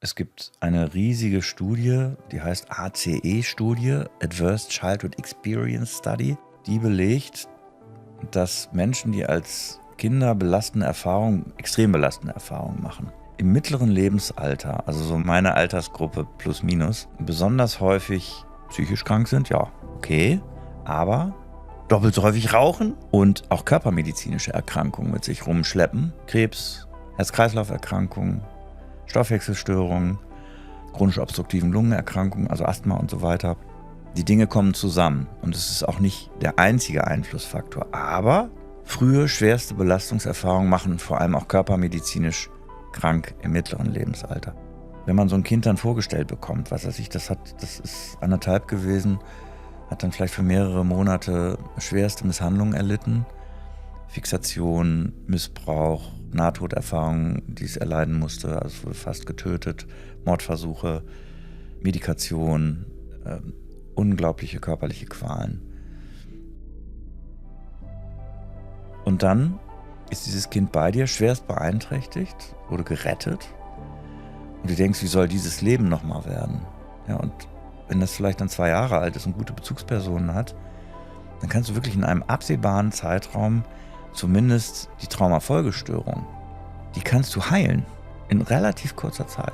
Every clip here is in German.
Es gibt eine riesige Studie, die heißt ACE-Studie, Adverse Childhood Experience Study, die belegt, dass Menschen, die als Kinder extrem belastende Erfahrungen machen, im mittleren Lebensalter, also so meine Altersgruppe plus minus, besonders häufig psychisch krank sind, ja, okay, aber doppelt so häufig rauchen und auch körpermedizinische Erkrankungen mit sich rumschleppen. Krebs, Herz-Kreislauf-Erkrankungen, Stoffwechselstörungen, chronisch obstruktiven Lungenerkrankungen, also Asthma und so weiter. Die Dinge kommen zusammen und es ist auch nicht der einzige Einflussfaktor. Aber frühe, schwerste Belastungserfahrungen machen vor allem auch körpermedizinisch krank im mittleren Lebensalter. Wenn man so ein Kind dann vorgestellt bekommt, das ist 1,5 gewesen, hat dann vielleicht für mehrere Monate schwerste Misshandlungen erlitten, Fixation, Missbrauch, Nahtoderfahrungen, die es erleiden musste, also wurde fast getötet, Mordversuche, Medikation, unglaubliche körperliche Qualen. Und dann ist dieses Kind bei dir schwerst beeinträchtigt, wurde gerettet und du denkst, wie soll dieses Leben nochmal werden? Ja, und wenn das vielleicht dann 2 Jahre alt ist und gute Bezugspersonen hat, dann kannst du wirklich in einem absehbaren Zeitraum zumindest die Traumafolgestörung, die kannst du heilen in relativ kurzer Zeit.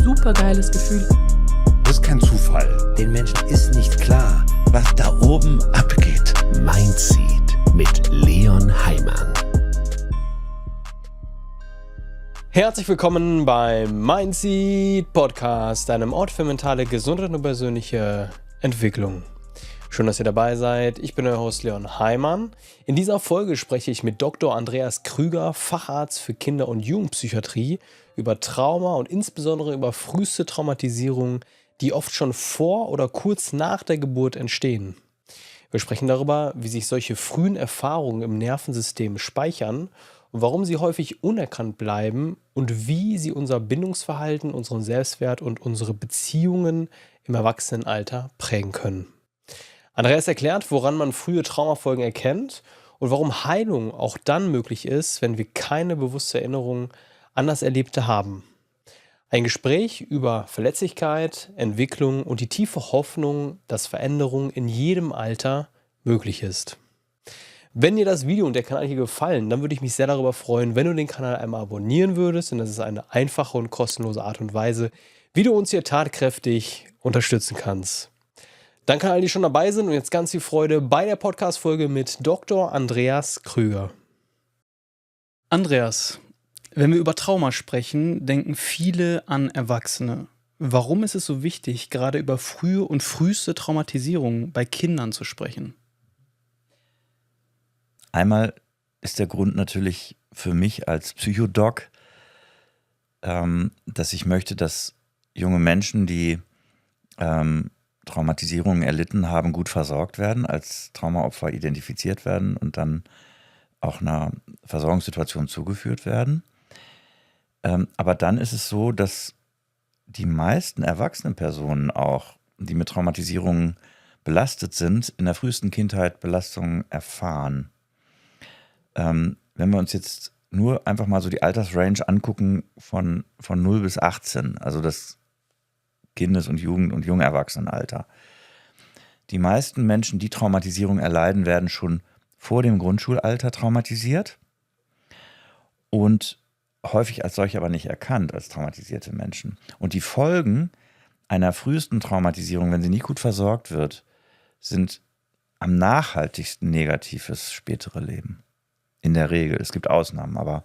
Super geiles Gefühl. Das ist kein Zufall. Den Menschen ist nicht klar, was da oben abgeht. Mindseed mit Leon Heimann. Herzlich willkommen beim Mindseed Podcast, einem Ort für mentale Gesundheit und persönliche Entwicklung. Schön, dass ihr dabei seid. Ich bin euer Host Leon Heimann. In dieser Folge spreche ich mit Dr. Andreas Krüger, Facharzt für Kinder- und Jugendpsychiatrie, über Trauma und insbesondere über früheste Traumatisierungen, die oft schon vor oder kurz nach der Geburt entstehen. Wir sprechen darüber, wie sich solche frühen Erfahrungen im Nervensystem speichern und warum sie häufig unerkannt bleiben und wie sie unser Bindungsverhalten, unseren Selbstwert und unsere Beziehungen im Erwachsenenalter prägen können. Andreas erklärt, woran man frühe Traumafolgen erkennt und warum Heilung auch dann möglich ist, wenn wir keine bewusste Erinnerung an das Erlebte haben. Ein Gespräch über Verletzlichkeit, Entwicklung und die tiefe Hoffnung, dass Veränderung in jedem Alter möglich ist. Wenn dir das Video und der Kanal hier gefallen, dann würde ich mich sehr darüber freuen, wenn du den Kanal einmal abonnieren würdest, denn das ist eine einfache und kostenlose Art und Weise, wie du uns hier tatkräftig unterstützen kannst. Danke an alle, die schon dabei sind und jetzt ganz viel Freude bei der Podcast-Folge mit Dr. Andreas Krüger. Andreas, wenn wir über Trauma sprechen, denken viele an Erwachsene. Warum ist es so wichtig, gerade über frühe und früheste Traumatisierung bei Kindern zu sprechen? Einmal ist der Grund natürlich für mich als Psychodoc, dass ich möchte, dass junge Menschen, die Traumatisierungen erlitten haben, gut versorgt werden, als Traumaopfer identifiziert werden und dann auch einer Versorgungssituation zugeführt werden. Aber dann ist es so, dass die meisten erwachsenen Personen auch, die mit Traumatisierungen belastet sind, in der frühesten Kindheit Belastungen erfahren. Wenn wir uns jetzt nur einfach mal so die Altersrange angucken von 0 bis 18, also das Kindes- und Jugend- und Jungerwachsenenalter. Die meisten Menschen, die Traumatisierung erleiden, werden schon vor dem Grundschulalter traumatisiert und häufig als solche aber nicht erkannt, als traumatisierte Menschen. Und die Folgen einer frühesten Traumatisierung, wenn sie nicht gut versorgt wird, sind am nachhaltigsten negativ fürs spätere Leben. In der Regel. Es gibt Ausnahmen, aber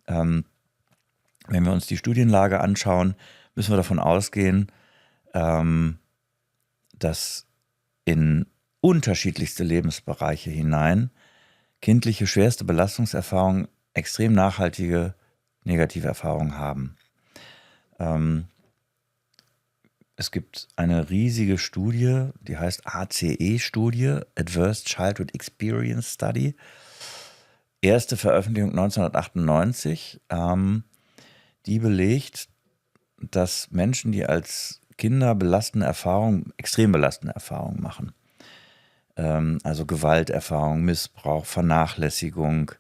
wenn wir uns die Studienlage anschauen, müssen wir davon ausgehen, dass in unterschiedlichste Lebensbereiche hinein kindliche schwerste Belastungserfahrungen extrem nachhaltige negative Erfahrungen haben. Es gibt eine riesige Studie, die heißt ACE-Studie, Adverse Childhood Experience Study. Erste Veröffentlichung 1998, die belegt, dass Menschen, die als Kinder extrem belastende Erfahrungen machen, Also Gewalterfahrung, Missbrauch, Vernachlässigung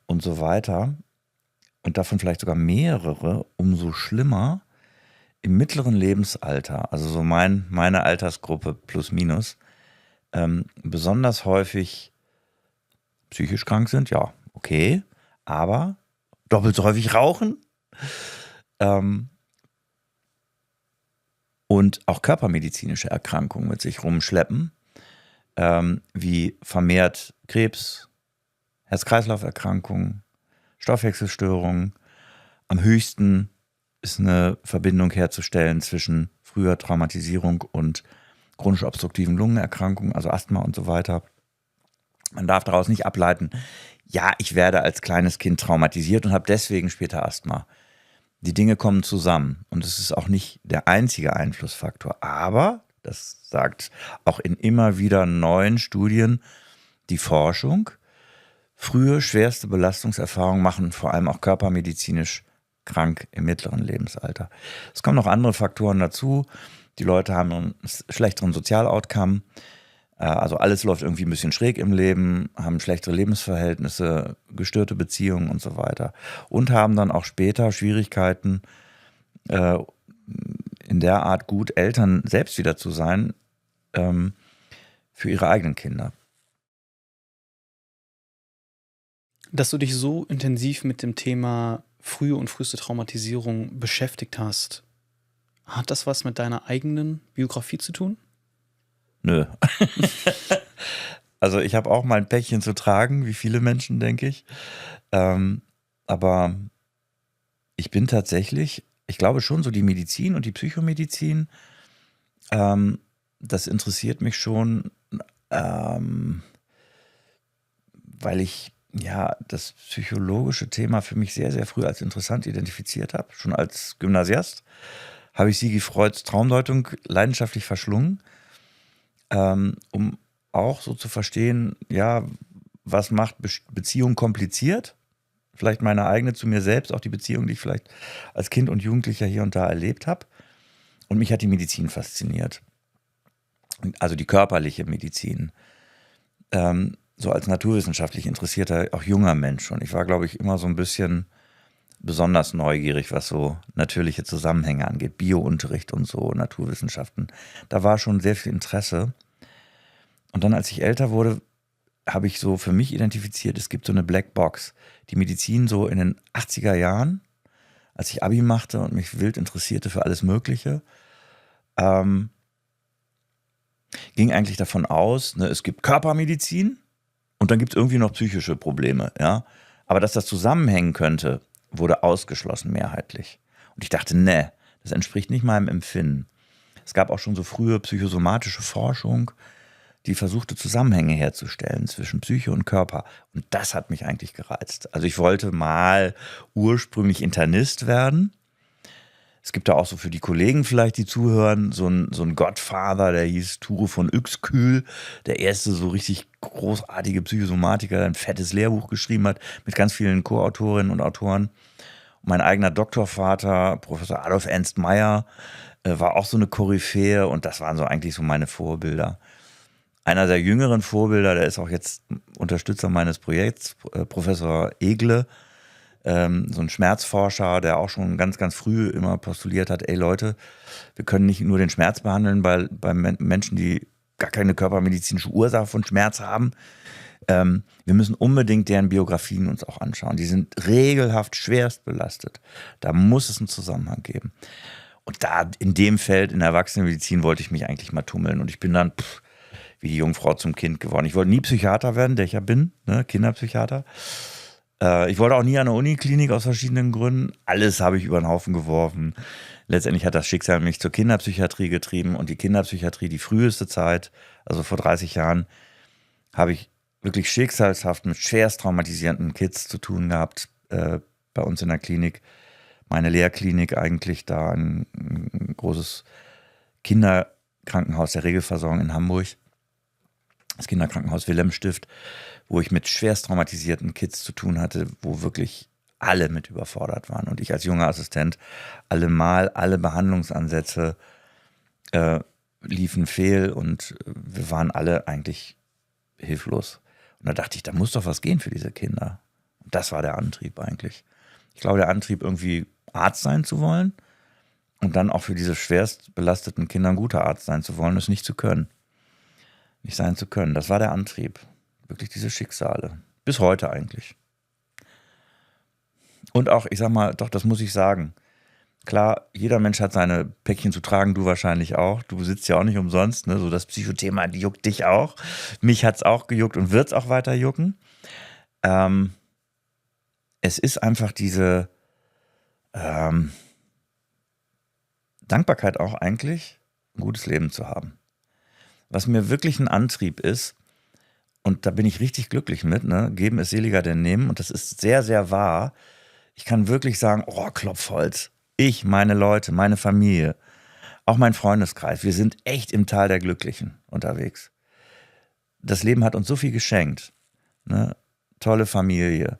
und so weiter. Und davon vielleicht sogar mehrere, umso schlimmer im mittleren Lebensalter, also so meine Altersgruppe plus minus, besonders häufig psychisch krank sind, ja, okay, aber doppelt so häufig rauchen und auch körpermedizinische Erkrankungen mit sich rumschleppen, wie vermehrt Krebs, Herz-Kreislauf-Erkrankungen, Stoffwechselstörungen. Am höchsten ist eine Verbindung herzustellen zwischen früher Traumatisierung und chronisch obstruktiven Lungenerkrankungen, also Asthma und so weiter. Man darf daraus nicht ableiten, ja, ich werde als kleines Kind traumatisiert und habe deswegen später Asthma. Die Dinge kommen zusammen und es ist auch nicht der einzige Einflussfaktor. Aber, das sagt auch in immer wieder neuen Studien die Forschung, frühe schwerste Belastungserfahrungen machen vor allem auch körpermedizinisch krank im mittleren Lebensalter. Es kommen noch andere Faktoren dazu. Die Leute haben einen schlechteren Sozialoutcome. Also alles läuft irgendwie ein bisschen schräg im Leben, haben schlechtere Lebensverhältnisse, gestörte Beziehungen und so weiter. Und haben dann auch später Schwierigkeiten, in der Art gut Eltern selbst wieder zu sein, für ihre eigenen Kinder. Dass du dich so intensiv mit dem Thema frühe und früheste Traumatisierung beschäftigt hast, hat das was mit deiner eigenen Biografie zu tun? Nö. Also ich habe auch mal ein Päckchen zu tragen, wie viele Menschen, denke ich. Aber ich bin tatsächlich, ich glaube schon, so die Medizin und die Psychomedizin, das interessiert mich schon, weil ich ja das psychologische Thema für mich sehr, sehr früh als interessant identifiziert habe. Schon als Gymnasiast habe ich Sigi Freuds Traumdeutung leidenschaftlich verschlungen, um auch so zu verstehen, ja, was macht Beziehung kompliziert? Vielleicht meine eigene zu mir selbst, auch die Beziehung, die ich vielleicht als Kind und Jugendlicher hier und da erlebt habe. Und mich hat die Medizin fasziniert. Also die körperliche Medizin. So als naturwissenschaftlich interessierter, auch junger Mensch. Und ich war, glaube ich, immer so ein bisschen besonders neugierig, was so natürliche Zusammenhänge angeht. Biounterricht und so, Naturwissenschaften. Da war schon sehr viel Interesse. Und dann, als ich älter wurde, habe ich so für mich identifiziert, es gibt so eine Blackbox. Die Medizin so in den 80er Jahren, als ich Abi machte und mich wild interessierte für alles Mögliche, ging eigentlich davon aus, ne, es gibt Körpermedizin und dann gibt es irgendwie noch psychische Probleme. Ja? Aber dass das zusammenhängen könnte, wurde ausgeschlossen mehrheitlich. Und ich dachte, ne, das entspricht nicht meinem Empfinden. Es gab auch schon so frühe psychosomatische Forschung, die versuchte, Zusammenhänge herzustellen zwischen Psyche und Körper. Und das hat mich eigentlich gereizt. Also ich wollte mal ursprünglich Internist werden. Es gibt da auch so für die Kollegen vielleicht, die zuhören, so ein Godfather, der hieß Ture von Uexküll, der erste so richtig großartige Psychosomatiker, der ein fettes Lehrbuch geschrieben hat, mit ganz vielen Co-Autorinnen und Autoren. Und mein eigener Doktorvater, Professor Adolf Ernst Mayr, war auch so eine Koryphäe und das waren so eigentlich so meine Vorbilder. Einer der jüngeren Vorbilder, der ist auch jetzt Unterstützer meines Projekts, Professor Egle, so ein Schmerzforscher, der auch schon ganz, ganz früh immer postuliert hat, ey Leute, wir können nicht nur den Schmerz behandeln bei Menschen, die gar keine körpermedizinische Ursache von Schmerz haben. Wir müssen unbedingt deren Biografien uns auch anschauen. Die sind regelhaft schwerst belastet. Da muss es einen Zusammenhang geben. Und da in dem Feld, in der Erwachsenenmedizin, wollte ich mich eigentlich mal tummeln. Und ich bin dann wie die Jungfrau zum Kind geworden. Ich wollte nie Psychiater werden, der ich ja bin, ne? Kinderpsychiater. Ich wollte auch nie an der Uniklinik aus verschiedenen Gründen. Alles habe ich über den Haufen geworfen. Letztendlich hat das Schicksal mich zur Kinderpsychiatrie getrieben und die Kinderpsychiatrie, die früheste Zeit, also vor 30 Jahren, habe ich wirklich schicksalshaft mit schwerst traumatisierenden Kids zu tun gehabt, bei uns in der Klinik. Meine Lehrklinik eigentlich, da ein großes Kinderkrankenhaus der Regelversorgung in Hamburg. Das Kinderkrankenhaus Wilhelmstift, wo ich mit schwerst traumatisierten Kids zu tun hatte, wo wirklich alle mit überfordert waren. Und ich als junger Assistent alle Behandlungsansätze liefen fehl und wir waren alle eigentlich hilflos. Und da dachte ich, da muss doch was gehen für diese Kinder. Und das war der Antrieb eigentlich. Ich glaube, der Antrieb, irgendwie Arzt sein zu wollen und dann auch für diese schwerst belasteten Kinder ein guter Arzt sein zu wollen, es nicht zu können. Nicht sein zu können. Das war der Antrieb. Wirklich diese Schicksale. Bis heute eigentlich. Und auch, ich sag mal, doch, das muss ich sagen. Klar, jeder Mensch hat seine Päckchen zu tragen, du wahrscheinlich auch. Du sitzt ja auch nicht umsonst, ne? So das Psychothema, die juckt dich auch. Mich hat's auch gejuckt und wird's auch weiter jucken. Es ist einfach diese Dankbarkeit auch eigentlich, ein gutes Leben zu haben. Was mir wirklich ein Antrieb ist, und da bin ich richtig glücklich mit, ne? Geben ist seliger denn nehmen, und das ist sehr, sehr wahr. Ich kann wirklich sagen, oh, Klopfholz. Ich, meine Leute, meine Familie, auch mein Freundeskreis, wir sind echt im Tal der Glücklichen unterwegs. Das Leben hat uns so viel geschenkt. Ne? Tolle Familie,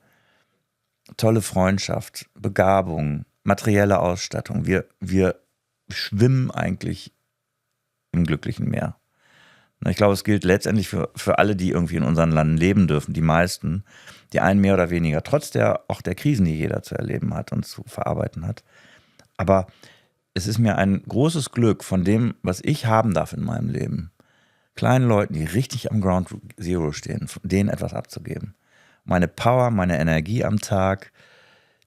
tolle Freundschaft, Begabung, materielle Ausstattung. Wir schwimmen eigentlich im glücklichen Meer. Ich glaube, es gilt letztendlich für alle, die irgendwie in unserem Land leben dürfen, die meisten, die einen mehr oder weniger, trotz auch der Krisen, die jeder zu erleben hat und zu verarbeiten hat. Aber es ist mir ein großes Glück, von dem, was ich haben darf in meinem Leben, kleinen Leuten, die richtig am Ground Zero stehen, denen etwas abzugeben. Meine Power, meine Energie am Tag,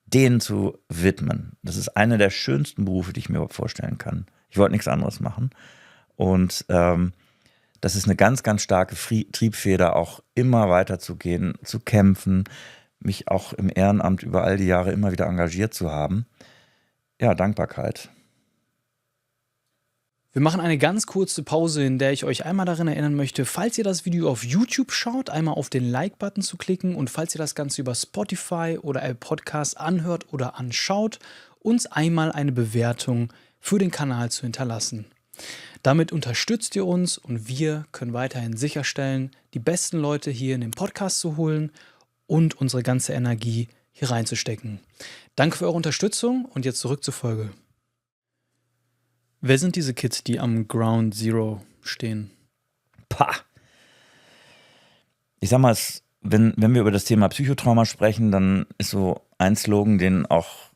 denen zu widmen. Das ist einer der schönsten Berufe, die ich mir überhaupt vorstellen kann. Ich wollte nichts anderes machen. Und das ist eine ganz, ganz starke Triebfeder, auch immer weiterzugehen, zu kämpfen, mich auch im Ehrenamt über all die Jahre immer wieder engagiert zu haben. Ja, Dankbarkeit. Wir machen eine ganz kurze Pause, in der ich euch einmal daran erinnern möchte, falls ihr das Video auf YouTube schaut, einmal auf den Like-Button zu klicken, und falls ihr das Ganze über Spotify oder Apple Podcasts anhört oder anschaut, uns einmal eine Bewertung für den Kanal zu hinterlassen. Damit unterstützt ihr uns und wir können weiterhin sicherstellen, die besten Leute hier in den Podcast zu holen und unsere ganze Energie hier reinzustecken. Danke für eure Unterstützung und jetzt zurück zur Folge. Wer sind diese Kids, die am Ground Zero stehen? Pah! Ich sag mal, wenn wir über das Thema Psychotrauma sprechen, dann ist so ein Slogan, den auch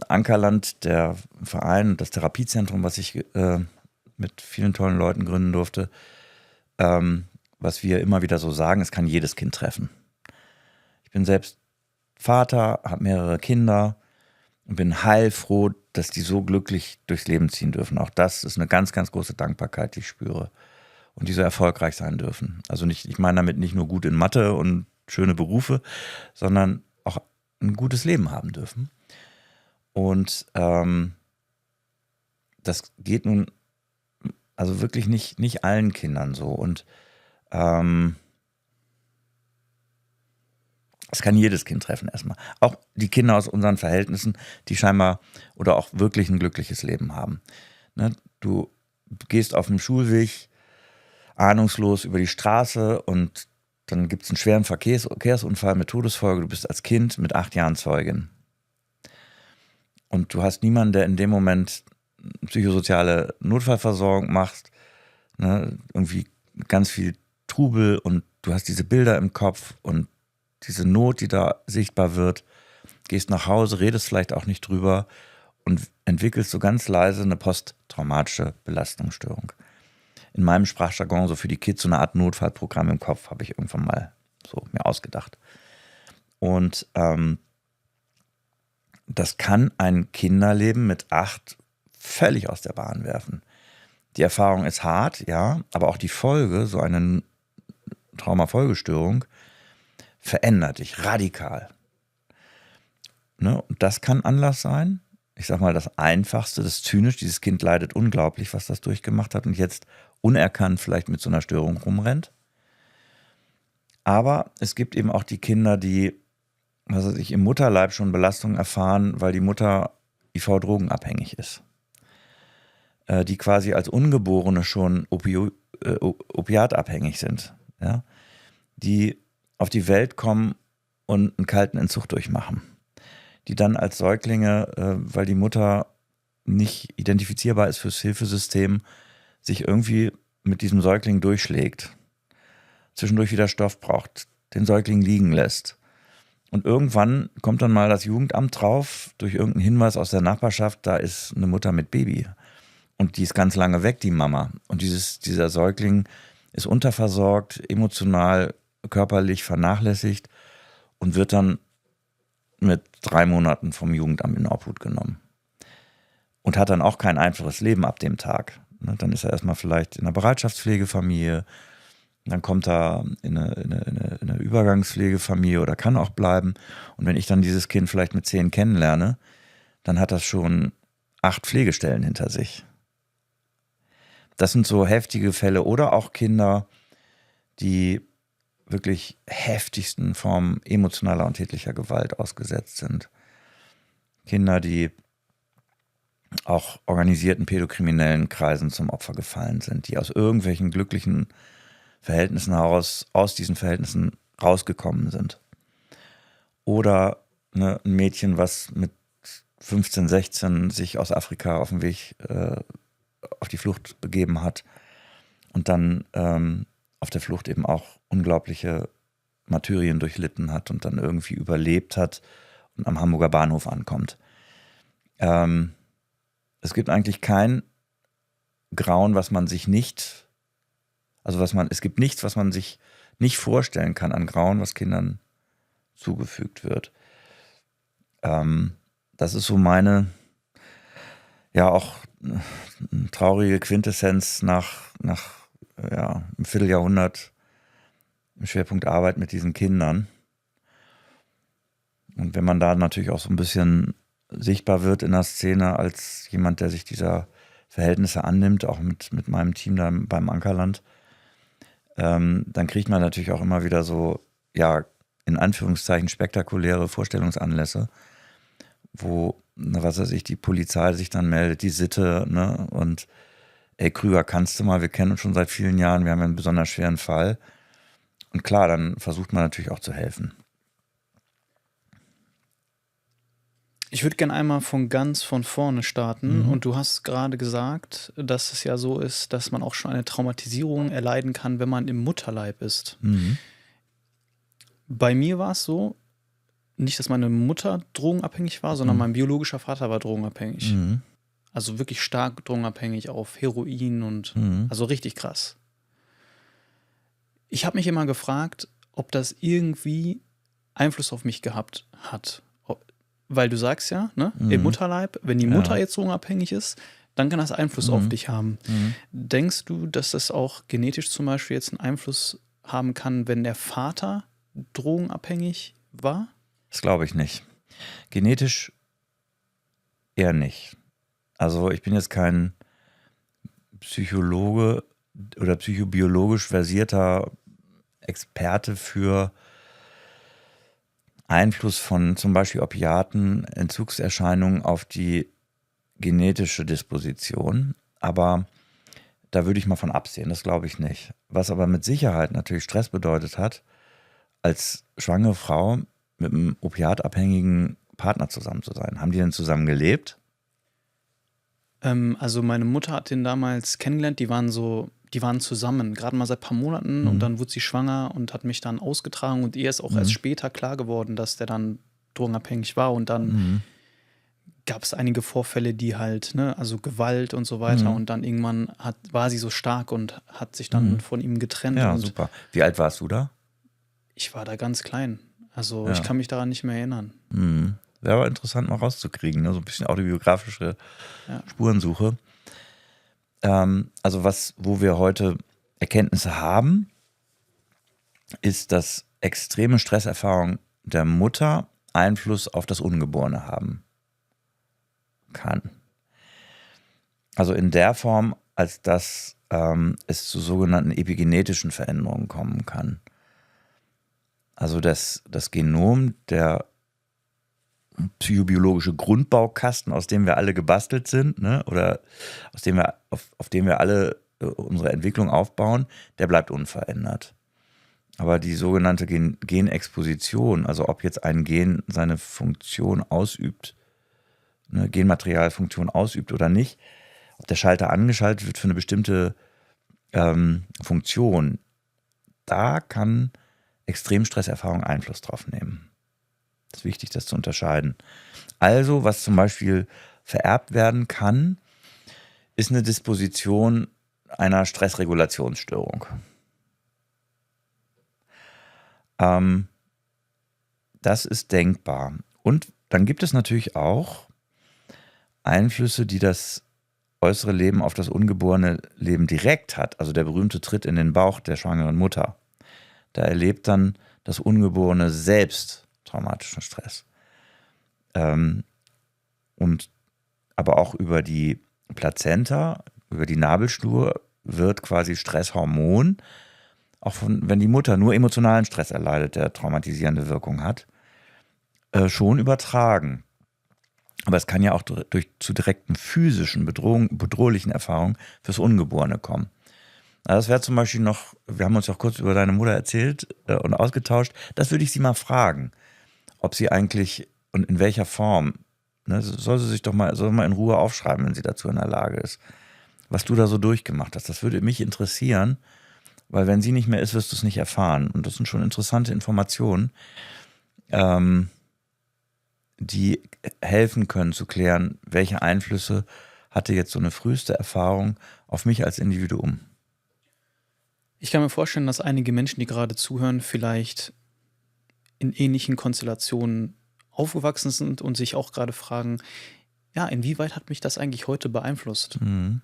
Ankerland, der Verein und das Therapiezentrum, was ich mit vielen tollen Leuten gründen durfte, was wir immer wieder so sagen, es kann jedes Kind treffen. Ich bin selbst Vater, habe mehrere Kinder und bin heilfroh, dass die so glücklich durchs Leben ziehen dürfen. Auch das ist eine ganz, ganz große Dankbarkeit, die ich spüre. Und die so erfolgreich sein dürfen. Also ich meine damit nicht nur gut in Mathe und schöne Berufe, sondern auch ein gutes Leben haben dürfen. Und das geht nun also wirklich nicht allen Kindern so. Und es kann jedes Kind treffen erstmal. Auch die Kinder aus unseren Verhältnissen, die scheinbar oder auch wirklich ein glückliches Leben haben. Ne? Du gehst auf dem Schulweg ahnungslos über die Straße und dann gibt es einen schweren Verkehrsunfall mit Todesfolge. Du bist als Kind mit 8 Jahren Zeugin. Und du hast niemanden, der in dem Moment psychosoziale Notfallversorgung macht. Ne? Irgendwie ganz viel Trubel und du hast diese Bilder im Kopf und diese Not, die da sichtbar wird, gehst nach Hause, redest vielleicht auch nicht drüber und entwickelst so ganz leise eine posttraumatische Belastungsstörung. In meinem Sprachjargon so für die Kids so eine Art Notfallprogramm im Kopf habe ich irgendwann mal so mir ausgedacht. Und das kann ein Kinderleben mit 8 völlig aus der Bahn werfen. Die Erfahrung ist hart, ja, aber auch die Folge, so eine Traumafolgestörung, verändert dich radikal. Ne? Und das kann Anlass sein. Ich sag mal, das Einfachste, das zynisch, dieses Kind leidet unglaublich, was das durchgemacht hat und jetzt unerkannt vielleicht mit so einer Störung rumrennt. Aber es gibt eben auch die Kinder, die, was weiß ich, im Mutterleib schon Belastungen erfahren, weil die Mutter IV-drogenabhängig ist. Die quasi als Ungeborene schon opiatabhängig sind. Ja? Die auf die Welt kommen und einen kalten Entzug durchmachen. Die dann als Säuglinge, weil die Mutter nicht identifizierbar ist fürs Hilfesystem, sich irgendwie mit diesem Säugling durchschlägt, zwischendurch wieder Stoff braucht, den Säugling liegen lässt. Und irgendwann kommt dann mal das Jugendamt drauf, durch irgendeinen Hinweis aus der Nachbarschaft, da ist eine Mutter mit Baby. Und die ist ganz lange weg, die Mama. Und dieser Säugling ist unterversorgt, emotional, körperlich vernachlässigt und wird dann mit 3 Monaten vom Jugendamt in Obhut genommen. Und hat dann auch kein einfaches Leben ab dem Tag. Dann ist er erstmal vielleicht in einer Bereitschaftspflegefamilie, dann kommt er in eine Übergangspflegefamilie oder kann auch bleiben. Und wenn ich dann dieses Kind vielleicht mit 10 kennenlerne, dann hat das schon 8 Pflegestellen hinter sich. Das sind so heftige Fälle. Oder auch Kinder, die wirklich heftigsten Formen emotionaler und tätlicher Gewalt ausgesetzt sind. Kinder, die auch organisierten pädokriminellen Kreisen zum Opfer gefallen sind, die aus irgendwelchen glücklichen Verhältnissen heraus, aus diesen Verhältnissen rausgekommen sind. Oder ein Mädchen, was mit 15, 16 sich aus Afrika auf den Weg auf die Flucht begeben hat und dann auf der Flucht eben auch unglaubliche Martyrien durchlitten hat und dann irgendwie überlebt hat und am Hamburger Bahnhof ankommt. Es gibt eigentlich kein Grauen, was man sich nicht, es gibt nichts, was man sich nicht vorstellen kann an Grauen, was Kindern zugefügt wird. Das ist so meine, ja auch traurige Quintessenz nach einem Vierteljahrhundert im Schwerpunkt Arbeit mit diesen Kindern. Und wenn man da natürlich auch so ein bisschen sichtbar wird in der Szene als jemand, der sich dieser Verhältnisse annimmt, auch mit meinem Team da beim Ankerland, dann kriegt man natürlich auch immer wieder so, ja, in Anführungszeichen spektakuläre Vorstellungsanlässe, wo, was weiß ich, die Polizei sich dann meldet, die Sitte, ne, und ey Krüger, kannst du mal, wir kennen uns schon seit vielen Jahren, wir haben einen besonders schweren Fall. Und klar, dann versucht man natürlich auch zu helfen. Ich würde gerne einmal von vorne starten. Und du hast gerade gesagt, dass es ja so ist, dass man auch schon eine Traumatisierung erleiden kann, wenn man im Mutterleib ist. Bei mir war es so, nicht, dass meine Mutter drogenabhängig war, sondern mein biologischer Vater war drogenabhängig. Also wirklich stark drogenabhängig auf Heroin und also richtig krass. Ich habe mich immer gefragt, ob das irgendwie Einfluss auf mich gehabt hat. Weil du sagst ja, ne, im Mutterleib, wenn die Mutter jetzt drogenabhängig ist, dann kann das Einfluss auf dich haben. Denkst du, dass das auch genetisch zum Beispiel jetzt einen Einfluss haben kann, wenn der Vater drogenabhängig war? Das glaube ich nicht. Genetisch eher nicht. Also ich bin jetzt kein Psychologe oder psychobiologisch versierter Experte für Einfluss von zum Beispiel Opiaten, Entzugserscheinungen auf die genetische Disposition. Aber da würde ich mal von absehen, das glaube ich nicht. Was aber mit Sicherheit natürlich Stress bedeutet hat, als schwangere Frau mit einem opiatabhängigen Partner zusammen zu sein. Haben die denn zusammen gelebt? Also meine Mutter hat den damals kennengelernt, die waren zusammen, gerade mal seit ein paar Monaten und dann wurde sie schwanger und hat mich dann ausgetragen und ihr ist auch erst später klar geworden, dass der dann drogenabhängig war und dann gab es einige Vorfälle, die halt, ne, also Gewalt und so weiter und dann irgendwann war sie so stark und hat sich dann von ihm getrennt. Ja, und super. Wie alt warst du da? Ich war da ganz klein, also ich kann mich daran nicht mehr erinnern. Wäre aber interessant mal rauszukriegen, ne? So ein bisschen autobiografische Spurensuche. Also wo wir heute Erkenntnisse haben, ist, dass extreme Stresserfahrung der Mutter Einfluss auf das Ungeborene haben kann. Also in der Form, als dass es zu sogenannten epigenetischen Veränderungen kommen kann. Also das Genom, der psychobiologische Grundbaukasten, aus dem wir alle gebastelt sind, ne? Oder auf dem wir alle unsere Entwicklung aufbauen, der bleibt unverändert. Aber die sogenannte Genexposition, also ob jetzt ein Gen seine Funktion ausübt, eine Genmaterialfunktion ausübt oder nicht, der Schalter angeschaltet wird für eine bestimmte Funktion, da kann Extremstresserfahrung Einfluss drauf nehmen. Das ist wichtig, das zu unterscheiden. Also, was zum Beispiel vererbt werden kann, ist eine Disposition einer Stressregulationsstörung. Das ist denkbar. Und dann gibt es natürlich auch Einflüsse, die das äußere Leben auf das ungeborene Leben direkt hat. Also der berühmte Tritt in den Bauch der schwangeren Mutter. Da erlebt dann das Ungeborene selbst traumatischen Stress. Und aber auch über die Plazenta, über die Nabelschnur wird quasi Stresshormon, auch wenn die Mutter nur emotionalen Stress erleidet, der traumatisierende Wirkung hat, schon übertragen. Aber es kann ja auch zu direkten physischen, bedrohlichen Erfahrungen fürs Ungeborene kommen. Also das wäre zum Beispiel noch, wir haben uns ja auch kurz über deine Mutter erzählt und ausgetauscht, das würde ich sie mal fragen, ob sie eigentlich und in welcher Form, ne, soll mal in Ruhe aufschreiben, wenn sie dazu in der Lage ist, was du da so durchgemacht hast. Das würde mich interessieren, weil wenn sie nicht mehr ist, wirst du es nicht erfahren. Und das sind schon interessante Informationen, die helfen können zu klären, welche Einflüsse hatte jetzt so eine früheste Erfahrung auf mich als Individuum. Ich kann mir vorstellen, dass einige Menschen, die gerade zuhören, vielleicht in ähnlichen Konstellationen aufgewachsen sind und sich auch gerade fragen, ja, inwieweit hat mich das eigentlich heute beeinflusst? Mhm.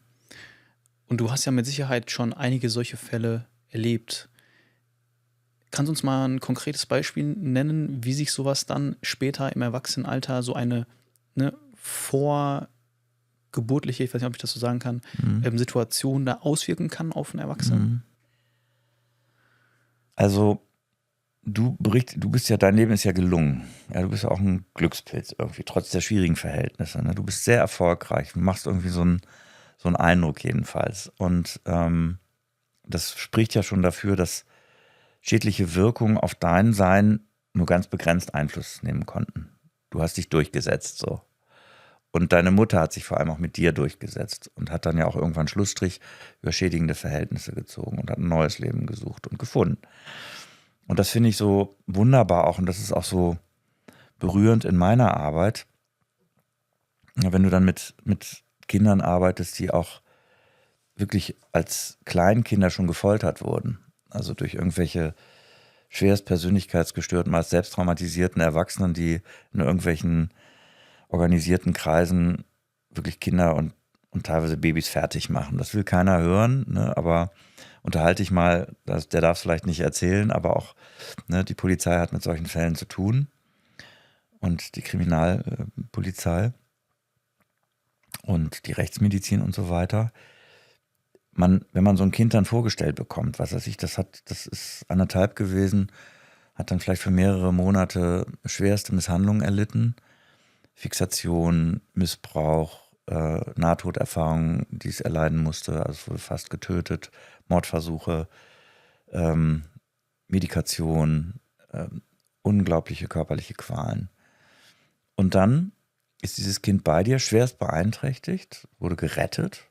Und du hast ja mit Sicherheit schon einige solche Fälle erlebt. Kannst du uns mal ein konkretes Beispiel nennen, wie sich sowas dann später im Erwachsenenalter, so eine vorgeburtliche, ich weiß nicht, ob ich das so sagen kann, Situation da auswirken kann auf einen Erwachsenen? Mhm. Also du bist ja, dein Leben ist ja gelungen. Ja, du bist ja auch ein Glückspilz irgendwie, trotz der schwierigen Verhältnisse. Ne? Du bist sehr erfolgreich, du machst irgendwie so einen Eindruck jedenfalls. Und das spricht ja schon dafür, dass schädliche Wirkungen auf dein Sein nur ganz begrenzt Einfluss nehmen konnten. Du hast dich durchgesetzt so. Und deine Mutter hat sich vor allem auch mit dir durchgesetzt und hat dann ja auch irgendwann Schlussstrich über schädigende Verhältnisse gezogen und hat ein neues Leben gesucht und gefunden. Und das finde ich so wunderbar auch und das ist auch so berührend in meiner Arbeit, wenn du dann mit Kindern arbeitest, die auch wirklich als Kleinkinder schon gefoltert wurden. Also durch irgendwelche schwerst persönlichkeitsgestörten, meist selbst traumatisierten Erwachsenen, die in irgendwelchen organisierten Kreisen wirklich Kinder und teilweise Babys fertig machen. Das will keiner hören, ne? Aber unterhalte ich mal, der darf es vielleicht nicht erzählen, aber auch die Polizei hat mit solchen Fällen zu tun und die Kriminalpolizei und die Rechtsmedizin und so weiter. Wenn man so ein Kind dann vorgestellt bekommt, was weiß ich, das ist 1,5 gewesen, hat dann vielleicht für mehrere Monate schwerste Misshandlungen erlitten, Fixation, Missbrauch, Nahtoderfahrungen, die es erleiden musste, also es wurde fast getötet, Mordversuche, Medikation, unglaubliche körperliche Qualen. Und dann ist dieses Kind bei dir schwerst beeinträchtigt, wurde gerettet.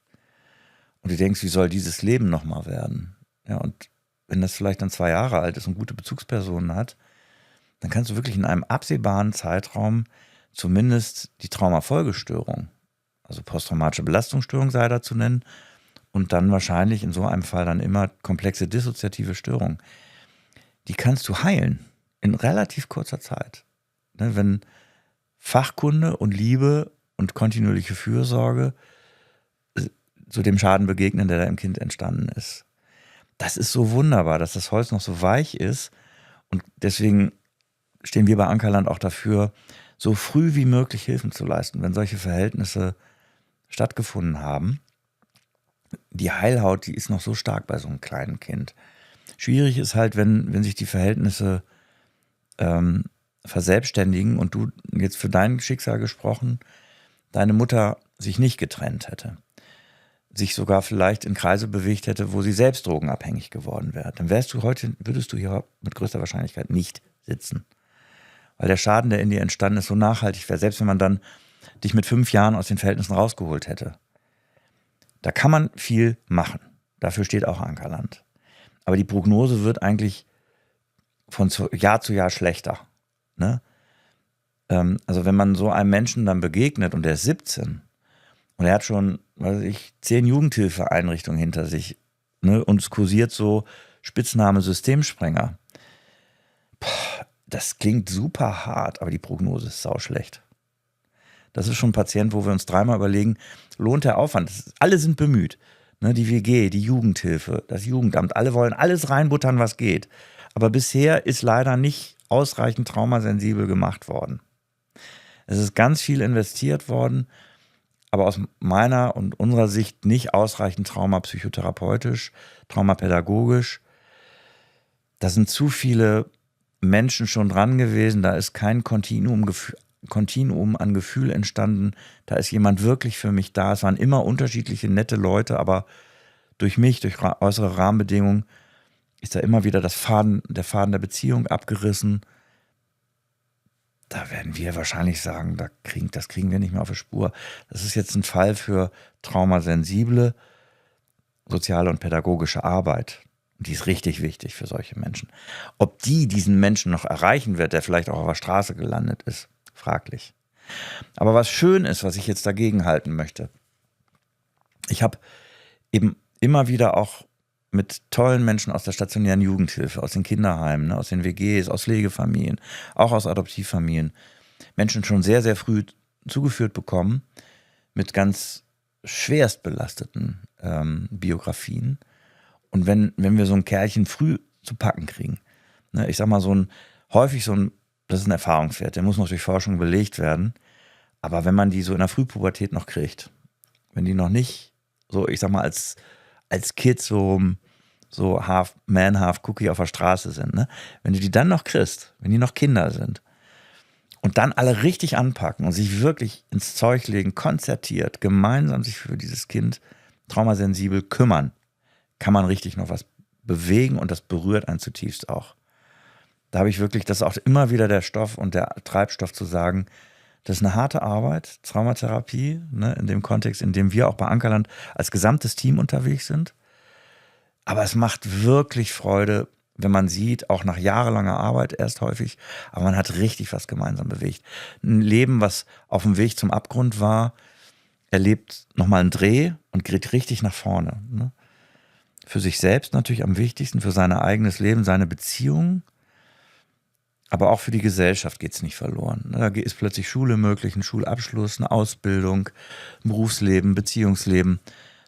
Und du denkst, wie soll dieses Leben nochmal werden? Ja, und wenn das vielleicht dann 2 Jahre alt ist und gute Bezugspersonen hat, dann kannst du wirklich in einem absehbaren Zeitraum zumindest die Traumafolgestörung, also posttraumatische Belastungsstörung sei da zu nennen, und dann wahrscheinlich in so einem Fall dann immer komplexe dissoziative Störung, die kannst du heilen in relativ kurzer Zeit. Ne, wenn Fachkunde und Liebe und kontinuierliche Fürsorge zu dem Schaden begegnen, der da im Kind entstanden ist. Das ist so wunderbar, dass das Holz noch so weich ist und deswegen stehen wir bei Ankerland auch dafür, so früh wie möglich Hilfen zu leisten, wenn solche Verhältnisse stattgefunden haben. Die Heilhaut, die ist noch so stark bei so einem kleinen Kind. Schwierig ist halt, wenn sich die Verhältnisse verselbstständigen und du jetzt für dein Schicksal gesprochen, deine Mutter sich nicht getrennt hätte, sich sogar vielleicht in Kreise bewegt hätte, wo sie selbst drogenabhängig geworden wäre, dann würdest du hier mit größter Wahrscheinlichkeit nicht sitzen. Weil der Schaden, der in dir entstanden ist, so nachhaltig wäre, selbst wenn man dann dich mit 5 Jahren aus den Verhältnissen rausgeholt hätte. Da kann man viel machen. Dafür steht auch Ankerland. Aber die Prognose wird eigentlich von Jahr zu Jahr schlechter. Ne? Also wenn man so einem Menschen dann begegnet und der ist 17 und er hat schon, 10 Jugendhilfeeinrichtungen hinter sich, ne? Und es kursiert so Spitzname Systemsprenger. Das klingt super hart, aber die Prognose ist sauschlecht. Das ist schon ein Patient, wo wir uns dreimal überlegen, lohnt der Aufwand? Alle sind bemüht. Ne, die WG, die Jugendhilfe, das Jugendamt, alle wollen alles reinbuttern, was geht. Aber bisher ist leider nicht ausreichend traumasensibel gemacht worden. Es ist ganz viel investiert worden, aber aus meiner und unserer Sicht nicht ausreichend traumapsychotherapeutisch, traumapädagogisch. Da sind zu viele Menschen schon dran gewesen, da ist kein Kontinuum an Gefühl entstanden, da ist jemand wirklich für mich da. Es waren immer unterschiedliche, nette Leute, aber durch mich, durch äußere Rahmenbedingungen ist da immer wieder der Faden der Beziehung abgerissen. Da werden wir wahrscheinlich sagen, das kriegen wir nicht mehr auf die Spur. Das ist jetzt ein Fall für traumasensible, soziale und pädagogische Arbeit. Und die ist richtig wichtig für solche Menschen. Ob die diesen Menschen noch erreichen wird, der vielleicht auch auf der Straße gelandet ist, fraglich. Aber was schön ist, was ich jetzt dagegen halten möchte, ich habe eben immer wieder auch mit tollen Menschen aus der stationären Jugendhilfe, aus den Kinderheimen, aus den WGs, aus Pflegefamilien, auch aus Adoptivfamilien, Menschen schon sehr, sehr früh zugeführt bekommen mit ganz schwerst belasteten Biografien. Und wenn wir so ein Kerlchen früh zu packen kriegen, ne, ich sag mal das ist ein Erfahrungswert, der muss noch durch Forschung belegt werden, aber wenn man die so in der Frühpubertät noch kriegt, wenn die noch nicht so, ich sag mal, als Kids so half man, half cookie auf der Straße sind, ne? Wenn du die dann noch kriegst, wenn die noch Kinder sind und dann alle richtig anpacken und sich wirklich ins Zeug legen, konzertiert, gemeinsam sich für dieses Kind traumasensibel kümmern, kann man richtig noch was bewegen und das berührt einen zutiefst auch. Da habe ich wirklich, das ist auch immer wieder der Stoff und der Treibstoff zu sagen, das ist eine harte Arbeit, Traumatherapie, ne, in dem Kontext, in dem wir auch bei Ankerland als gesamtes Team unterwegs sind. Aber es macht wirklich Freude, wenn man sieht, auch nach jahrelanger Arbeit erst häufig, aber man hat richtig was gemeinsam bewegt. Ein Leben, was auf dem Weg zum Abgrund war, erlebt nochmal einen Dreh und geht richtig nach vorne. Ne? Für sich selbst natürlich am wichtigsten, für sein eigenes Leben, seine Beziehungen. Aber auch für die Gesellschaft geht es nicht verloren. Da ist plötzlich Schule möglich, ein Schulabschluss, eine Ausbildung, ein Berufsleben, Beziehungsleben.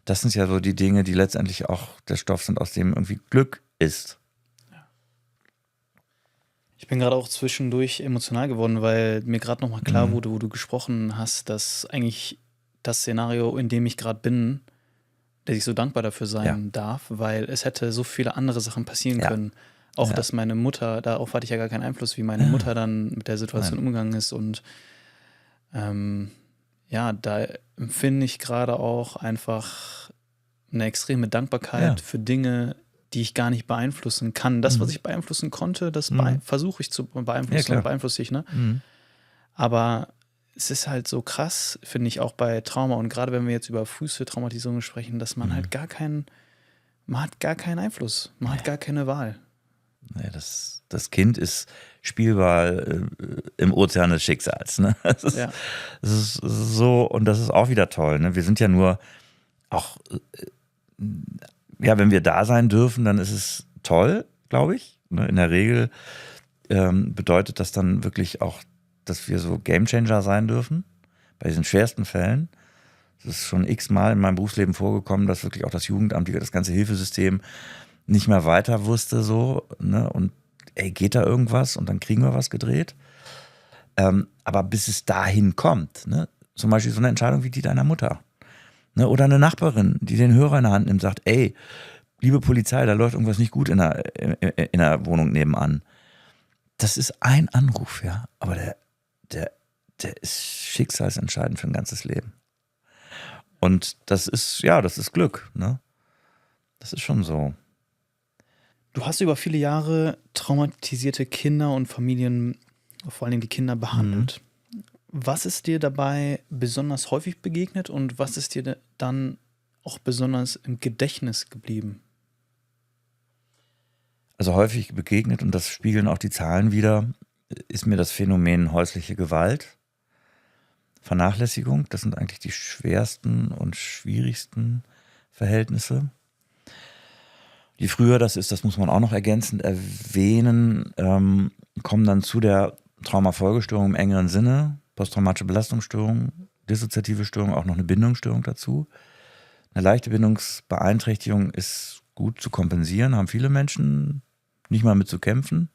Das sind ja so die Dinge, die letztendlich auch der Stoff sind, aus dem irgendwie Glück ist. Ich bin gerade auch zwischendurch emotional geworden, weil mir gerade nochmal klar wurde, wo du gesprochen hast, dass eigentlich das Szenario, in dem ich gerade bin, dass ich so dankbar dafür sein darf, weil es hätte so viele andere Sachen passieren können. Auch, dass meine Mutter, darauf hatte ich ja gar keinen Einfluss, wie meine Mutter dann mit der Situation umgegangen ist. Und da empfinde ich gerade auch einfach eine extreme Dankbarkeit für Dinge, die ich gar nicht beeinflussen kann. Das, was ich beeinflussen konnte, das versuche ich zu beeinflussen und beeinflusse ich. Ne? Aber es ist halt so krass, finde ich, auch bei Trauma. Und gerade wenn wir jetzt über früheste Traumatisierung sprechen, dass man halt man hat gar keinen Einfluss. Man hat gar keine Wahl. Nee, das Kind ist Spielball im Ozean des Schicksals. Ne? Das ist so, und das ist auch wieder toll. Ne? Wir sind ja nur auch, wenn wir da sein dürfen, dann ist es toll, glaube ich. Ne? In der Regel bedeutet das dann wirklich auch, dass wir so Gamechanger sein dürfen. Bei diesen schwersten Fällen. Es ist schon x-mal in meinem Berufsleben vorgekommen, dass wirklich auch das Jugendamt, das ganze Hilfesystem nicht mehr weiter wusste so, ne? Und geht da irgendwas? Und dann kriegen wir was gedreht. Aber bis es dahin kommt, ne? Zum Beispiel so eine Entscheidung wie die deiner Mutter, ne? Oder eine Nachbarin, die den Hörer in der Hand nimmt und sagt, ey, liebe Polizei, da läuft irgendwas nicht gut in der Wohnung nebenan. Das ist ein Anruf, ja, aber der ist schicksalsentscheidend für ein ganzes Leben. Und das ist Glück, ne? Das ist schon so. Du hast über viele Jahre traumatisierte Kinder und Familien, vor allem die Kinder, behandelt. Was ist dir dabei besonders häufig begegnet und was ist dir dann auch besonders im Gedächtnis geblieben? Also häufig begegnet, und das spiegeln auch die Zahlen wider, ist mir das Phänomen häusliche Gewalt, Vernachlässigung. Das sind eigentlich die schwersten und schwierigsten Verhältnisse. Je früher das ist, das muss man auch noch ergänzend erwähnen, kommen dann zu der Traumafolgestörung im engeren Sinne, posttraumatische Belastungsstörung, dissoziative Störung, auch noch eine Bindungsstörung dazu. Eine leichte Bindungsbeeinträchtigung ist gut zu kompensieren, haben viele Menschen nicht mal mit zu kämpfen.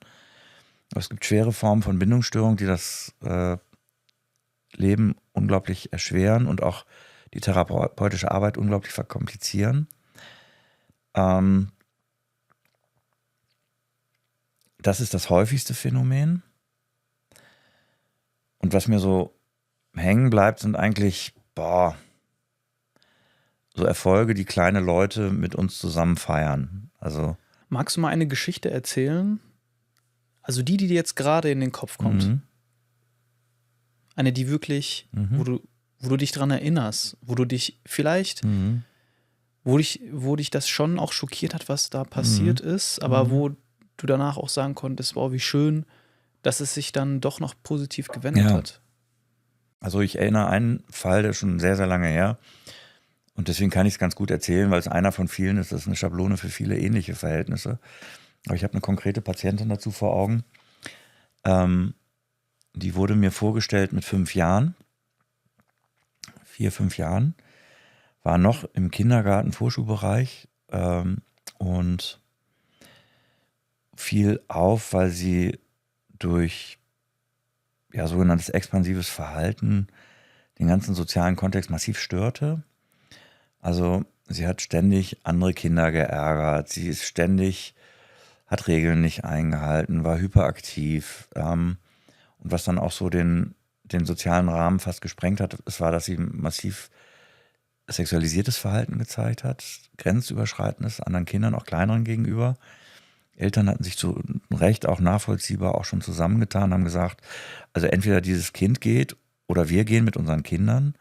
Aber es gibt schwere Formen von Bindungsstörung, die das Leben unglaublich erschweren und auch die therapeutische Arbeit unglaublich verkomplizieren. Das ist das häufigste Phänomen. Und was mir so hängen bleibt, sind eigentlich, so Erfolge, die kleine Leute mit uns zusammen feiern. Also, Magst du mal eine Geschichte erzählen? Also die dir jetzt gerade in den Kopf kommt. Eine, die wirklich, wo du dich dran erinnerst, wo du dich vielleicht, wo dich das schon auch schockiert hat, was da passiert ist, aber wo du danach auch sagen konntest, wow, wie schön, dass es sich dann doch noch positiv gewendet hat. Also ich erinnere einen Fall, der ist schon sehr, sehr lange her. Und deswegen kann ich es ganz gut erzählen, weil es einer von vielen ist. Das ist eine Schablone für viele ähnliche Verhältnisse. Aber ich habe eine konkrete Patientin dazu vor Augen. Die wurde mir vorgestellt mit 5 Jahren. 4, 5 Jahren. War noch im Kindergarten, Vorschulbereich. Und fiel auf, weil sie durch sogenanntes expansives Verhalten den ganzen sozialen Kontext massiv störte. Also sie hat ständig andere Kinder geärgert, sie ist ständig, hat Regeln nicht eingehalten, war hyperaktiv. Und was dann auch so den sozialen Rahmen fast gesprengt hat, es war, dass sie massiv sexualisiertes Verhalten gezeigt hat, grenzüberschreitendes anderen Kindern, auch kleineren gegenüber. Eltern hatten sich zu Recht auch nachvollziehbar auch schon zusammengetan, haben gesagt, also entweder dieses Kind geht oder wir gehen mit unseren Kindern,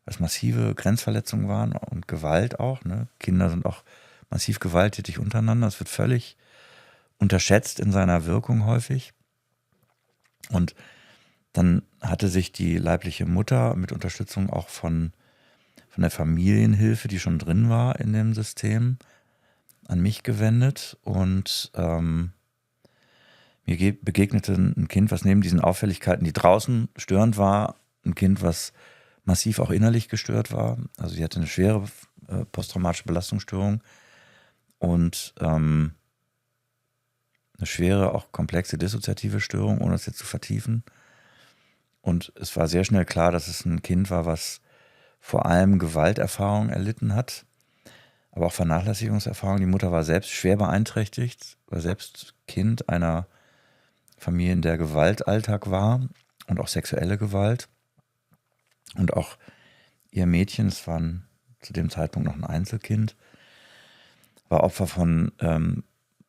was massive Grenzverletzungen waren und Gewalt auch. Ne? Kinder sind auch massiv gewalttätig untereinander. Das wird völlig unterschätzt in seiner Wirkung häufig. Und dann hatte sich die leibliche Mutter mit Unterstützung auch von der Familienhilfe, die schon drin war in dem System, an mich gewendet. Und mir begegnete ein Kind, was neben diesen Auffälligkeiten, die draußen störend war, ein Kind, was massiv auch innerlich gestört war. Also sie hatte eine schwere posttraumatische Belastungsstörung und eine schwere, auch komplexe dissoziative Störung, ohne das jetzt zu vertiefen. Und es war sehr schnell klar, dass es ein Kind war, was vor allem Gewalterfahrung erlitten hat, aber auch Vernachlässigungserfahrung. Die Mutter war selbst schwer beeinträchtigt, war selbst Kind einer Familie, in der Gewaltalltag war und auch sexuelle Gewalt. Und auch ihr Mädchen, es war zu dem Zeitpunkt noch ein Einzelkind, war Opfer von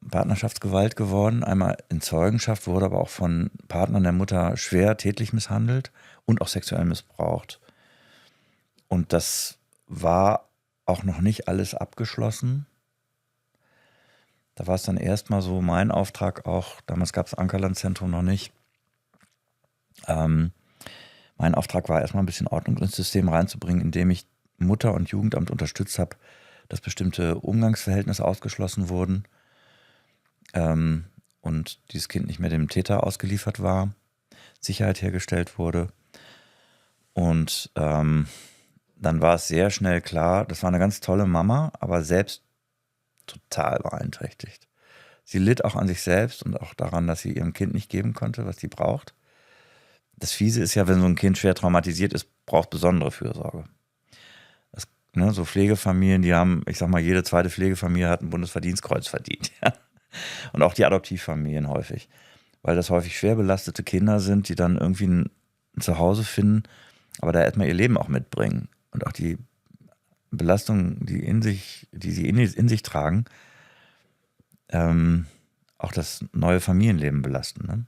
Partnerschaftsgewalt geworden. Einmal in Zeugenschaft, wurde aber auch von Partnern der Mutter schwer tätlich misshandelt und auch sexuell missbraucht. Und das war auch noch nicht alles abgeschlossen. Da war es dann erstmal so mein Auftrag auch, damals gab es Ankerlandzentrum noch nicht, mein Auftrag war erstmal ein bisschen Ordnung ins System reinzubringen, indem ich Mutter- und Jugendamt unterstützt habe, dass bestimmte Umgangsverhältnisse ausgeschlossen wurden und dieses Kind nicht mehr dem Täter ausgeliefert war, Sicherheit hergestellt wurde. Und dann war es sehr schnell klar, das war eine ganz tolle Mama, aber selbst total beeinträchtigt. Sie litt auch an sich selbst und auch daran, dass sie ihrem Kind nicht geben konnte, was sie braucht. Das Fiese ist ja, wenn so ein Kind schwer traumatisiert ist, braucht besondere Fürsorge. So Pflegefamilien, die haben, ich sag mal, jede zweite Pflegefamilie hat ein Bundesverdienstkreuz verdient. Ja? Und auch die Adoptivfamilien häufig. Weil das häufig schwer belastete Kinder sind, die dann irgendwie ein Zuhause finden, aber da erstmal ihr Leben auch mitbringen. Und auch die Belastung, die sie in sich tragen, auch das neue Familienleben belasten. Ne?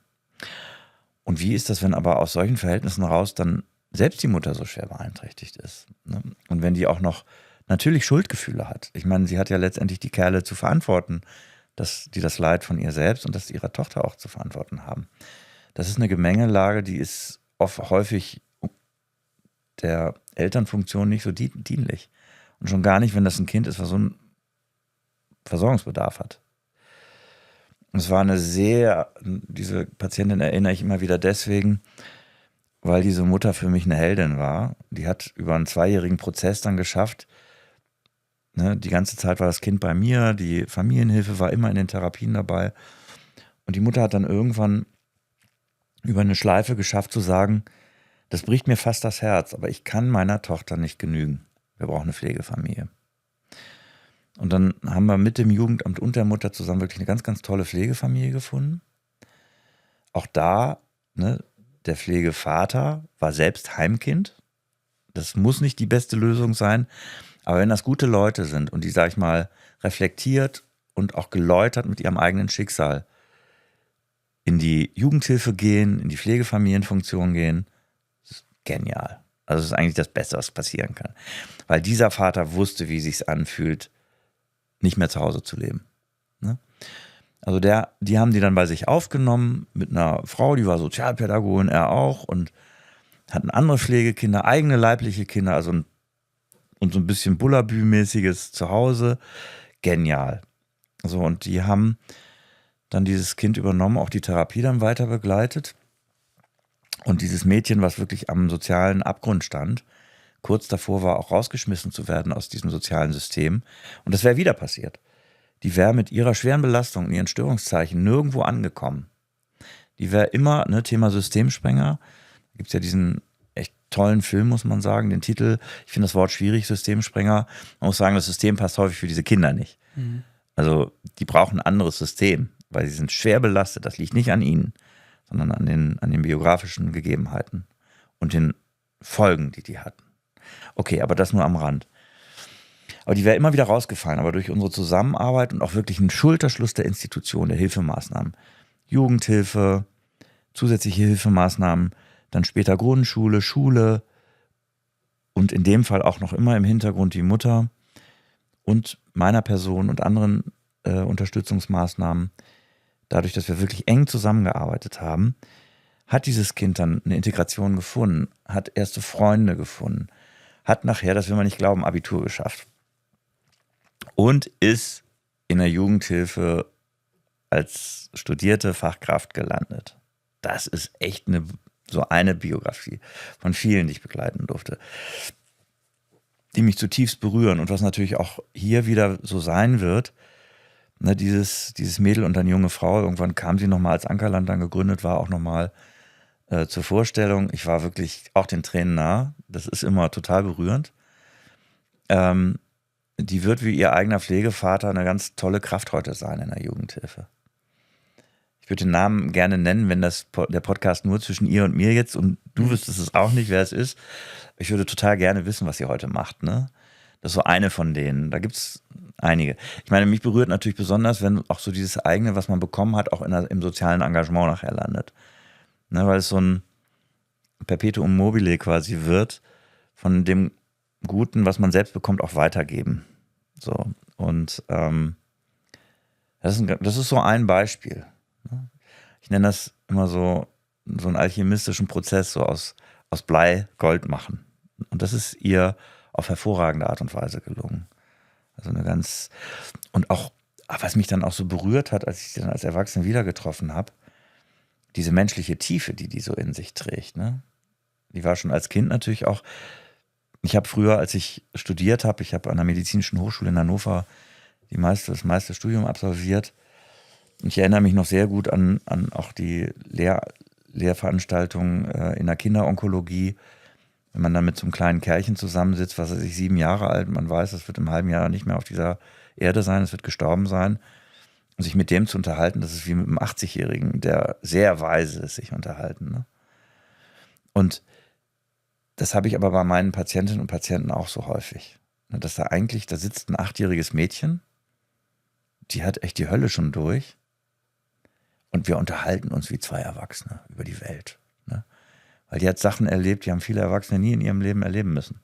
Und wie ist das, wenn aber aus solchen Verhältnissen raus dann selbst die Mutter so schwer beeinträchtigt ist? Ne? Und wenn die auch noch natürlich Schuldgefühle hat. Ich meine, sie hat ja letztendlich die Kerle zu verantworten, die das Leid von ihr selbst und das ihrer Tochter auch zu verantworten haben. Das ist eine Gemengelage, die ist häufig der Elternfunktion nicht so dienlich. Und schon gar nicht, wenn das ein Kind ist, was so einen Versorgungsbedarf hat. Und es war diese Patientin erinnere ich immer wieder deswegen, weil diese Mutter für mich eine Heldin war. Die hat über einen 2-jährigen Prozess dann geschafft, ne, die ganze Zeit war das Kind bei mir, die Familienhilfe war immer in den Therapien dabei. Und die Mutter hat dann irgendwann über eine Schleife geschafft zu sagen, das bricht mir fast das Herz, aber ich kann meiner Tochter nicht genügen. Wir brauchen eine Pflegefamilie. Und dann haben wir mit dem Jugendamt und der Mutter zusammen wirklich eine ganz, ganz tolle Pflegefamilie gefunden. Auch da, ne, der Pflegevater war selbst Heimkind. Das muss nicht die beste Lösung sein, aber wenn das gute Leute sind und die, sag ich mal, reflektiert und auch geläutert mit ihrem eigenen Schicksal in die Jugendhilfe gehen, in die Pflegefamilienfunktion gehen, das ist genial. Also das ist eigentlich das Beste, was passieren kann. Weil dieser Vater wusste, wie es sich anfühlt, nicht mehr zu Hause zu leben. Ne? Also die haben die dann bei sich aufgenommen mit einer Frau, die war Sozialpädagogin, er auch, und hatten andere Pflegekinder, eigene leibliche Kinder, also und so ein bisschen Bullabü-mäßiges Zuhause. Genial. So, und die haben dann dieses Kind übernommen, auch die Therapie dann weiter begleitet. Und dieses Mädchen, was wirklich am sozialen Abgrund stand, kurz davor war, auch rausgeschmissen zu werden aus diesem sozialen System. Und das wäre wieder passiert. Die wäre mit ihrer schweren Belastung und ihren Störungszeichen nirgendwo angekommen. Die wäre immer, ne, Thema Systemsprenger. Da gibt es ja diesen echt tollen Film, muss man sagen, den Titel. Ich finde das Wort schwierig, Systemsprenger. Man muss sagen, das System passt häufig für diese Kinder nicht. Mhm. Also die brauchen ein anderes System, weil sie sind schwer belastet. Das liegt nicht an ihnen, sondern an den biografischen Gegebenheiten und den Folgen, die hatten. Okay, aber das nur am Rand. Aber die wäre immer wieder rausgefallen, aber durch unsere Zusammenarbeit und auch wirklich einen Schulterschluss der Institution, der Hilfemaßnahmen, Jugendhilfe, zusätzliche Hilfemaßnahmen, dann später Grundschule, Schule und in dem Fall auch noch immer im Hintergrund die Mutter und meiner Person und anderen Unterstützungsmaßnahmen. Dadurch, dass wir wirklich eng zusammengearbeitet haben, hat dieses Kind dann eine Integration gefunden, hat erste Freunde gefunden, hat nachher, das will man nicht glauben, Abitur geschafft und ist in der Jugendhilfe als studierte Fachkraft gelandet. Das ist echt so eine Biografie von vielen, die ich begleiten durfte, die mich zutiefst berühren und was natürlich auch hier wieder so sein wird. Ne, dieses Mädel und dann junge Frau, irgendwann kam sie nochmal, als Ankerland dann gegründet war, auch nochmal zur Vorstellung. Ich war wirklich auch den Tränen nah. Das ist immer total berührend. Die wird wie ihr eigener Pflegevater eine ganz tolle Kraft heute sein in der Jugendhilfe. Ich würde den Namen gerne nennen, wenn der Podcast nur zwischen ihr und mir jetzt, und du wüsstest es auch nicht, wer es ist. Ich würde total gerne wissen, was sie heute macht, ne? Das ist so eine von denen. Da gibt es einige. Ich meine, mich berührt natürlich besonders, wenn auch so dieses eigene, was man bekommen hat, auch im sozialen Engagement nachher landet. Ne, weil es so ein Perpetuum mobile quasi wird, von dem Guten, was man selbst bekommt, auch weitergeben. So. Und das ist so ein Beispiel. Ne? Ich nenne das immer so einen alchemistischen Prozess, so aus Blei Gold machen. Und das ist ihr auf hervorragende Art und Weise gelungen. Also und auch, was mich dann auch so berührt hat, als ich sie dann als Erwachsene wieder getroffen habe, diese menschliche Tiefe, die so in sich trägt, ne? Die war schon als Kind natürlich auch. Ich habe früher, als ich studiert habe, ich habe an der Medizinischen Hochschule in Hannover das meiste Studium absolviert. Und ich erinnere mich noch sehr gut an auch die Lehrveranstaltungen in der Kinderonkologie, wenn man dann mit so einem kleinen Kerlchen zusammensitzt, was weiß ich, 7 Jahre alt, man weiß, es wird im halben Jahr nicht mehr auf dieser Erde sein, es wird gestorben sein. Und sich mit dem zu unterhalten, das ist wie mit einem 80-Jährigen, der sehr weise ist, sich unterhalten. Ne? Und das habe ich aber bei meinen Patientinnen und Patienten auch so häufig. Dass da sitzt ein 8-jähriges Mädchen, die hat echt die Hölle schon durch. Und wir unterhalten uns wie 2 Erwachsene über die Welt. Ne? Weil die hat Sachen erlebt, die haben viele Erwachsene nie in ihrem Leben erleben müssen.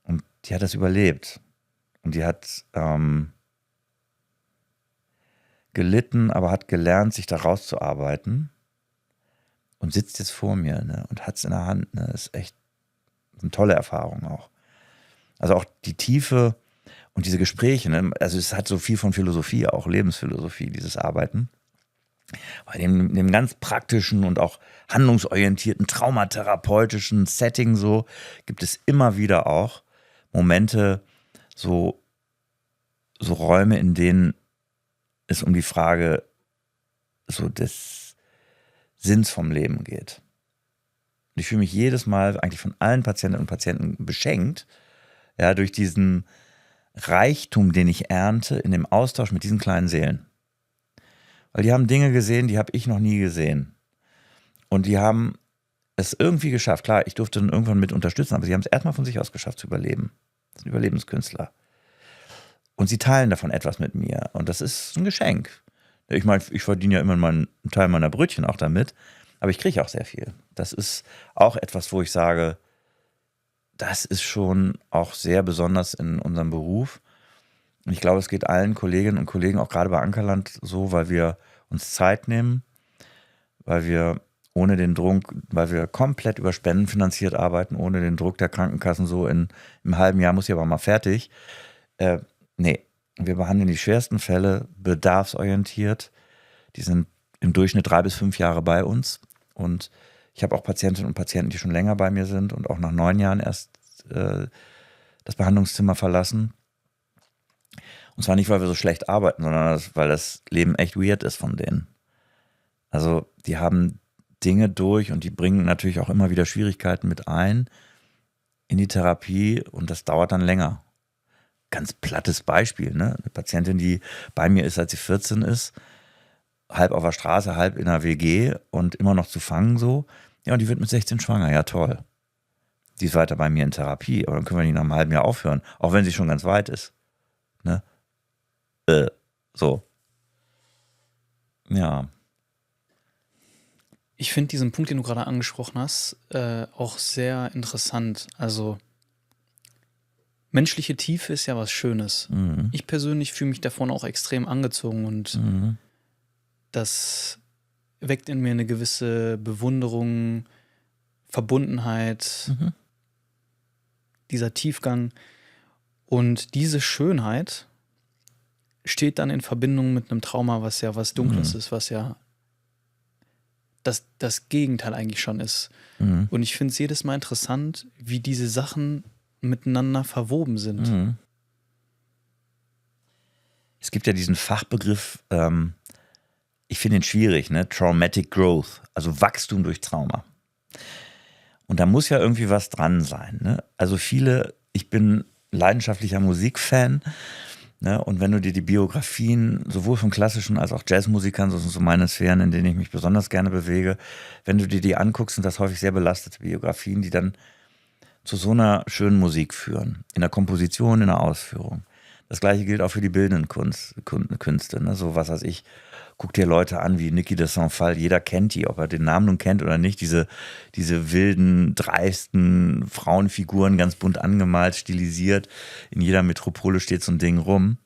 Und die hat das überlebt. Und die hat gelitten, aber hat gelernt, sich da rauszuarbeiten und sitzt jetzt vor mir, ne, und hat es in der Hand. Ne. Das ist echt eine tolle Erfahrung auch. Also auch die Tiefe und diese Gespräche, ne, also es hat so viel von Philosophie, auch Lebensphilosophie, dieses Arbeiten. Bei dem ganz praktischen und auch handlungsorientierten, traumatherapeutischen Setting so gibt es immer wieder auch Momente, so Räume, in denen es um die Frage so des Sinns vom Leben geht. Und ich fühle mich jedes Mal eigentlich von allen Patientinnen und Patienten beschenkt, ja, durch diesen Reichtum, den ich ernte in dem Austausch mit diesen kleinen Seelen. Weil die haben Dinge gesehen, die habe ich noch nie gesehen. Und die haben es irgendwie geschafft. Klar, ich durfte dann irgendwann mit unterstützen, aber sie haben es erstmal von sich aus geschafft zu überleben. Das sind Überlebenskünstler. Und sie teilen davon etwas mit mir. Und das ist ein Geschenk. Ich meine, ich verdiene ja immer einen Teil meiner Brötchen auch damit, aber ich kriege auch sehr viel. Das ist auch etwas, wo ich sage, das ist schon auch sehr besonders in unserem Beruf. Und ich glaube, es geht allen Kolleginnen und Kollegen, auch gerade bei Ankerland, so, weil wir uns Zeit nehmen, weil wir ohne den Druck, weil wir komplett über Spenden finanziert arbeiten, ohne den Druck der Krankenkassen, so im halben Jahr muss ich aber mal fertig. Nee, wir behandeln die schwersten Fälle bedarfsorientiert. Die sind im Durchschnitt 3 bis 5 Jahre bei uns. Und ich habe auch Patientinnen und Patienten, die schon länger bei mir sind und auch nach 9 Jahren erst das Behandlungszimmer verlassen. Und zwar nicht, weil wir so schlecht arbeiten, sondern weil das Leben echt weird ist von denen. Also die haben Dinge durch und die bringen natürlich auch immer wieder Schwierigkeiten mit ein in die Therapie und das dauert dann länger. Ganz plattes Beispiel, ne? Eine Patientin, die bei mir ist, seit sie 14 ist, halb auf der Straße, halb in der WG und immer noch zu fangen so. Ja, und die wird mit 16 schwanger, ja toll. Die ist weiter bei mir in Therapie, aber dann können wir nicht nach einem halben Jahr aufhören, auch wenn sie schon ganz weit ist. Ne? So. Ja. Ich finde diesen Punkt, den du gerade angesprochen hast, auch sehr interessant. Also menschliche Tiefe ist ja was Schönes. Mhm. Ich persönlich fühle mich davon auch extrem angezogen und das weckt in mir eine gewisse Bewunderung, Verbundenheit, dieser Tiefgang. Und diese Schönheit steht dann in Verbindung mit einem Trauma, was ja was Dunkles ist, was ja das Gegenteil eigentlich schon ist. Und ich finde es jedes Mal interessant, wie diese Sachen miteinander verwoben sind. Es gibt ja diesen Fachbegriff, ich finde ihn schwierig, ne? Traumatic Growth, also Wachstum durch Trauma. Und da muss ja irgendwie was dran sein. Ne? Also ich bin leidenschaftlicher Musikfan, ne? Und wenn du dir die Biografien sowohl von klassischen als auch Jazzmusikern, das sind so meine Sphären, in denen ich mich besonders gerne bewege, wenn du dir die anguckst, sind das häufig sehr belastete Biografien, die dann zu so einer schönen Musik führen. In der Komposition, in der Ausführung. Das Gleiche gilt auch für die bildenden Künste. Ne? So, was weiß ich, guck dir Leute an wie Niki de Saint-Phalle. Jeder kennt die, ob er den Namen nun kennt oder nicht. Diese wilden, dreisten Frauenfiguren, ganz bunt angemalt, stilisiert. In jeder Metropole steht so ein Ding rum.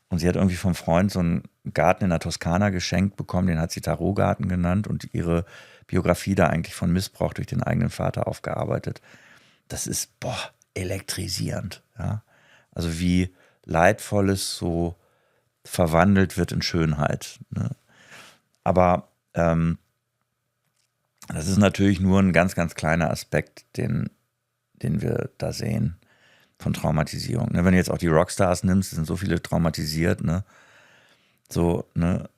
Und sie hat irgendwie vom Freund so einen Garten in der Toskana geschenkt bekommen. Den hat sie Tarotgarten genannt und ihre Biografie da eigentlich von Missbrauch durch den eigenen Vater aufgearbeitet. Das ist, elektrisierend. Ja? Also wie Leidvolles so verwandelt wird in Schönheit. Ne? Aber das ist natürlich nur ein ganz, ganz kleiner Aspekt, den wir da sehen von Traumatisierung. Ne? Wenn du jetzt auch die Rockstars nimmst, sind so viele traumatisiert, ne? So, ne?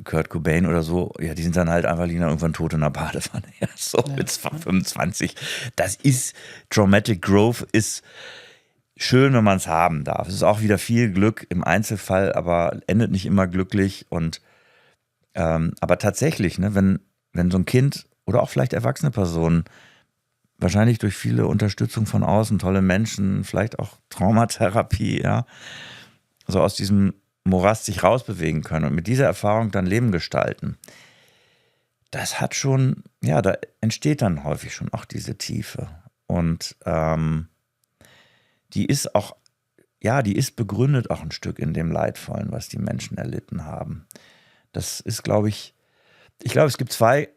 Kurt Cobain oder so, ja, die sind dann halt einfach liegen dann irgendwann tot in der Badewanne. Ja, so mit 25. Das ist, Traumatic Growth ist schön, wenn man es haben darf. Es ist auch wieder viel Glück im Einzelfall, aber endet nicht immer glücklich. Und aber tatsächlich, ne, wenn so ein Kind oder auch vielleicht erwachsene Personen wahrscheinlich durch viele Unterstützung von außen, tolle Menschen, vielleicht auch Traumatherapie, ja, so aus diesem Morast sich rausbewegen können und mit dieser Erfahrung dann Leben gestalten, das hat schon, ja, da entsteht dann häufig schon auch diese Tiefe. Und die ist auch, ja, die ist begründet auch ein Stück in dem Leidvollen, was die Menschen erlitten haben. Das ist, glaube ich glaube, es gibt zwei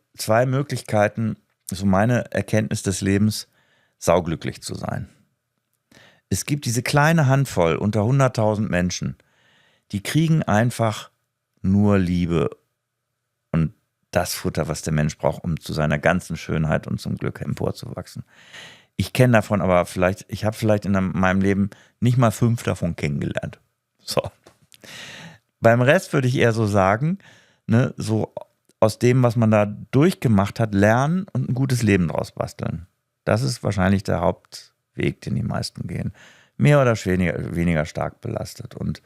Möglichkeiten, so meine Erkenntnis des Lebens, sauglücklich zu sein. Es gibt diese kleine Handvoll unter 100.000 Menschen, die kriegen einfach nur Liebe und das Futter, was der Mensch braucht, um zu seiner ganzen Schönheit und zum Glück emporzuwachsen. Ich kenne davon aber ich habe vielleicht in meinem Leben nicht mal 5 davon kennengelernt. So. Beim Rest würde ich eher so sagen, ne, so aus dem, was man da durchgemacht hat, lernen und ein gutes Leben draus basteln. Das ist wahrscheinlich der Hauptweg, den die meisten gehen. Mehr oder weniger stark belastet. Und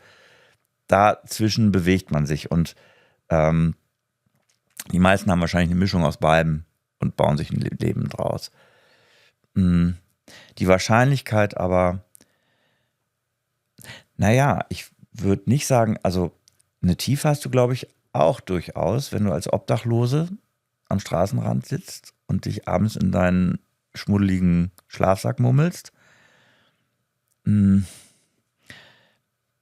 dazwischen bewegt man sich. Und die meisten haben wahrscheinlich eine Mischung aus beidem und bauen sich ein Leben draus. Die Wahrscheinlichkeit aber, naja, ich würde nicht sagen, also eine Tiefe hast du, glaube ich, auch durchaus, wenn du als Obdachlose am Straßenrand sitzt und dich abends in deinen schmuddeligen Schlafsack mummelst.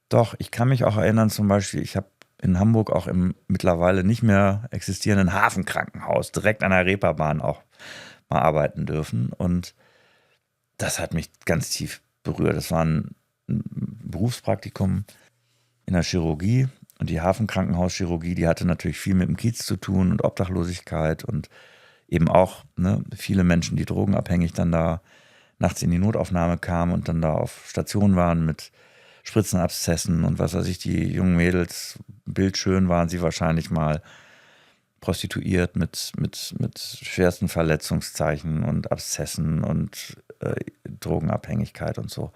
Doch, ich kann mich auch erinnern, zum Beispiel, ich habe in Hamburg auch im mittlerweile nicht mehr existierenden Hafenkrankenhaus direkt an der Reeperbahn auch mal arbeiten dürfen. Und das hat mich ganz tief berührt. Das war ein Berufspraktikum in der Chirurgie. Und die Hafenkrankenhauschirurgie, die hatte natürlich viel mit dem Kiez zu tun und Obdachlosigkeit und eben auch viele Menschen, die drogenabhängig dann da nachts in die Notaufnahme kamen und dann da auf Station waren mit Spritzenabszessen und was weiß ich, die jungen Mädels, bildschön waren sie wahrscheinlich mal prostituiert mit schwersten Verletzungszeichen und Abszessen und Drogenabhängigkeit und so.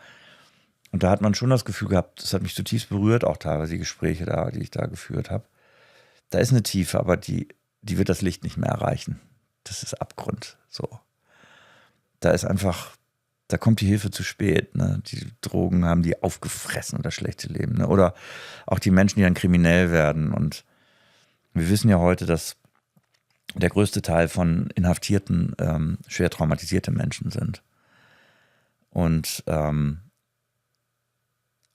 Und da hat man schon das Gefühl gehabt, das hat mich zutiefst berührt, auch teilweise die Gespräche da, die ich da geführt habe. Da ist eine Tiefe, aber die wird das Licht nicht mehr erreichen. Das ist Abgrund. So. Da ist einfach, da kommt die Hilfe zu spät. Ne? Die Drogen haben die aufgefressen und das schlechte Leben. Ne? Oder auch die Menschen, die dann kriminell werden. Und wir wissen ja heute, dass der größte Teil von Inhaftierten schwer traumatisierte Menschen sind. Und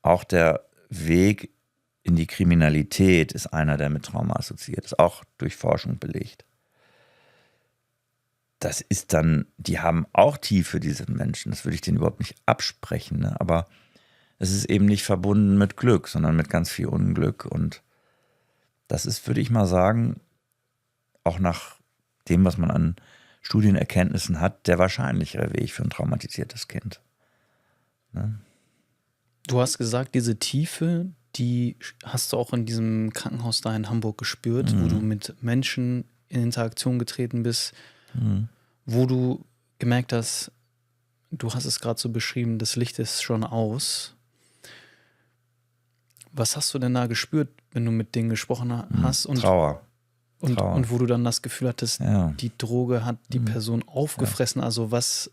auch der Weg in die Kriminalität ist einer, der mit Trauma assoziiert ist, auch durch Forschung belegt. Das ist dann, die haben auch Tiefe, diese Menschen, das würde ich denen überhaupt nicht absprechen, ne? Aber es ist eben nicht verbunden mit Glück, sondern mit ganz viel Unglück und das ist, würde ich mal sagen, auch nach dem, was man an Studienerkenntnissen hat, der wahrscheinlichere Weg für ein traumatisiertes Kind. Ne? Du hast gesagt, diese Tiefe, die hast du auch in diesem Krankenhaus da in Hamburg gespürt, wo du mit Menschen in Interaktion getreten bist, wo du gemerkt hast, du hast es gerade so beschrieben, das Licht ist schon aus. Was hast du denn da gespürt, wenn du mit denen gesprochen hast? Und Trauer. Und wo du dann das Gefühl hattest, Ja. die Droge hat die Person aufgefressen, also was,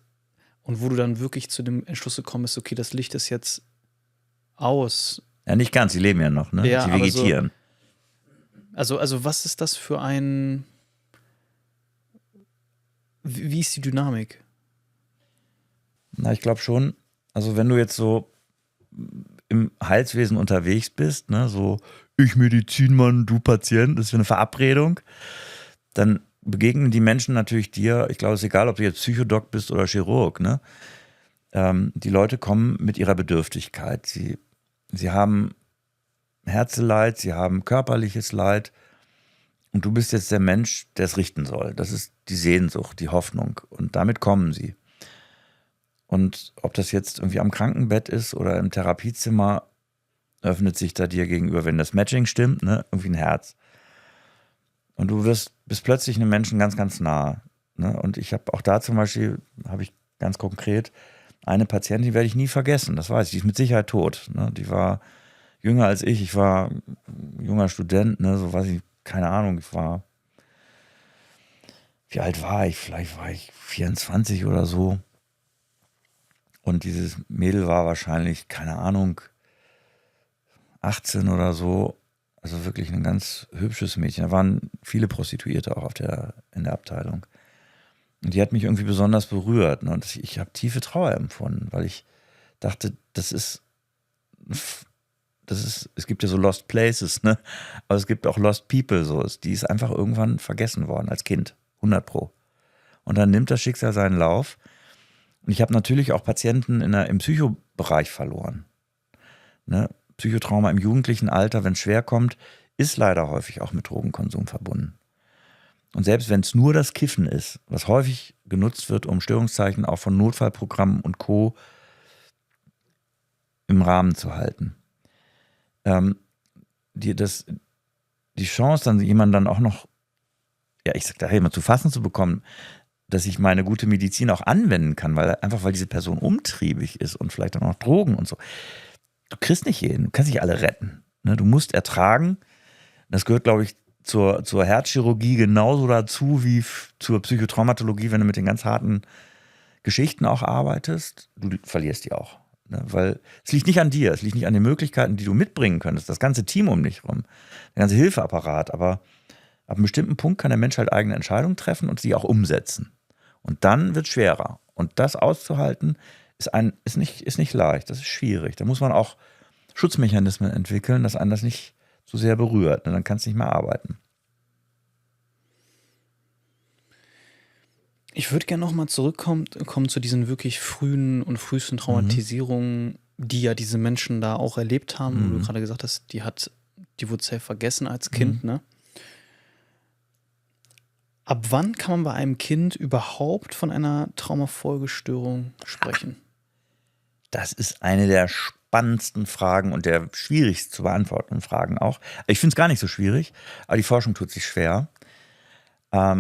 und wo du dann wirklich zu dem Entschluss gekommen bist, okay, das Licht ist jetzt aus. Ja, nicht ganz, sie leben ja noch, ne? Ja, sie aber vegetieren. Also was ist das für ein, wie ist die Dynamik? Na, ich glaube schon, also wenn du jetzt so im Heilswesen unterwegs bist, ne, so ich Medizinmann, du Patient, das ist eine Verabredung, dann begegnen die Menschen natürlich dir, ich glaube, es ist egal, ob du jetzt Psychodoc bist oder Chirurg, ne? Die Leute kommen mit ihrer Bedürftigkeit. Sie haben Herzeleid, sie haben körperliches Leid und du bist jetzt der Mensch, der es richten soll. Das ist die Sehnsucht, die Hoffnung und damit kommen sie. Und ob das jetzt irgendwie am Krankenbett ist oder im Therapiezimmer, öffnet sich da dir gegenüber, wenn das Matching stimmt, ne, irgendwie ein Herz. Und du bist plötzlich einem Menschen ganz, ganz nah. Ne? Und ich habe auch da zum Beispiel, habe ich ganz konkret eine Patientin, die werde ich nie vergessen, das weiß ich, die ist mit Sicherheit tot. Ne? Die war jünger als ich war junger Student, ne? So weiß ich, keine Ahnung, wie alt war ich? Vielleicht war ich 24 oder so. Und dieses Mädel war wahrscheinlich, keine Ahnung, 18 oder so. Also wirklich ein ganz hübsches Mädchen. Da waren viele Prostituierte auch in der Abteilung. Und die hat mich irgendwie besonders berührt. Ne? Und ich habe tiefe Trauer empfunden, weil ich dachte, es gibt ja so Lost Places, ne? Aber es gibt auch Lost People, so. Die ist einfach irgendwann vergessen worden als Kind. 100%. Und dann nimmt das Schicksal seinen Lauf. Und ich habe natürlich auch Patienten im Psychobereich verloren. Ne? Psychotrauma im jugendlichen Alter, wenn es schwer kommt, ist leider häufig auch mit Drogenkonsum verbunden. Und selbst wenn es nur das Kiffen ist, was häufig genutzt wird, um Störungszeichen auch von Notfallprogrammen und Co. im Rahmen zu halten. Die Chance, dann jemanden dann auch noch, ja, ich sag da, hey, mal zu fassen zu bekommen, dass ich meine gute Medizin auch anwenden kann, weil diese Person umtriebig ist und vielleicht auch noch Drogen und so. Du kriegst nicht jeden, du kannst nicht alle retten. Ne? Du musst ertragen. Das gehört, glaube ich, zur Herzchirurgie genauso dazu wie zur Psychotraumatologie, wenn du mit den ganz harten Geschichten auch arbeitest. Du verlierst die auch. Ne? Weil es liegt nicht an dir, es liegt nicht an den Möglichkeiten, die du mitbringen könntest, das ganze Team um dich rum, der ganze Hilfeapparat. Aber ab einem bestimmten Punkt kann der Mensch halt eigene Entscheidungen treffen und sie auch umsetzen. Und dann wird es schwerer. Und das auszuhalten, ist nicht leicht, das ist schwierig. Da muss man auch Schutzmechanismen entwickeln, dass einen das nicht so sehr berührt. Dann kannst du nicht mehr arbeiten. Ich würde gerne nochmal zurückkommen zu diesen wirklich frühesten Traumatisierungen, die ja diese Menschen da auch erlebt haben, wo du gerade gesagt hast, die wurde safe vergessen als Kind, ne? Ab wann kann man bei einem Kind überhaupt von einer Traumafolgestörung sprechen? Das ist eine der spannendsten Fragen und der schwierigst zu beantwortenden Fragen auch. Ich finde es gar nicht so schwierig, aber die Forschung tut sich schwer. Auch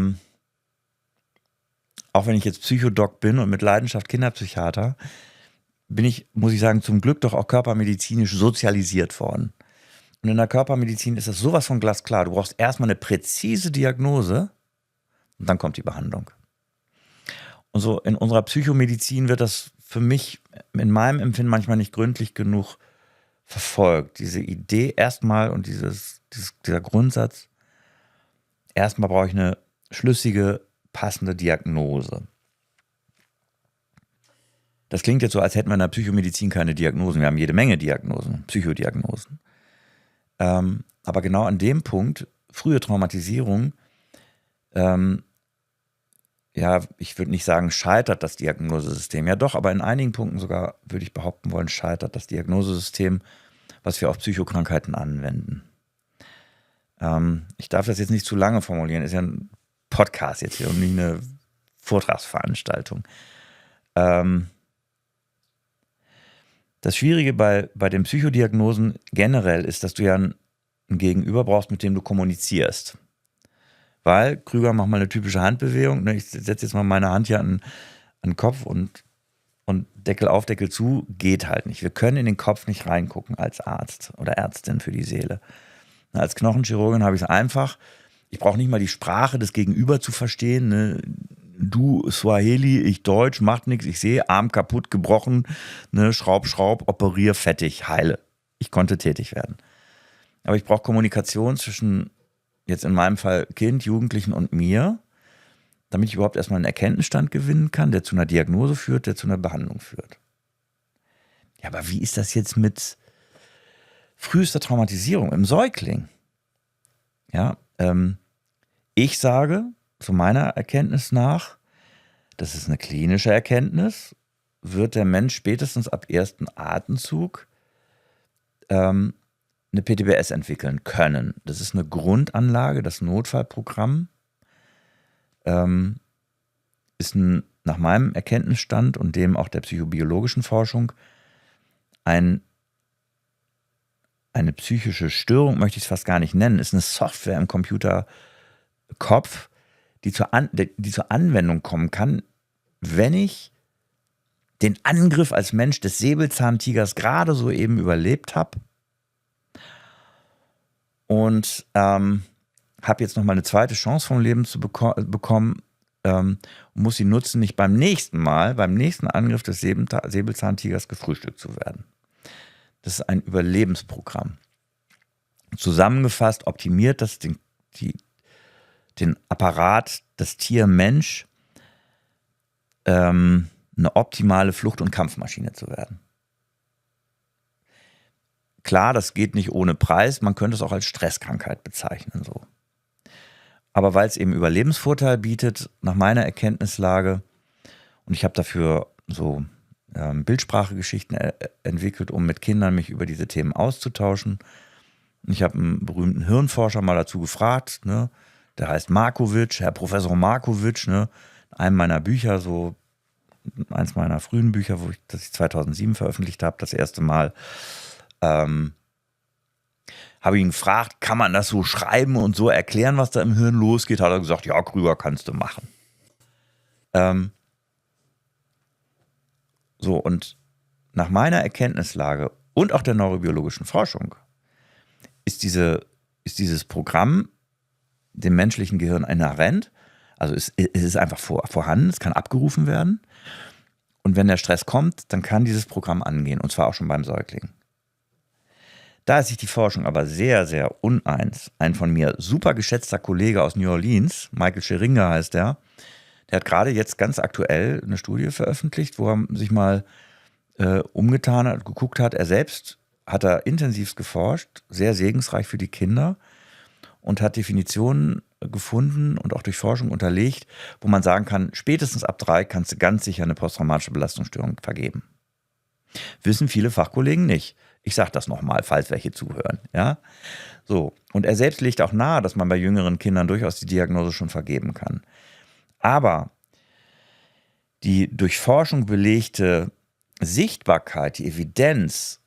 wenn ich jetzt Psychodoc bin und mit Leidenschaft Kinderpsychiater, muss ich sagen, zum Glück doch auch körpermedizinisch sozialisiert worden. Und in der Körpermedizin ist das sowas von glasklar. Du brauchst erstmal eine präzise Diagnose und dann kommt die Behandlung. Und so in unserer Psychomedizin wird das für mich in meinem Empfinden manchmal nicht gründlich genug verfolgt. Diese Idee erstmal und dieser Grundsatz, erstmal brauche ich eine schlüssige, passende Diagnose. Das klingt jetzt so, als hätten wir in der Psychomedizin keine Diagnosen. Wir haben jede Menge Diagnosen, Psychodiagnosen. Aber genau an dem Punkt, frühe Traumatisierung, ich würde nicht sagen, scheitert das Diagnosesystem. Ja doch, aber in einigen Punkten sogar, würde ich behaupten wollen, scheitert das Diagnosesystem, was wir auf Psychokrankheiten anwenden. Ich darf das jetzt nicht zu lange formulieren, ist ja ein Podcast jetzt hier und nicht eine Vortragsveranstaltung. Das Schwierige bei den Psychodiagnosen generell ist, dass du ja ein Gegenüber brauchst, mit dem du kommunizierst. Weil, Krüger, mach mal eine typische Handbewegung. Ich setze jetzt mal meine Hand hier an den Kopf und Deckel auf, Deckel zu, geht halt nicht. Wir können in den Kopf nicht reingucken als Arzt oder Ärztin für die Seele. Als Knochenchirurgin habe ich es einfach. Ich brauche nicht mal die Sprache des Gegenüber zu verstehen. Ne? Du Swahili, ich Deutsch, macht nichts. Ich sehe, Arm kaputt, gebrochen, ne? Schraub, operier, fettig, heile. Ich konnte tätig werden. Aber ich brauche Kommunikation zwischen, jetzt in meinem Fall, Kind, Jugendlichen und mir, damit ich überhaupt erstmal einen Erkenntnisstand gewinnen kann, der zu einer Diagnose führt, der zu einer Behandlung führt. Ja, aber wie ist das jetzt mit frühester Traumatisierung im Säugling? Ja, ich sage, zu meiner Erkenntnis nach, das ist eine klinische Erkenntnis, wird der Mensch spätestens ab ersten Atemzug eine PTBS entwickeln können. Das ist eine Grundanlage, das Notfallprogramm ist nach meinem Erkenntnisstand und dem auch der psychobiologischen Forschung eine psychische Störung, möchte ich es fast gar nicht nennen, ist eine Software im Computerkopf, die zur Anwendung kommen kann, wenn ich den Angriff als Mensch des Säbelzahntigers gerade so eben überlebt habe und habe jetzt nochmal eine zweite Chance vom Leben zu bekommen und muss sie nutzen, nicht beim nächsten Angriff des Säbelzahntigers gefrühstückt zu werden. Das ist ein Überlebensprogramm. Zusammengefasst optimiert das den Apparat, das Tier-Mensch, eine optimale Flucht- und Kampfmaschine zu werden. klar, das geht nicht ohne Preis, man könnte es auch als Stresskrankheit bezeichnen. So. Aber weil es eben Überlebensvorteil bietet, nach meiner Erkenntnislage, und ich habe dafür so Bildsprachegeschichten entwickelt, um mit Kindern mich über diese Themen auszutauschen. Ich habe einen berühmten Hirnforscher mal dazu gefragt, ne? Der heißt Markovic, Herr Professor Markovic, ne? In einem meiner Bücher, so eins meiner frühen Bücher, das ich 2007 veröffentlicht habe, das erste Mal, habe ich ihn gefragt, kann man das so schreiben und so erklären, was da im Hirn losgeht? Hat er gesagt, ja, Krüger, kannst du machen. So, und nach meiner Erkenntnislage und auch der neurobiologischen Forschung ist dieses Programm dem menschlichen Gehirn inhärent, also es ist einfach vorhanden, es kann abgerufen werden. Und wenn der Stress kommt, dann kann dieses Programm angehen, und zwar auch schon beim Säugling. Da ist sich die Forschung aber sehr, sehr uneins. Ein von mir super geschätzter Kollege aus New Orleans, Michael Scheringer heißt der hat gerade jetzt ganz aktuell eine Studie veröffentlicht, wo er sich mal umgetan hat, geguckt hat. Er selbst hat da intensiv geforscht, sehr segensreich für die Kinder, und hat Definitionen gefunden und auch durch Forschung unterlegt, wo man sagen kann, spätestens ab 3 kannst du ganz sicher eine posttraumatische Belastungsstörung vergeben. Wissen viele Fachkollegen nicht. Ich sage das nochmal, falls welche zuhören. Ja? So. Und er selbst legt auch nahe, dass man bei jüngeren Kindern durchaus die Diagnose schon vergeben kann. Aber die durch Forschung belegte Sichtbarkeit, die Evidenz,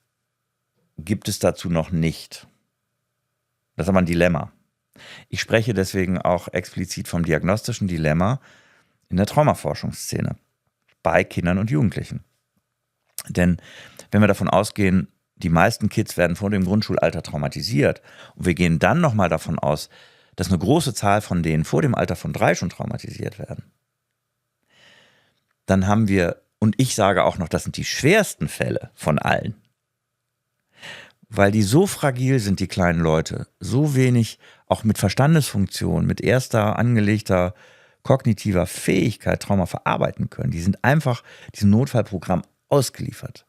gibt es dazu noch nicht. Das ist aber ein Dilemma. Ich spreche deswegen auch explizit vom diagnostischen Dilemma in der Traumaforschungsszene bei Kindern und Jugendlichen. Denn wenn wir davon ausgehen, die meisten Kids werden vor dem Grundschulalter traumatisiert, und wir gehen dann nochmal davon aus, dass eine große Zahl von denen vor dem Alter von 3 schon traumatisiert werden, dann haben wir, und ich sage auch noch, das sind die schwersten Fälle von allen, weil die so fragil sind, die kleinen Leute, so wenig auch mit Verstandesfunktion, mit erster angelegter kognitiver Fähigkeit Trauma verarbeiten können. Die sind einfach diesem Notfallprogramm ausgeliefert.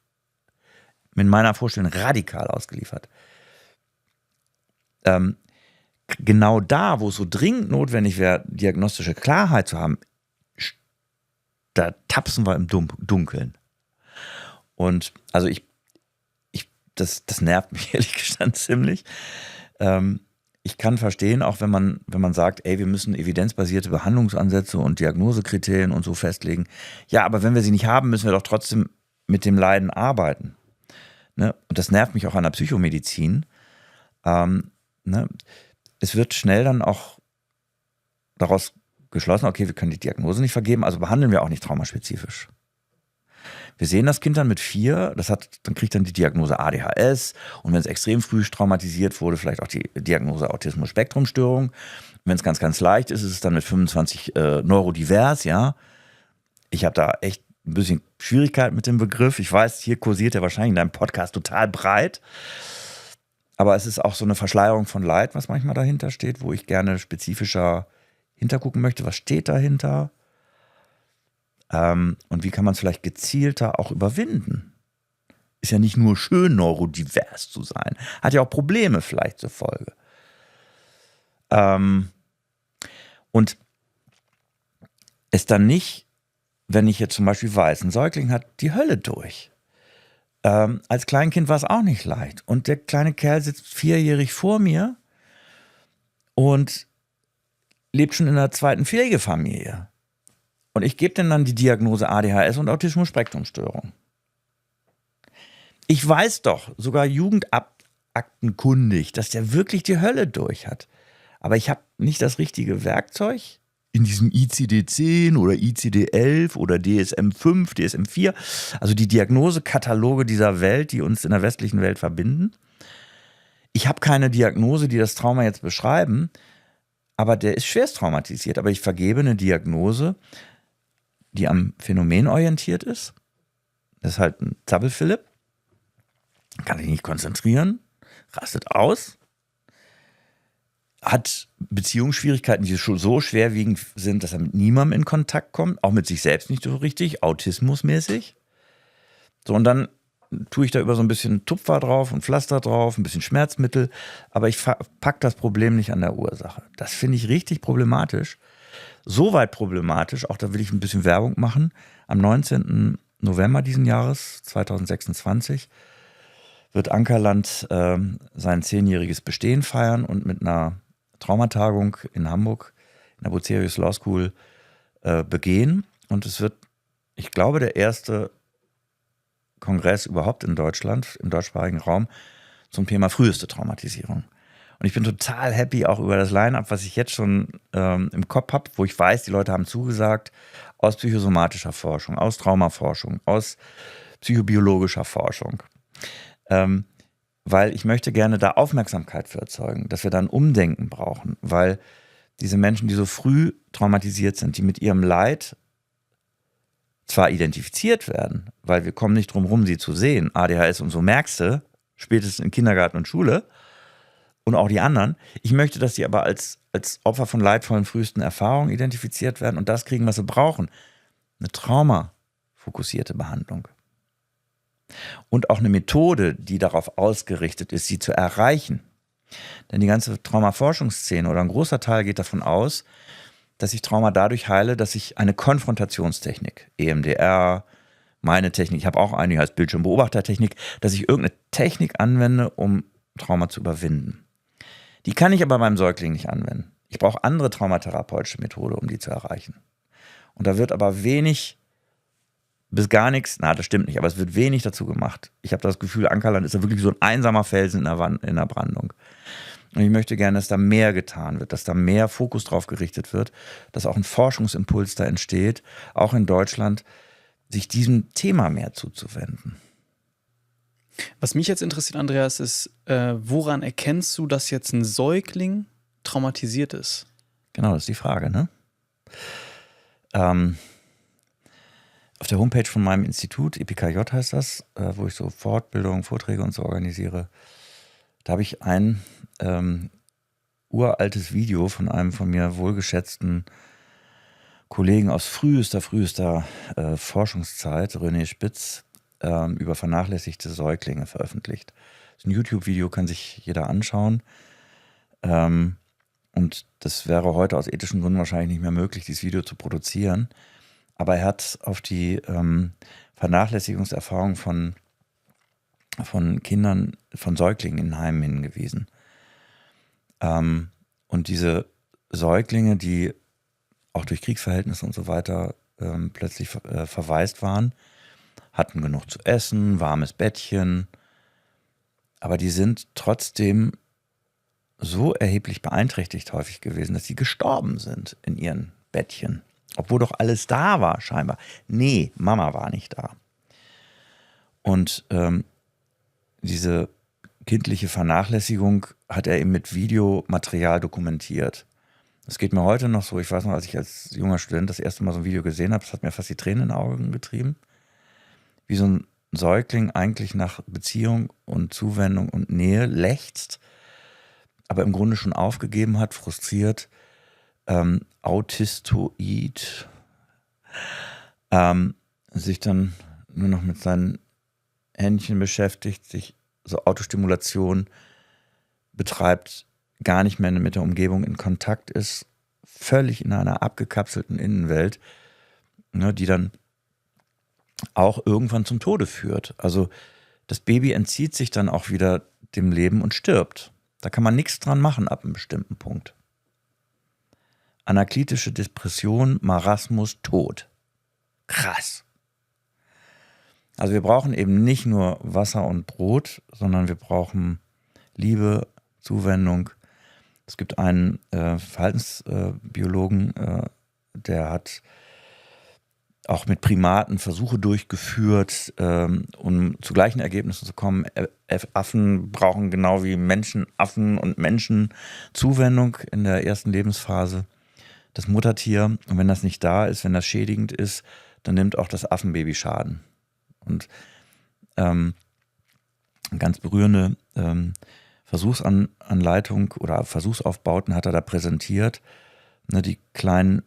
Mit meiner Vorstellung radikal ausgeliefert. Genau da, wo es so dringend notwendig wäre, diagnostische Klarheit zu haben, da tapsen wir im Dunkeln. Und also das nervt mich ehrlich gestanden ziemlich. Ich kann verstehen, auch wenn man sagt, ey, wir müssen evidenzbasierte Behandlungsansätze und Diagnosekriterien und so festlegen. Ja, aber wenn wir sie nicht haben, müssen wir doch trotzdem mit dem Leiden arbeiten. Ne? Und das nervt mich auch an der Psychomedizin. Ne? Es wird schnell dann auch daraus geschlossen, okay, wir können die Diagnose nicht vergeben, also behandeln wir auch nicht traumaspezifisch. Wir sehen das Kind dann mit 4, dann kriegt dann die Diagnose ADHS, und wenn es extrem früh traumatisiert wurde, vielleicht auch die Diagnose Autismus-Spektrum-Störung. Wenn es ganz, ganz leicht ist, ist es dann mit 25 neurodivers, ja. Ich habe da echt ein bisschen Schwierigkeit mit dem Begriff. Ich weiß, hier kursiert er wahrscheinlich in deinem Podcast total breit. Aber es ist auch so eine Verschleierung von Leid, was manchmal dahinter steht, wo ich gerne spezifischer hintergucken möchte. Was steht dahinter? Und wie kann man es vielleicht gezielter auch überwinden? Ist ja nicht nur schön, neurodivers zu sein. Hat ja auch Probleme vielleicht zur Folge. Und es dann nicht, wenn ich jetzt zum Beispiel weiß, ein Säugling hat die Hölle durch. Als Kleinkind war es auch nicht leicht. Und der kleine Kerl sitzt 4-jährig vor mir und lebt schon in der 2. Pflegefamilie. Und ich gebe denen dann die Diagnose ADHS und Autismus-Spektrum-Störung. Ich weiß doch, sogar jugendaktenkundig, dass der wirklich die Hölle durch hat. Aber ich habe nicht das richtige Werkzeug in diesem ICD-10 oder ICD-11 oder DSM-5, DSM-4, also die Diagnosekataloge dieser Welt, die uns in der westlichen Welt verbinden. Ich habe keine Diagnose, die das Trauma jetzt beschreiben, aber der ist schwerst traumatisiert. Aber ich vergebe eine Diagnose, die am Phänomen orientiert ist. Das ist halt ein Zappel-Philipp. Kann sich nicht konzentrieren, rastet aus, hat Beziehungsschwierigkeiten, die so schwerwiegend sind, dass er mit niemandem in Kontakt kommt, auch mit sich selbst nicht so richtig, autismusmäßig. So, und dann tue ich da über so ein bisschen Tupfer drauf und Pflaster drauf, ein bisschen Schmerzmittel, aber ich packe das Problem nicht an der Ursache. Das finde ich richtig problematisch. Soweit problematisch, auch da will ich ein bisschen Werbung machen. Am 19. November diesen Jahres, 2026, wird Ankerland sein 10-jähriges Bestehen feiern und mit einer Traumatagung in Hamburg in der Bucerius Law School begehen. Und es wird, ich glaube, der erste Kongress überhaupt in Deutschland, im deutschsprachigen Raum, zum Thema früheste Traumatisierung. Und ich bin total happy auch über das Line-Up, was ich jetzt schon im Kopf habe, wo ich weiß, die Leute haben zugesagt, aus psychosomatischer Forschung, aus Traumaforschung, aus psychobiologischer Forschung. Weil ich möchte gerne da Aufmerksamkeit für erzeugen, dass wir da ein Umdenken brauchen, weil diese Menschen, die so früh traumatisiert sind, die mit ihrem Leid zwar identifiziert werden, weil wir kommen nicht drum rum, sie zu sehen, ADHS und so merkst du, spätestens in Kindergarten und Schule und auch die anderen. Ich möchte, dass sie aber als Opfer von leidvollen frühesten Erfahrungen identifiziert werden und das kriegen, was sie brauchen. Eine traumafokussierte Behandlung. Und auch eine Methode, die darauf ausgerichtet ist, sie zu erreichen. Denn die ganze Traumaforschungsszene oder ein großer Teil geht davon aus, dass ich Trauma dadurch heile, dass ich eine Konfrontationstechnik, EMDR, meine Technik, ich habe auch eine, die heißt Bildschirmbeobachtertechnik, dass ich irgendeine Technik anwende, um Trauma zu überwinden. Die kann ich aber beim Säugling nicht anwenden. Ich brauche andere traumatherapeutische Methode, um die zu erreichen. Und da wird aber wenig bis gar nichts, das stimmt nicht, aber es wird wenig dazu gemacht. Ich habe das Gefühl, Ankerland ist ja wirklich so ein einsamer Felsen in der Brandung. Und ich möchte gerne, dass da mehr getan wird, dass da mehr Fokus drauf gerichtet wird, dass auch ein Forschungsimpuls da entsteht, auch in Deutschland, sich diesem Thema mehr zuzuwenden. Was mich jetzt interessiert, Andreas, ist, woran erkennst du, dass jetzt ein Säugling traumatisiert ist? Genau, das ist die Frage, ne? Auf der Homepage von meinem Institut, EPKJ heißt das, wo ich so Fortbildungen, Vorträge und so organisiere, da habe ich ein uraltes Video von einem von mir wohlgeschätzten Kollegen aus frühester Forschungszeit, René Spitz, über vernachlässigte Säuglinge veröffentlicht. Das ist ein YouTube-Video, kann sich jeder anschauen. Und das wäre heute aus ethischen Gründen wahrscheinlich nicht mehr möglich, dieses Video zu produzieren. Aber er hat auf die Vernachlässigungserfahrung von Kindern, von Säuglingen in Heimen hingewiesen. Und diese Säuglinge, die auch durch Kriegsverhältnisse und so weiter plötzlich verwaist waren, hatten genug zu essen, warmes Bettchen, aber die sind trotzdem so erheblich beeinträchtigt häufig gewesen, dass sie gestorben sind in ihren Bettchen. Obwohl doch alles da war scheinbar. Nee, Mama war nicht da. Und diese kindliche Vernachlässigung hat er eben mit Videomaterial dokumentiert. Das geht mir heute noch so. Ich weiß noch, als ich als junger Student das erste Mal so ein Video gesehen habe, das hat mir fast die Tränen in den Augen getrieben. Wie so ein Säugling eigentlich nach Beziehung und Zuwendung und Nähe lechzt, aber im Grunde schon aufgegeben hat, frustriert, autistoid, sich dann nur noch mit seinen Händchen beschäftigt, sich so Autostimulation betreibt, gar nicht mehr mit der Umgebung in Kontakt ist, völlig in einer abgekapselten Innenwelt, ne, die dann auch irgendwann zum Tode führt. Also das Baby entzieht sich dann auch wieder dem Leben und stirbt. Da kann man nichts dran machen ab einem bestimmten Punkt. Anaklitische Depression, Marasmus, Tod. Krass. Also wir brauchen eben nicht nur Wasser und Brot, sondern wir brauchen Liebe, Zuwendung. Es gibt einen Verhaltensbiologen, der hat auch mit Primaten Versuche durchgeführt, um zu gleichen Ergebnissen zu kommen. Affen brauchen genau wie Menschen, Affen und Menschen Zuwendung in der ersten Lebensphase. Das Muttertier, und wenn das nicht da ist, wenn das schädigend ist, dann nimmt auch das Affenbaby Schaden. Und ganz berührende Versuchsanleitung oder Versuchsaufbauten hat er da präsentiert. Ne, die kleinen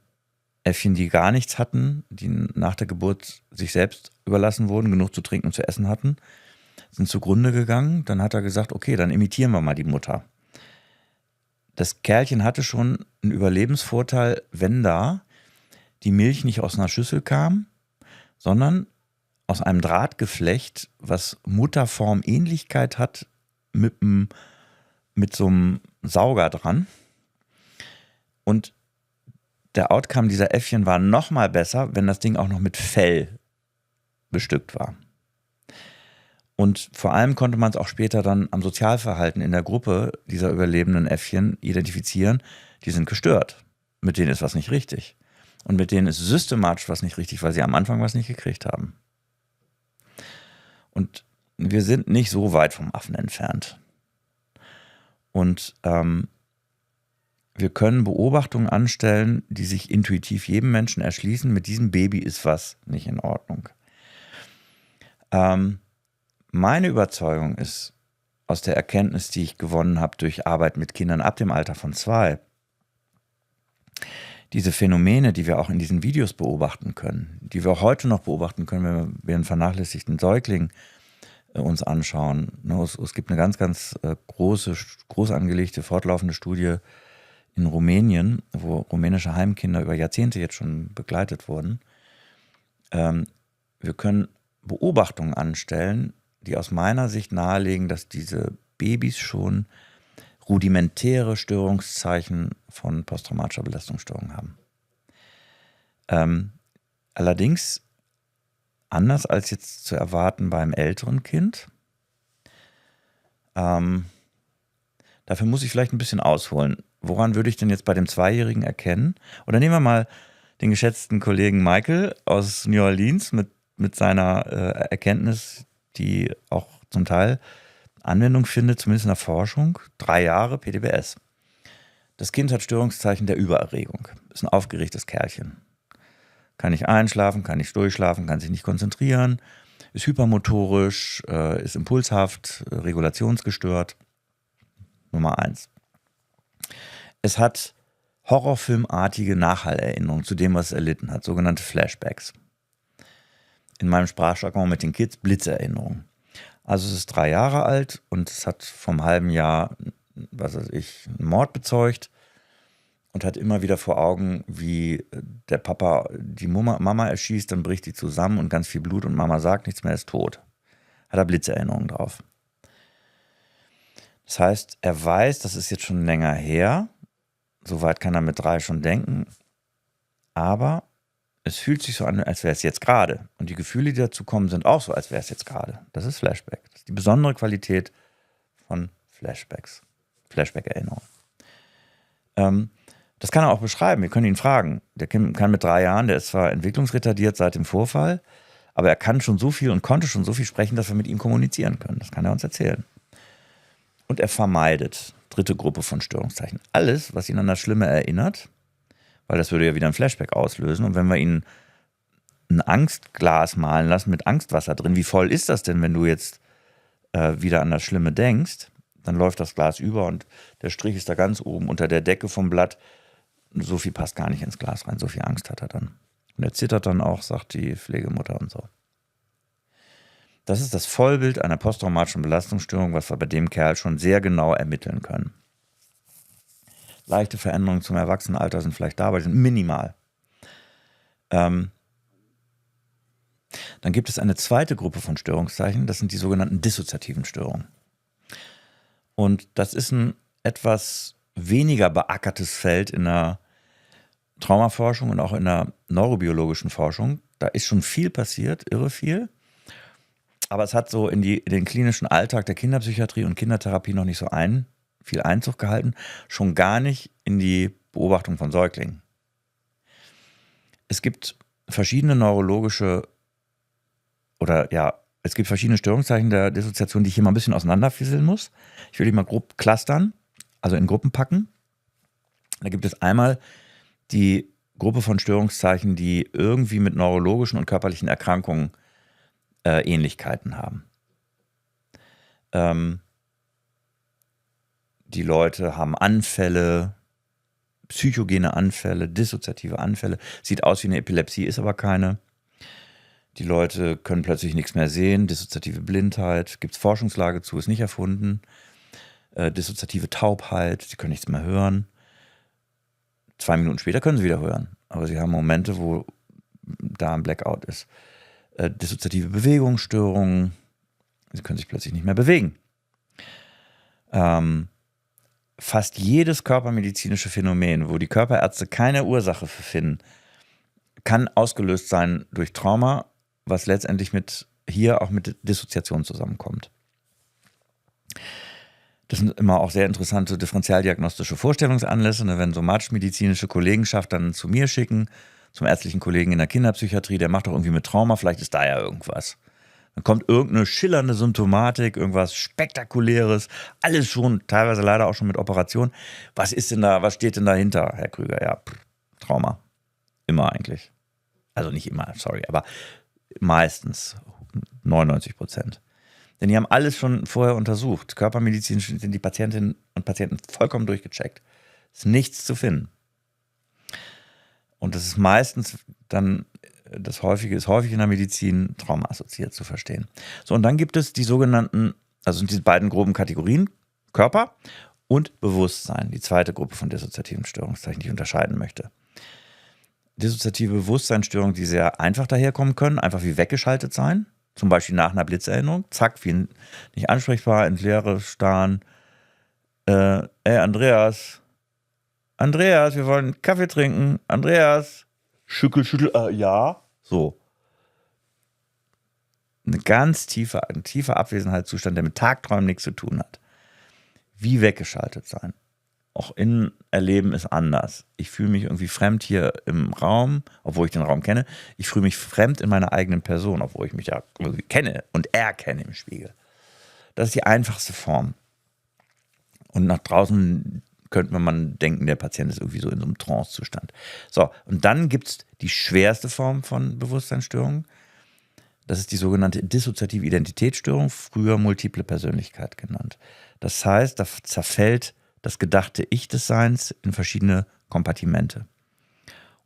Äffchen, die gar nichts hatten, die nach der Geburt sich selbst überlassen wurden, genug zu trinken und zu essen hatten, sind zugrunde gegangen. Dann hat er gesagt, okay, dann imitieren wir mal die Mutter. Das Kerlchen hatte schon einen Überlebensvorteil, wenn da die Milch nicht aus einer Schüssel kam, sondern aus einem Drahtgeflecht, was Mutterform-Ähnlichkeit hat mit so einem Sauger dran. Und der Outcome dieser Äffchen war noch mal besser, wenn das Ding auch noch mit Fell bestückt war. Und vor allem konnte man es auch später dann am Sozialverhalten in der Gruppe dieser überlebenden Äffchen identifizieren. Die sind gestört. Mit denen ist was nicht richtig. Und mit denen ist systematisch was nicht richtig, weil sie am Anfang was nicht gekriegt haben. Und wir sind nicht so weit vom Affen entfernt. Und wir können Beobachtungen anstellen, die sich intuitiv jedem Menschen erschließen. Mit diesem Baby ist was nicht in Ordnung. Meine Überzeugung ist, aus der Erkenntnis, die ich gewonnen habe durch Arbeit mit Kindern ab dem Alter von 2, diese Phänomene, die wir auch in diesen Videos beobachten können, die wir auch heute noch beobachten können, wenn wir einen vernachlässigten Säugling uns anschauen. Es gibt eine ganz, ganz groß angelegte, fortlaufende Studie in Rumänien, wo rumänische Heimkinder über Jahrzehnte jetzt schon begleitet wurden. Wir können Beobachtungen anstellen, die aus meiner Sicht nahelegen, dass diese Babys schon rudimentäre Störungszeichen von posttraumatischer Belastungsstörung haben. Allerdings anders als jetzt zu erwarten beim älteren Kind. Dafür muss ich vielleicht ein bisschen ausholen. Woran würde ich denn jetzt bei dem 2-Jährigen erkennen? Oder nehmen wir mal den geschätzten Kollegen Michael aus New Orleans mit seiner Erkenntnis, die auch zum Teil Anwendung findet, zumindest in der Forschung. 3 Jahre PTBS. Das Kind hat Störungszeichen der Übererregung. Ist ein aufgeregtes Kerlchen. Kann nicht einschlafen, kann nicht durchschlafen, kann sich nicht konzentrieren, ist hypermotorisch, ist impulshaft, regulationsgestört. Nummer 1. Es hat horrorfilmartige Nachhallerinnerungen zu dem, was es erlitten hat, sogenannte Flashbacks. In meinem Sprachjargon mit den Kids Blitzerinnerungen. Also es ist 3 Jahre alt und es hat vom halben Jahr, einen Mord bezeugt und hat immer wieder vor Augen, wie der Papa die Mama erschießt, dann bricht die zusammen und ganz viel Blut und Mama sagt nichts mehr, ist tot. Hat er Blitzerinnerungen drauf. Das heißt, er weiß, das ist jetzt schon länger her, soweit kann er mit 3 schon denken, aber es fühlt sich so an, als wäre es jetzt gerade. Und die Gefühle, die dazu kommen, sind auch so, als wäre es jetzt gerade. Das ist Flashback. Das ist die besondere Qualität von Flashbacks. Flashback-Erinnerungen. Das kann er auch beschreiben. Wir können ihn fragen. Der kann mit 3 Jahren, der ist zwar entwicklungsretardiert seit dem Vorfall, aber er kann schon so viel und konnte schon so viel sprechen, dass wir mit ihm kommunizieren können. Das kann er uns erzählen. Und er vermeidet, 3. Gruppe von Störungszeichen, alles, was ihn an das Schlimme erinnert, weil das würde ja wieder ein Flashback auslösen. Und wenn wir ihn ein Angstglas malen lassen mit Angstwasser drin, wie voll ist das denn, wenn du jetzt wieder an das Schlimme denkst, dann läuft das Glas über und der Strich ist da ganz oben unter der Decke vom Blatt. So viel passt gar nicht ins Glas rein, so viel Angst hat er dann. Und er zittert dann auch, sagt die Pflegemutter und so. Das ist das Vollbild einer posttraumatischen Belastungsstörung, was wir bei dem Kerl schon sehr genau ermitteln können. Leichte Veränderungen zum Erwachsenenalter sind vielleicht da, aber die sind minimal. Dann gibt es eine zweite Gruppe von Störungszeichen, das sind die sogenannten dissoziativen Störungen. Und das ist ein etwas weniger beackertes Feld in der Traumaforschung und auch in der neurobiologischen Forschung. Da ist schon viel passiert, irre viel. Aber es hat so in den klinischen Alltag der Kinderpsychiatrie und Kindertherapie noch nicht so viel Einzug gehalten, schon gar nicht in die Beobachtung von Säuglingen. Es gibt verschiedene neurologische es gibt verschiedene Störungszeichen der Dissoziation, die ich hier mal ein bisschen auseinanderfisseln muss. Ich will die mal grob clustern, also in Gruppen packen. Da gibt es einmal die Gruppe von Störungszeichen, die irgendwie mit neurologischen und körperlichen Erkrankungen Ähnlichkeiten haben. Die Leute haben Anfälle, psychogene Anfälle, dissoziative Anfälle. Sieht aus wie eine Epilepsie, ist aber keine. Die Leute können plötzlich nichts mehr sehen, dissoziative Blindheit, gibt es Forschungslage zu, ist nicht erfunden. Dissoziative Taubheit, sie können nichts mehr hören. 2 Minuten später können sie wieder hören, aber sie haben Momente, wo da ein Blackout ist. Dissoziative Bewegungsstörungen, sie können sich plötzlich nicht mehr bewegen. Fast jedes körpermedizinische Phänomen, wo die Körperärzte keine Ursache für finden, kann ausgelöst sein durch Trauma, was letztendlich auch mit Dissoziation zusammenkommt. Das sind immer auch sehr interessante differentialdiagnostische Vorstellungsanlässe, ne, wenn somatisch-medizinische Kollegenschaft dann zu mir schicken, zum ärztlichen Kollegen in der Kinderpsychiatrie, der macht doch irgendwie mit Trauma, vielleicht ist da ja irgendwas. Dann kommt irgendeine schillernde Symptomatik, irgendwas Spektakuläres, alles schon, teilweise leider auch schon mit Operation. Was steht denn dahinter, Herr Krüger? Ja, Trauma. Immer eigentlich. Also nicht immer, sorry, aber meistens 99%. Denn die haben alles schon vorher untersucht. Körpermedizinisch sind die Patientinnen und Patienten vollkommen durchgecheckt. Ist nichts zu finden. Und das ist meistens dann, ist häufig in der Medizin traumaassoziiert zu verstehen. So, und dann gibt es die sogenannten, also diese beiden groben Kategorien, Körper und Bewusstsein, die zweite Gruppe von dissoziativen Störungszeichen, die ich unterscheiden möchte. Dissoziative Bewusstseinsstörungen, die sehr einfach daherkommen können, einfach wie weggeschaltet sein. Zum Beispiel nach einer Blitzerinnerung, zack, wie nicht ansprechbar, ins Leere starren. Andreas, wir wollen Kaffee trinken. Andreas, schüttel, ja, so. Ein tiefer Abwesenheitszustand, der mit Tagträumen nichts zu tun hat. Wie weggeschaltet sein. Auch Innenerleben ist anders. Ich fühle mich irgendwie fremd hier im Raum, obwohl ich den Raum kenne. Ich fühle mich fremd in meiner eigenen Person, obwohl ich mich ja irgendwie kenne und erkenne im Spiegel. Das ist die einfachste Form. Und nach draußen könnte man denken, der Patient ist irgendwie so in so einem Trance-Zustand. So, und dann gibt es die schwerste Form von Bewusstseinsstörungen. Das ist die sogenannte dissoziative Identitätsstörung, früher multiple Persönlichkeit genannt. Das heißt, da zerfällt das gedachte Ich des Seins in verschiedene Kompartimente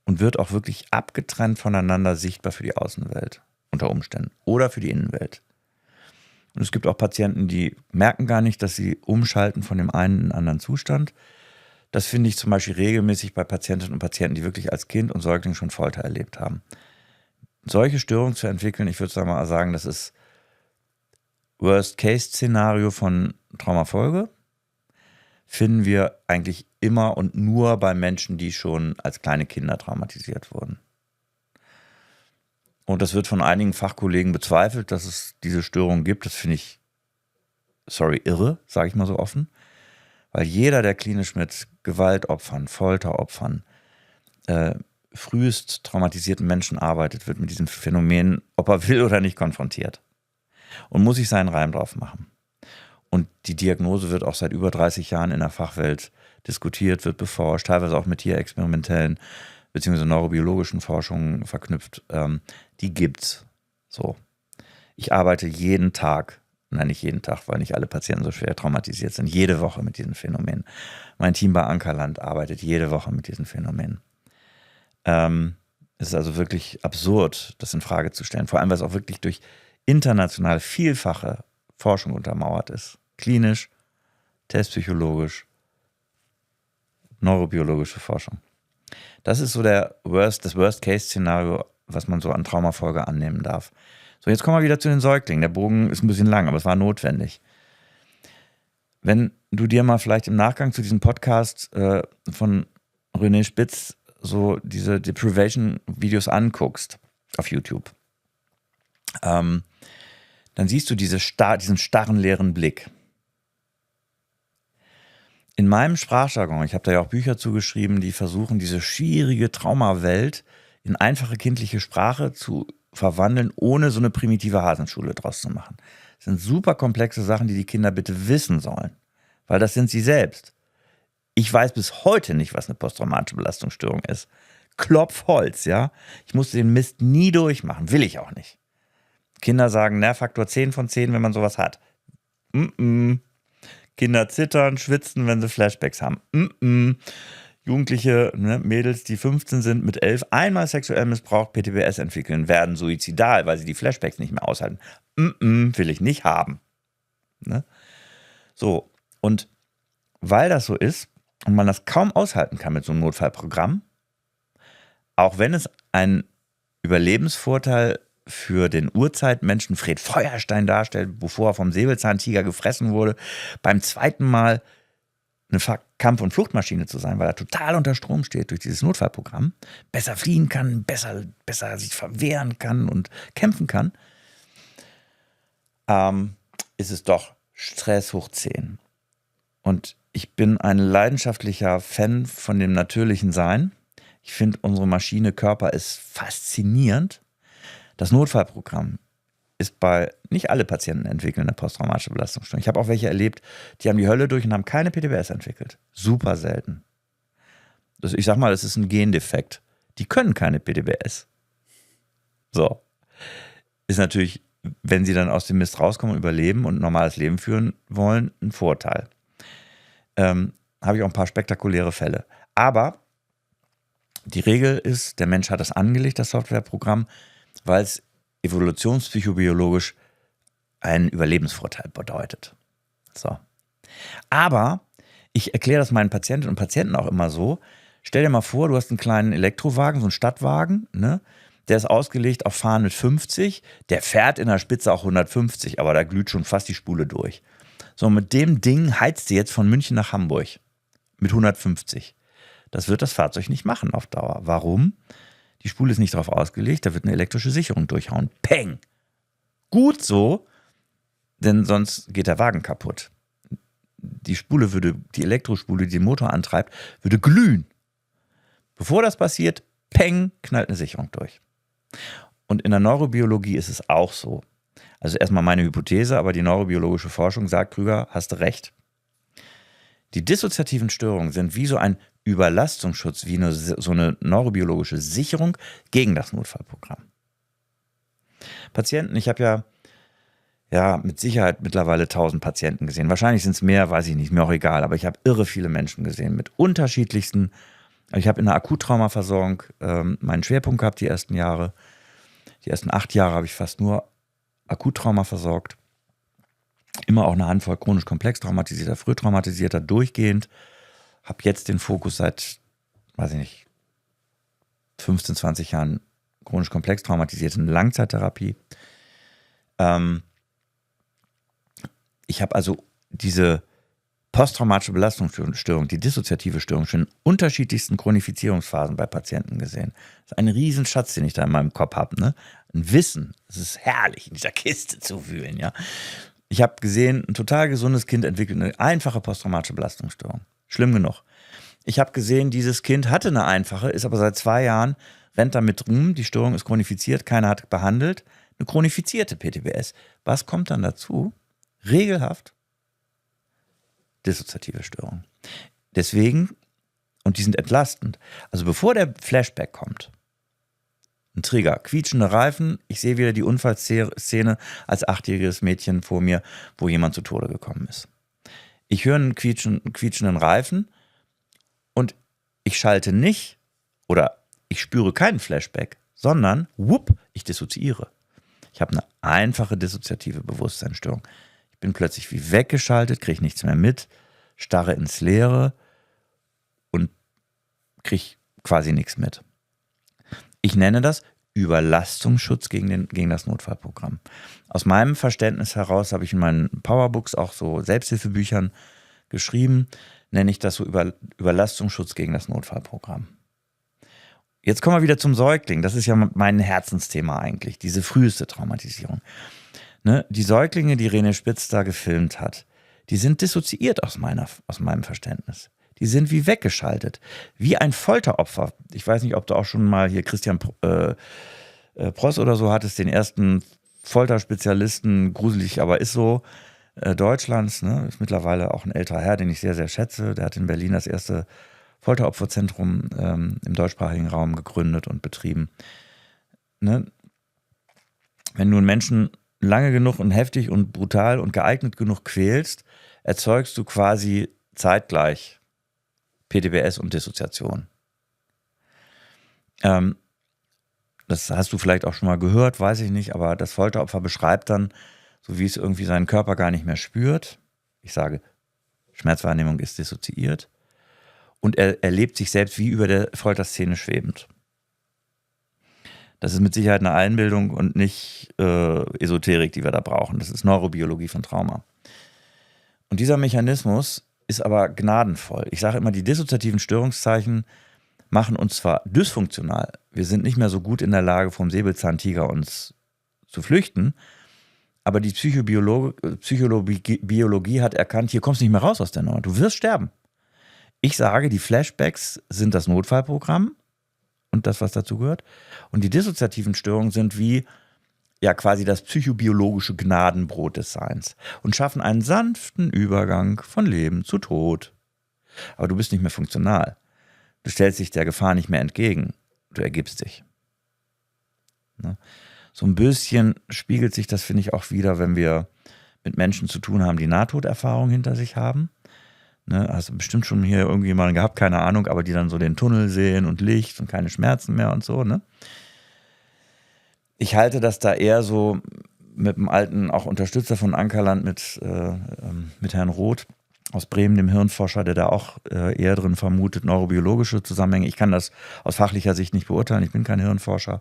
und wird auch wirklich abgetrennt voneinander sichtbar für die Außenwelt unter Umständen oder für die Innenwelt. Und es gibt auch Patienten, die merken gar nicht, dass sie umschalten von dem einen in den anderen Zustand. Das finde ich zum Beispiel regelmäßig bei Patientinnen und Patienten, die wirklich als Kind und Säugling schon Folter erlebt haben. Solche Störungen zu entwickeln, ich würde mal sagen, das ist Worst-Case-Szenario von Traumafolge. Finden wir eigentlich immer und nur bei Menschen, die schon als kleine Kinder traumatisiert wurden. Und das wird von einigen Fachkollegen bezweifelt, dass es diese Störungen gibt. Das finde ich, irre, sage ich mal so offen. Weil jeder, der klinisch mit Gewaltopfern, Folteropfern, frühest traumatisierten Menschen arbeitet, wird mit diesen Phänomenen, ob er will oder nicht, konfrontiert. Und muss sich seinen Reim drauf machen. Und die Diagnose wird auch seit über 30 Jahren in der Fachwelt diskutiert, wird beforscht, teilweise auch mit tierexperimentellen bzw. neurobiologischen Forschungen verknüpft. Die gibt's. So. Ich arbeite jeden Tag, nein, nicht jeden Tag, weil nicht alle Patienten so schwer traumatisiert sind, jede Woche mit diesen Phänomenen. Mein Team bei Ankerland arbeitet jede Woche mit diesen Phänomenen. Es ist also wirklich absurd, das in Frage zu stellen. Vor allem, weil es auch wirklich durch international vielfache Forschung untermauert ist. Klinisch, testpsychologisch, neurobiologische Forschung. Das ist so das Worst-Case-Szenario, was man so an Traumafolge annehmen darf. So, jetzt kommen wir wieder zu den Säuglingen. Der Bogen ist ein bisschen lang, aber es war notwendig. Wenn du dir mal vielleicht im Nachgang zu diesem Podcast von René Spitz so diese Deprivation-Videos anguckst auf YouTube, dann siehst du diesen starren, leeren Blick. In meinem Sprachjargon, ich habe da ja auch Bücher zugeschrieben, die versuchen, diese schwierige Traumawelt in einfache kindliche Sprache zu verwandeln, ohne so eine primitive Hasenschule draus zu machen. Das sind super komplexe Sachen, die Kinder bitte wissen sollen, weil das sind sie selbst. Ich weiß bis heute nicht, was eine posttraumatische Belastungsstörung ist. Klopfholz, ja. Ich musste den Mist nie durchmachen, will ich auch nicht. Kinder sagen Nervfaktor 10 von 10, wenn man sowas hat. Kinder zittern, schwitzen, wenn sie Flashbacks haben. Jugendliche, ne, Mädels, die 15 sind, mit 11 einmal sexuell missbraucht, PTBS entwickeln, werden suizidal, weil sie die Flashbacks nicht mehr aushalten. Will ich nicht haben. Ne? So, und weil das so ist und man das kaum aushalten kann mit so einem Notfallprogramm, auch wenn es einen Überlebensvorteil für den Urzeitmenschen Fred Feuerstein darstellt, bevor er vom Säbelzahntiger gefressen wurde, beim zweiten Mal eine Kampf- und Fluchtmaschine zu sein, weil er total unter Strom steht durch dieses Notfallprogramm, besser fliehen kann, besser sich verwehren kann und kämpfen kann, ist es doch Stress hoch 10. Und ich bin ein leidenschaftlicher Fan von dem natürlichen Sein. Ich finde, unsere Maschine Körper ist faszinierend. Das Notfallprogramm ist bei, nicht alle Patienten entwickeln eine posttraumatische Belastungsstörung. Ich habe auch welche erlebt, die haben die Hölle durch und haben keine PTBS entwickelt. Super selten. Ich sag mal, das ist ein Gendefekt. Die können keine PTBS. So. Ist natürlich, wenn sie dann aus dem Mist rauskommen und überleben und ein normales Leben führen wollen, ein Vorteil. Habe ich auch ein paar spektakuläre Fälle. Aber die Regel ist, der Mensch hat das angelegt, das Softwareprogramm, weil es evolutionspsychobiologisch einen Überlebensvorteil bedeutet. So. Aber ich erkläre das meinen Patientinnen und Patienten auch immer so. Stell dir mal vor, du hast einen kleinen Elektrowagen, so einen Stadtwagen, ne? Der ist ausgelegt auf Fahren mit 50, der fährt in der Spitze auch 150, aber da glüht schon fast die Spule durch. So, mit dem Ding heizt du jetzt von München nach Hamburg mit 150. Das wird das Fahrzeug nicht machen auf Dauer. Warum? Die Spule ist nicht darauf ausgelegt, da wird eine elektrische Sicherung durchhauen. Peng! Gut so, denn sonst geht der Wagen kaputt. Die Elektrospule, die den Motor antreibt, würde glühen. Bevor das passiert, peng, knallt eine Sicherung durch. Und in der Neurobiologie ist es auch so. Also erstmal meine Hypothese, aber die neurobiologische Forschung sagt, Krüger, hast du recht. Die dissoziativen Störungen sind wie so ein Überlastungsschutz, wie so eine neurobiologische Sicherung gegen das Notfallprogramm. Patienten, ich habe ja mit Sicherheit mittlerweile 1000 Patienten gesehen. Wahrscheinlich sind es mehr, weiß ich nicht, mir auch egal, aber ich habe irre viele Menschen gesehen mit unterschiedlichsten. Ich habe in der Akuttraumaversorgung meinen Schwerpunkt gehabt die ersten Jahre. Die ersten 8 Jahre habe ich fast nur Akuttrauma versorgt. Immer auch eine Handvoll chronisch komplex traumatisierter, frühtraumatisierter, durchgehend. Habe jetzt den Fokus seit, weiß ich nicht, 15, 20 Jahren chronisch komplex traumatisierten Langzeittherapie. Ich habe also diese posttraumatische Belastungsstörung, die dissoziative Störung, schon in unterschiedlichsten Chronifizierungsphasen bei Patienten gesehen. Das ist ein Riesenschatz, den ich da in meinem Kopf habe. Ne? Ein Wissen. Es ist herrlich, in dieser Kiste zu wühlen. Ja? Ich habe gesehen, ein total gesundes Kind entwickelt eine einfache posttraumatische Belastungsstörung. Schlimm genug. Ich habe gesehen, dieses Kind hatte eine einfache, ist aber seit 2 Jahren, rennt damit rum, die Störung ist chronifiziert, keiner hat behandelt, eine chronifizierte PTBS. Was kommt dann dazu? Regelhaft dissoziative Störung. Deswegen, und die sind entlastend, also bevor der Flashback kommt, ein Trigger, quietschende Reifen, ich sehe wieder die Unfallszene als 8-jähriges Mädchen vor mir, wo jemand zu Tode gekommen ist. Ich höre einen quietschenden Reifen und ich schalte nicht oder ich spüre keinen Flashback, sondern ich dissoziiere. Ich habe eine einfache dissoziative Bewusstseinsstörung. Ich bin plötzlich wie weggeschaltet, kriege nichts mehr mit, starre ins Leere und kriege quasi nichts mit. Ich nenne das Überlastungsschutz gegen das Notfallprogramm. Aus meinem Verständnis heraus habe ich in meinen Powerbooks, auch so Selbsthilfebüchern geschrieben, nenne ich das so Überlastungsschutz gegen das Notfallprogramm. Jetzt kommen wir wieder zum Säugling. Das ist ja mein Herzensthema eigentlich, diese früheste Traumatisierung. Ne? Die Säuglinge, die René Spitz da gefilmt hat, die sind dissoziiert aus meinem Verständnis. Die sind wie weggeschaltet, wie ein Folteropfer. Ich weiß nicht, ob du auch schon mal hier Christian Pross oder so hattest, den ersten Folterspezialisten, gruselig, aber ist so, Deutschlands. Ne? Ist mittlerweile auch ein älterer Herr, den ich sehr, sehr schätze. Der hat in Berlin das erste Folteropferzentrum im deutschsprachigen Raum gegründet und betrieben. Ne? Wenn du einen Menschen lange genug und heftig und brutal und geeignet genug quälst, erzeugst du quasi zeitgleich PTBS und Dissoziation. Das hast du vielleicht auch schon mal gehört, weiß ich nicht, aber das Folteropfer beschreibt dann, so wie es irgendwie seinen Körper gar nicht mehr spürt. Ich sage, Schmerzwahrnehmung ist dissoziiert. Und er erlebt sich selbst wie über der Folterszene schwebend. Das ist mit Sicherheit eine Einbildung und nicht Esoterik, die wir da brauchen. Das ist Neurobiologie von Trauma. Und dieser Mechanismus ist aber gnadenvoll. Ich sage immer, die dissoziativen Störungszeichen machen uns zwar dysfunktional, wir sind nicht mehr so gut in der Lage, vom Säbelzahntiger uns zu flüchten, aber die Psychologie hat erkannt, hier kommst du nicht mehr raus aus der Nummer, du wirst sterben. Ich sage, die Flashbacks sind das Notfallprogramm und das, was dazu gehört. Und die dissoziativen Störungen sind wie ja quasi das psychobiologische Gnadenbrot des Seins und schaffen einen sanften Übergang von Leben zu Tod. Aber du bist nicht mehr funktional. Du stellst dich der Gefahr nicht mehr entgegen. Du ergibst dich. Ne? So ein bisschen spiegelt sich das, finde ich, auch wieder, wenn wir mit Menschen zu tun haben, die Nahtoderfahrung hinter sich haben. Ne, hast du bestimmt schon hier irgendjemanden gehabt, keine Ahnung, aber die dann so den Tunnel sehen und Licht und keine Schmerzen mehr und so, ne? Ich halte das da eher so mit dem alten, auch Unterstützer von Ankerland, mit Herrn Roth aus Bremen, dem Hirnforscher, der da auch eher drin vermutet, neurobiologische Zusammenhänge. Ich kann das aus fachlicher Sicht nicht beurteilen, ich bin kein Hirnforscher.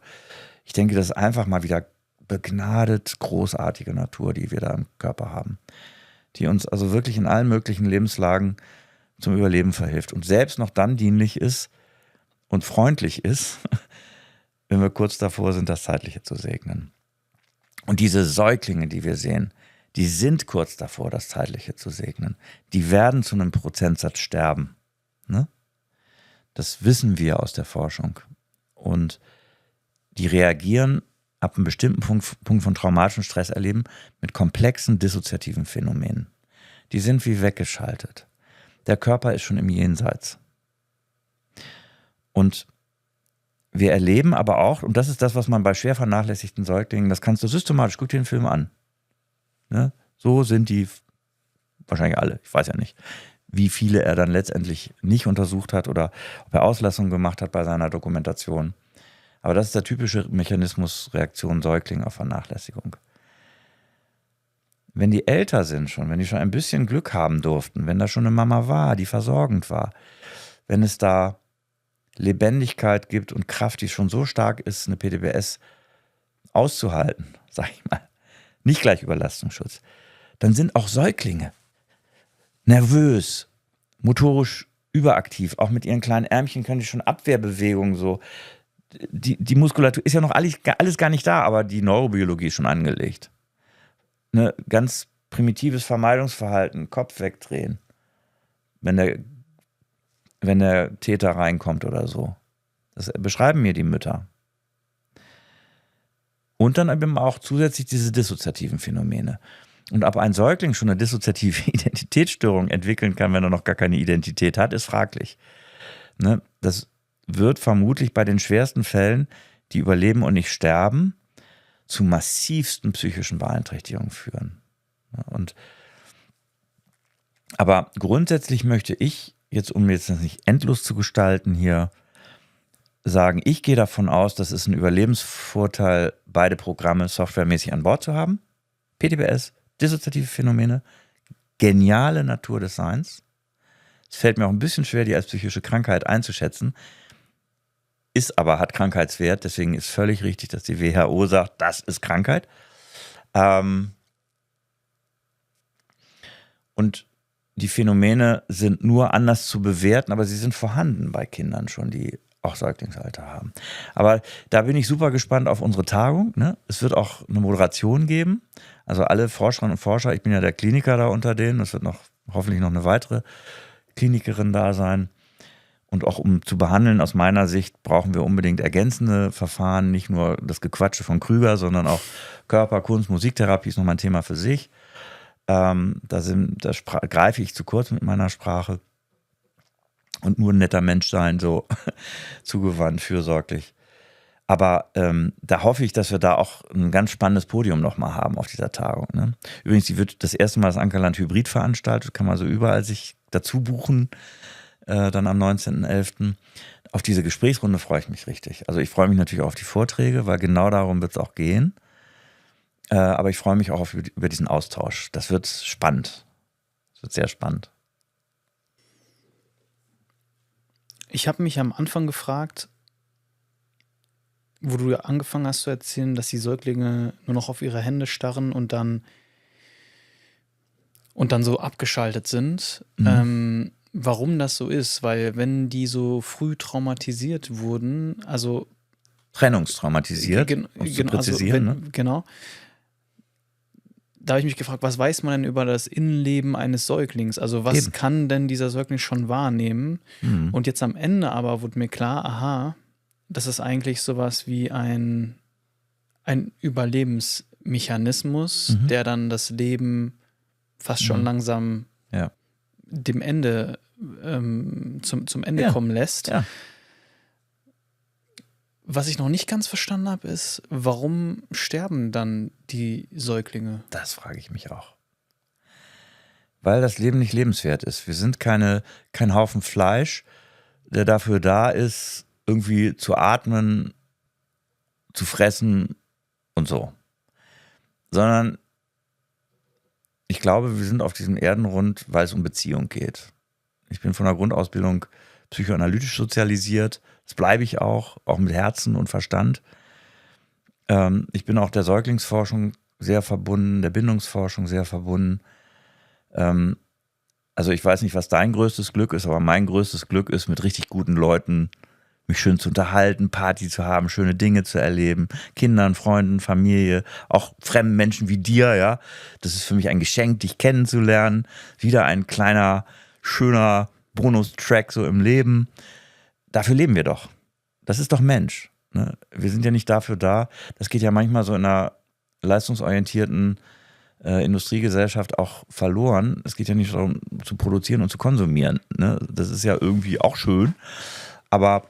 Ich denke, das ist einfach mal wieder begnadet großartige Natur, die wir da im Körper haben, die uns also wirklich in allen möglichen Lebenslagen zum Überleben verhilft und selbst noch dann dienlich ist und freundlich ist, wenn wir kurz davor sind, das Zeitliche zu segnen. Und diese Säuglinge, die wir sehen, die sind kurz davor, das Zeitliche zu segnen. Die werden zu einem Prozentsatz sterben. Ne? Das wissen wir aus der Forschung. Und die reagieren ab einem bestimmten Punkt von traumatischem Stresserleben mit komplexen dissoziativen Phänomenen. Die sind wie weggeschaltet. Der Körper ist schon im Jenseits. Und wir erleben aber auch, und das ist das, was man bei schwer vernachlässigten Säuglingen, das kannst du systematisch, guck dir den Film an. Ne? So sind die wahrscheinlich alle, ich weiß ja nicht, wie viele er dann letztendlich nicht untersucht hat oder ob er Auslassungen gemacht hat bei seiner Dokumentation. Aber das ist der typische Mechanismus Reaktion Säugling auf Vernachlässigung. Wenn die älter sind schon, wenn die schon ein bisschen Glück haben durften, wenn da schon eine Mama war, die versorgend war, wenn es da Lebendigkeit gibt und Kraft, die schon so stark ist, eine PTBS auszuhalten, sag ich mal, nicht gleich Überlastungsschutz, dann sind auch Säuglinge nervös, motorisch überaktiv, auch mit ihren kleinen Ärmchen können die schon Abwehrbewegungen so. Die Muskulatur ist ja noch alles gar nicht da, aber die Neurobiologie ist schon angelegt. Ne, ganz primitives Vermeidungsverhalten, Kopf wegdrehen, wenn der Täter reinkommt oder so. Das beschreiben mir die Mütter. Und dann eben auch zusätzlich diese dissoziativen Phänomene. Und ob ein Säugling schon eine dissoziative Identitätsstörung entwickeln kann, wenn er noch gar keine Identität hat, ist fraglich. Ne, das wird vermutlich bei den schwersten Fällen, die überleben und nicht sterben, zu massivsten psychischen Beeinträchtigungen führen. Aber grundsätzlich möchte ich, jetzt um jetzt das nicht endlos zu gestalten hier, sagen, ich gehe davon aus, dass es ein Überlebensvorteil, beide Programme softwaremäßig an Bord zu haben. PTBS, dissoziative Phänomene, geniale Natur des Seins. Es fällt mir auch ein bisschen schwer, die als psychische Krankheit einzuschätzen. Hat Krankheitswert, deswegen ist völlig richtig, dass die WHO sagt, das ist Krankheit. Und die Phänomene sind nur anders zu bewerten, aber sie sind vorhanden bei Kindern schon, die auch Säuglingsalter haben. Aber da bin ich super gespannt auf unsere Tagung. Ne? Es wird auch eine Moderation geben. Also alle Forscherinnen und Forscher, ich bin ja der Kliniker da unter denen, es wird hoffentlich noch eine weitere Klinikerin da sein. Und auch um zu behandeln, aus meiner Sicht, brauchen wir unbedingt ergänzende Verfahren, nicht nur das Gequatsche von Krüger, sondern auch Körper, Kunst, Musiktherapie ist nochmal ein Thema für sich. Da greife ich zu kurz mit meiner Sprache und nur ein netter Mensch sein, so zugewandt, fürsorglich. Aber da hoffe ich, dass wir da auch ein ganz spannendes Podium nochmal haben auf dieser Tagung. Ne? Übrigens, die wird das erste Mal das Ankerland Hybrid veranstaltet, kann man so überall sich dazu buchen. dann am 19.11. Auf diese Gesprächsrunde freue ich mich richtig. Also ich freue mich natürlich auch auf die Vorträge, weil genau darum wird es auch gehen. Aber ich freue mich auch über diesen Austausch. Das wird spannend. Das wird sehr spannend. Ich habe mich am Anfang gefragt, wo du angefangen hast zu erzählen, dass die Säuglinge nur noch auf ihre Hände starren und dann so abgeschaltet sind. Warum das so ist, weil wenn die so früh traumatisiert wurden, also Trennungstraumatisiert, um es zu präzisieren. also genau, da habe ich mich gefragt, was weiß man denn über das Innenleben eines Säuglings? Also was kann denn dieser Säugling schon wahrnehmen? Und jetzt am Ende aber wurde mir klar, aha, das ist eigentlich sowas wie ein Überlebensmechanismus, der dann das Leben fast schon langsam dem Ende zum Ende kommen lässt. Ja. Was ich noch nicht ganz verstanden habe, ist, warum sterben dann die Säuglinge? Das frage ich mich auch. Weil das Leben nicht lebenswert ist. Wir sind kein Haufen Fleisch, der dafür da ist, irgendwie zu atmen, zu fressen und so. Sondern ich glaube, wir sind auf diesem Erdenrund, weil es um Beziehung geht. Ich bin von der Grundausbildung psychoanalytisch sozialisiert. Das bleibe ich auch mit Herzen und Verstand. Ich bin auch der Säuglingsforschung sehr verbunden, der Bindungsforschung sehr verbunden. Also ich weiß nicht, was dein größtes Glück ist, aber mein größtes Glück ist, mit richtig guten Leuten mich schön zu unterhalten, Party zu haben, schöne Dinge zu erleben, Kindern, Freunden, Familie, auch fremden Menschen wie dir, ja. Das ist für mich ein Geschenk, dich kennenzulernen. Wieder ein kleiner, schöner Bonustrack so im Leben. Dafür leben wir doch. Das ist doch Mensch. Ne? Wir sind ja nicht dafür da. Das geht ja manchmal so in einer leistungsorientierten Industriegesellschaft auch verloren. Es geht ja nicht darum, zu produzieren und zu konsumieren. Ne? Das ist ja irgendwie auch schön. Aber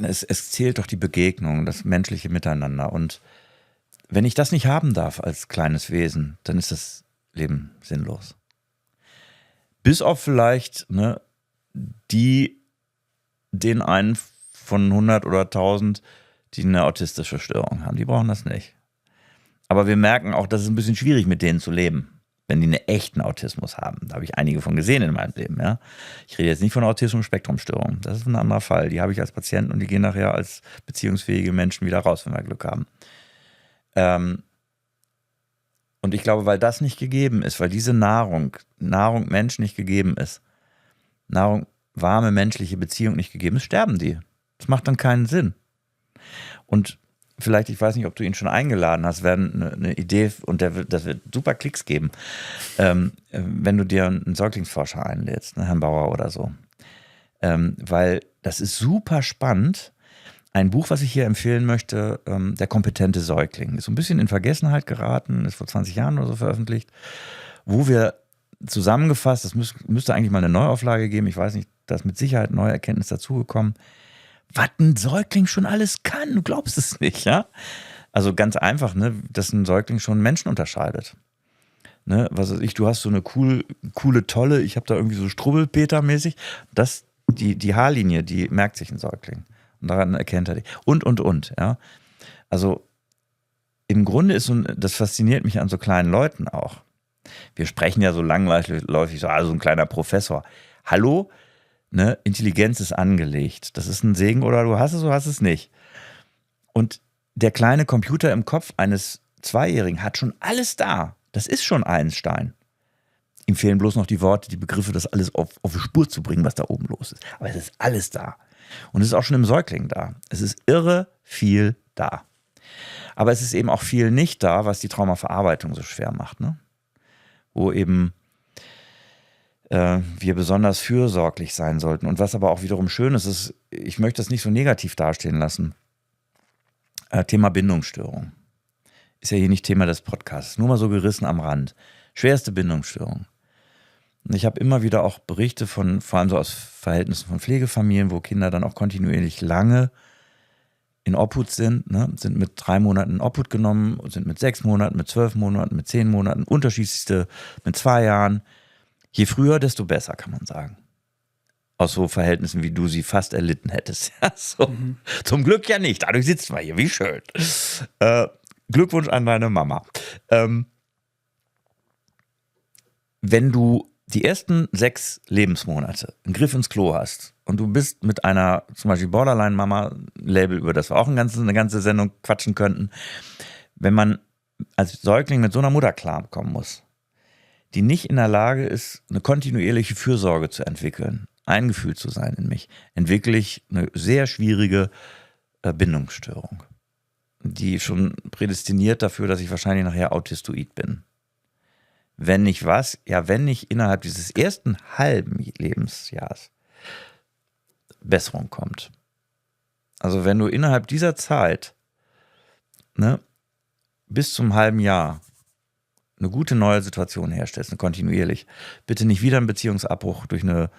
es zählt doch die Begegnung, das menschliche Miteinander. Und wenn ich das nicht haben darf als kleines Wesen, dann ist das Leben sinnlos. Bis auf vielleicht den einen von 100 oder 1000, die eine autistische Störung haben. Die brauchen das nicht. Aber wir merken auch, dass es ein bisschen schwierig mit denen zu leben, wenn die einen echten Autismus haben. Da habe ich einige von gesehen in meinem Leben. Ja? Ich rede jetzt nicht von Autismus-Spektrum-Störung. Das ist ein anderer Fall. Die habe ich als Patienten und die gehen nachher als beziehungsfähige Menschen wieder raus, wenn wir Glück haben. Und ich glaube, weil das nicht gegeben ist, weil diese Nahrung Mensch nicht gegeben ist, Nahrung, warme menschliche Beziehung nicht gegeben ist, sterben die. Das macht dann keinen Sinn. Und vielleicht, ich weiß nicht, ob du ihn schon eingeladen hast, wäre eine Idee, und das wird super Klicks geben, wenn du dir einen Säuglingsforscher einlädst, Herrn Bauer oder so. Weil das ist super spannend. Ein Buch, was ich hier empfehlen möchte, Der kompetente Säugling. Ist so ein bisschen in Vergessenheit geraten, ist vor 20 Jahren oder so veröffentlicht, wo wir zusammengefasst, das müsste eigentlich mal eine Neuauflage geben, ich weiß nicht, da ist mit Sicherheit neue Erkenntnis dazugekommen, was ein Säugling schon alles kann, du glaubst es nicht, ja? Also ganz einfach, ne, dass ein Säugling schon Menschen unterscheidet. Ne, was weiß ich, du hast so eine coole Tolle, ich habe da irgendwie so Strubbelpeter-mäßig, die Haarlinie, die merkt sich ein Säugling. Und daran erkennt er die. Und, ja. Also im Grunde das fasziniert mich an so kleinen Leuten auch. Wir sprechen ja so langläufig, so ein kleiner Professor. Hallo, ne, Intelligenz ist angelegt. Das ist ein Segen, oder du hast es oder hast es nicht. Und der kleine Computer im Kopf eines Zweijährigen hat schon alles da. Das ist schon Einstein. Ihm fehlen bloß noch die Worte, die Begriffe, das alles auf die Spur zu bringen, was da oben los ist. Aber es ist alles da. Und es ist auch schon im Säugling da. Es ist irre viel da. Aber es ist eben auch viel nicht da, was die Traumaverarbeitung so schwer macht, ne? Wo eben wir besonders fürsorglich sein sollten. Und was aber auch wiederum schön ist, ich möchte das nicht so negativ dastehen lassen. Thema Bindungsstörung. Ist ja hier nicht Thema des Podcasts. Nur mal so gerissen am Rand. Schwerste Bindungsstörung. Und ich habe immer wieder auch Berichte vor allem so aus Verhältnissen von Pflegefamilien, wo Kinder dann auch kontinuierlich lange in Obhut sind, ne? Sind mit 3 Monaten in Obhut genommen, sind mit 6 Monaten, mit 12 Monaten, mit 10 Monaten, unterschiedlichste mit 2 Jahren. Je früher, desto besser, kann man sagen. aus so Verhältnissen, wie du sie fast erlitten hättest. Ja, so. Zum Glück ja nicht, dadurch sitzen wir hier, wie schön. Glückwunsch an deine Mama. Wenn du die ersten 6 Lebensmonate einen Griff ins Klo hast und du bist mit einer zum Beispiel Borderline-Mama-Label, über das wir auch eine ganze Sendung quatschen könnten, wenn man als Säugling mit so einer Mutter klarkommen muss, die nicht in der Lage ist, eine kontinuierliche Fürsorge zu entwickeln, eingefühlt zu sein in mich, entwickle ich eine sehr schwierige Bindungsstörung, die schon prädestiniert dafür, dass ich wahrscheinlich nachher autistoid bin. Wenn nicht was? Ja, wenn nicht innerhalb dieses ersten halben Lebensjahres Besserung kommt. Also wenn du innerhalb dieser Zeit, ne, bis zum halben Jahr eine gute neue Situation herstellst, eine kontinuierlich, bitte nicht wieder einen Beziehungsabbruch durch eine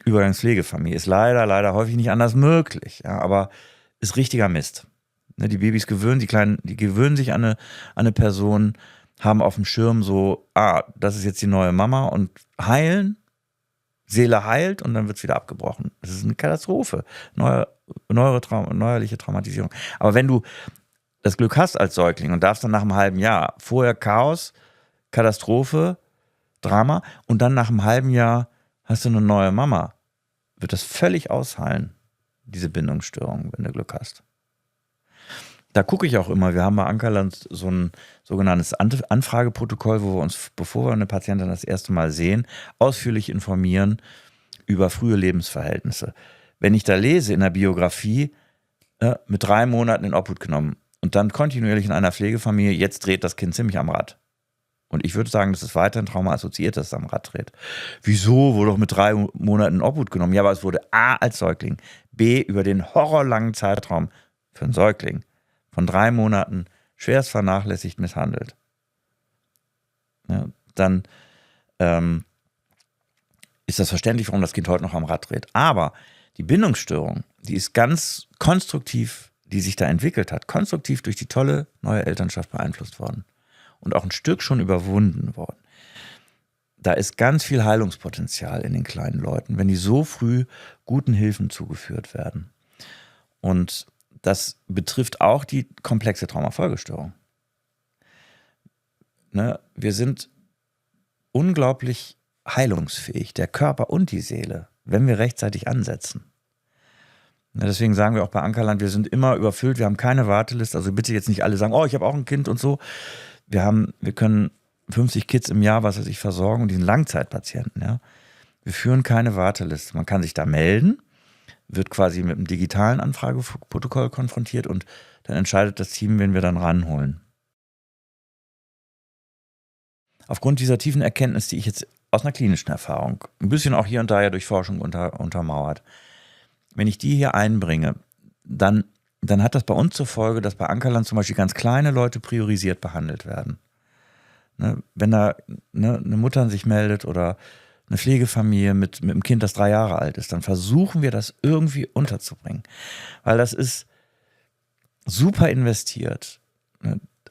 Übergangspflegefamilie. Ist leider häufig nicht anders möglich, ja, aber ist richtiger Mist. Ne, die Babys gewöhnen, die gewöhnen sich an eine Person, haben auf dem Schirm so, das ist jetzt die neue Mama und heilen, Seele heilt und dann wird es wieder abgebrochen. Das ist eine Katastrophe, neuerliche Traumatisierung. Aber wenn du das Glück hast als Säugling und darfst dann nach einem halben Jahr, vorher Chaos, Katastrophe, Drama und dann nach einem halben Jahr hast du eine neue Mama, wird das völlig ausheilen, diese Bindungsstörung, wenn du Glück hast. Da gucke ich auch immer, wir haben bei Ankerland so ein sogenanntes Anfrageprotokoll, wo wir uns, bevor wir eine Patientin das erste Mal sehen, ausführlich informieren über frühe Lebensverhältnisse. Wenn ich da lese in der Biografie, mit 3 Monaten in Obhut genommen und dann kontinuierlich in einer Pflegefamilie, jetzt dreht das Kind ziemlich am Rad. Und ich würde sagen, das ist weiterhin traumaassoziiert, dass es am Rad dreht. Wieso? Wurde doch mit 3 Monaten in Obhut genommen. Ja, aber es wurde A als Säugling, B über den horrorlangen Zeitraum für einen Säugling von 3 Monaten schwerst vernachlässigt, misshandelt. Ja, dann ist das verständlich, warum das Kind heute noch am Rad dreht. Aber die Bindungsstörung, die ist ganz konstruktiv, die sich da entwickelt hat, konstruktiv durch die tolle neue Elternschaft beeinflusst worden und auch ein Stück schon überwunden worden. Da ist ganz viel Heilungspotenzial in den kleinen Leuten, wenn die so früh guten Hilfen zugeführt werden. Und das betrifft auch die komplexe Traumafolgestörung. Ne? Wir sind unglaublich heilungsfähig, der Körper und die Seele, wenn wir rechtzeitig ansetzen. Ne, deswegen sagen wir auch bei Ankerland, wir sind immer überfüllt, wir haben keine Warteliste, also bitte jetzt nicht alle sagen, ich habe auch ein Kind und so. Wir können 50 Kids im Jahr, was weiß ich, versorgen und die sind Langzeitpatienten. Ja? Wir führen keine Warteliste. Man kann sich da melden, wird quasi mit einem digitalen Anfrageprotokoll konfrontiert und dann entscheidet das Team, wen wir dann ranholen. Aufgrund dieser tiefen Erkenntnis, die ich jetzt aus einer klinischen Erfahrung, ein bisschen auch hier und da ja durch Forschung untermauert, wenn ich die hier einbringe, dann hat das bei uns zur Folge, dass bei Ankerland zum Beispiel ganz kleine Leute priorisiert behandelt werden. Ne, wenn da eine Mutter sich meldet oder eine Pflegefamilie mit einem Kind, das 3 Jahre alt ist, dann versuchen wir das irgendwie unterzubringen. Weil das ist super investiert.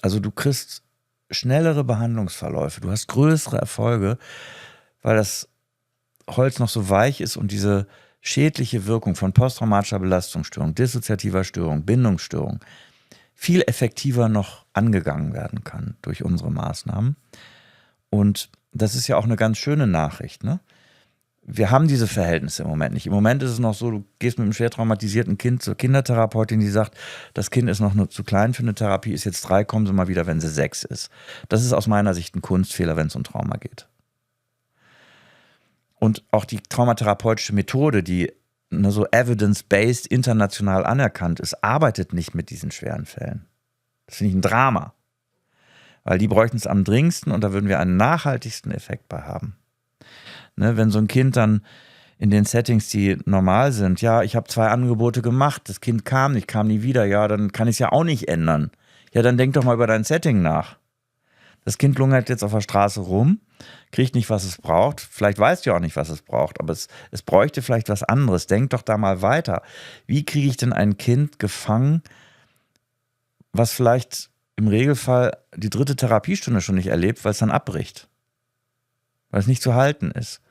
Also du kriegst schnellere Behandlungsverläufe, du hast größere Erfolge, weil das Holz noch so weich ist und diese schädliche Wirkung von posttraumatischer Belastungsstörung, dissoziativer Störung, Bindungsstörung viel effektiver noch angegangen werden kann durch unsere Maßnahmen. Und das ist ja auch eine ganz schöne Nachricht, ne? Wir haben diese Verhältnisse im Moment nicht. Im Moment ist es noch so, du gehst mit einem schwer traumatisierten Kind zur Kindertherapeutin, die sagt, das Kind ist noch nur zu klein für eine Therapie, ist jetzt 3, kommen Sie mal wieder, wenn sie 6 ist. Das ist aus meiner Sicht ein Kunstfehler, wenn es um Trauma geht. Und auch die traumatherapeutische Methode, die so evidence-based international anerkannt ist, arbeitet nicht mit diesen schweren Fällen. Das finde ich ein Drama. Weil die bräuchten es am dringendsten und da würden wir einen nachhaltigsten Effekt bei haben. Ne, wenn so ein Kind dann in den Settings, die normal sind, ja, ich habe 2 Angebote gemacht, das Kind kam nicht, kam nie wieder, ja, dann kann ich es ja auch nicht ändern. Ja, dann denk doch mal über dein Setting nach. Das Kind lungert jetzt auf der Straße rum, kriegt nicht, was es braucht. Vielleicht weißt du ja auch nicht, was es braucht, aber es bräuchte vielleicht was anderes. Denk doch da mal weiter. Wie kriege ich denn ein Kind gefangen, was vielleicht im Regelfall die 3. Therapiestunde schon nicht erlebt, weil es dann abbricht? Weil es nicht zu halten ist?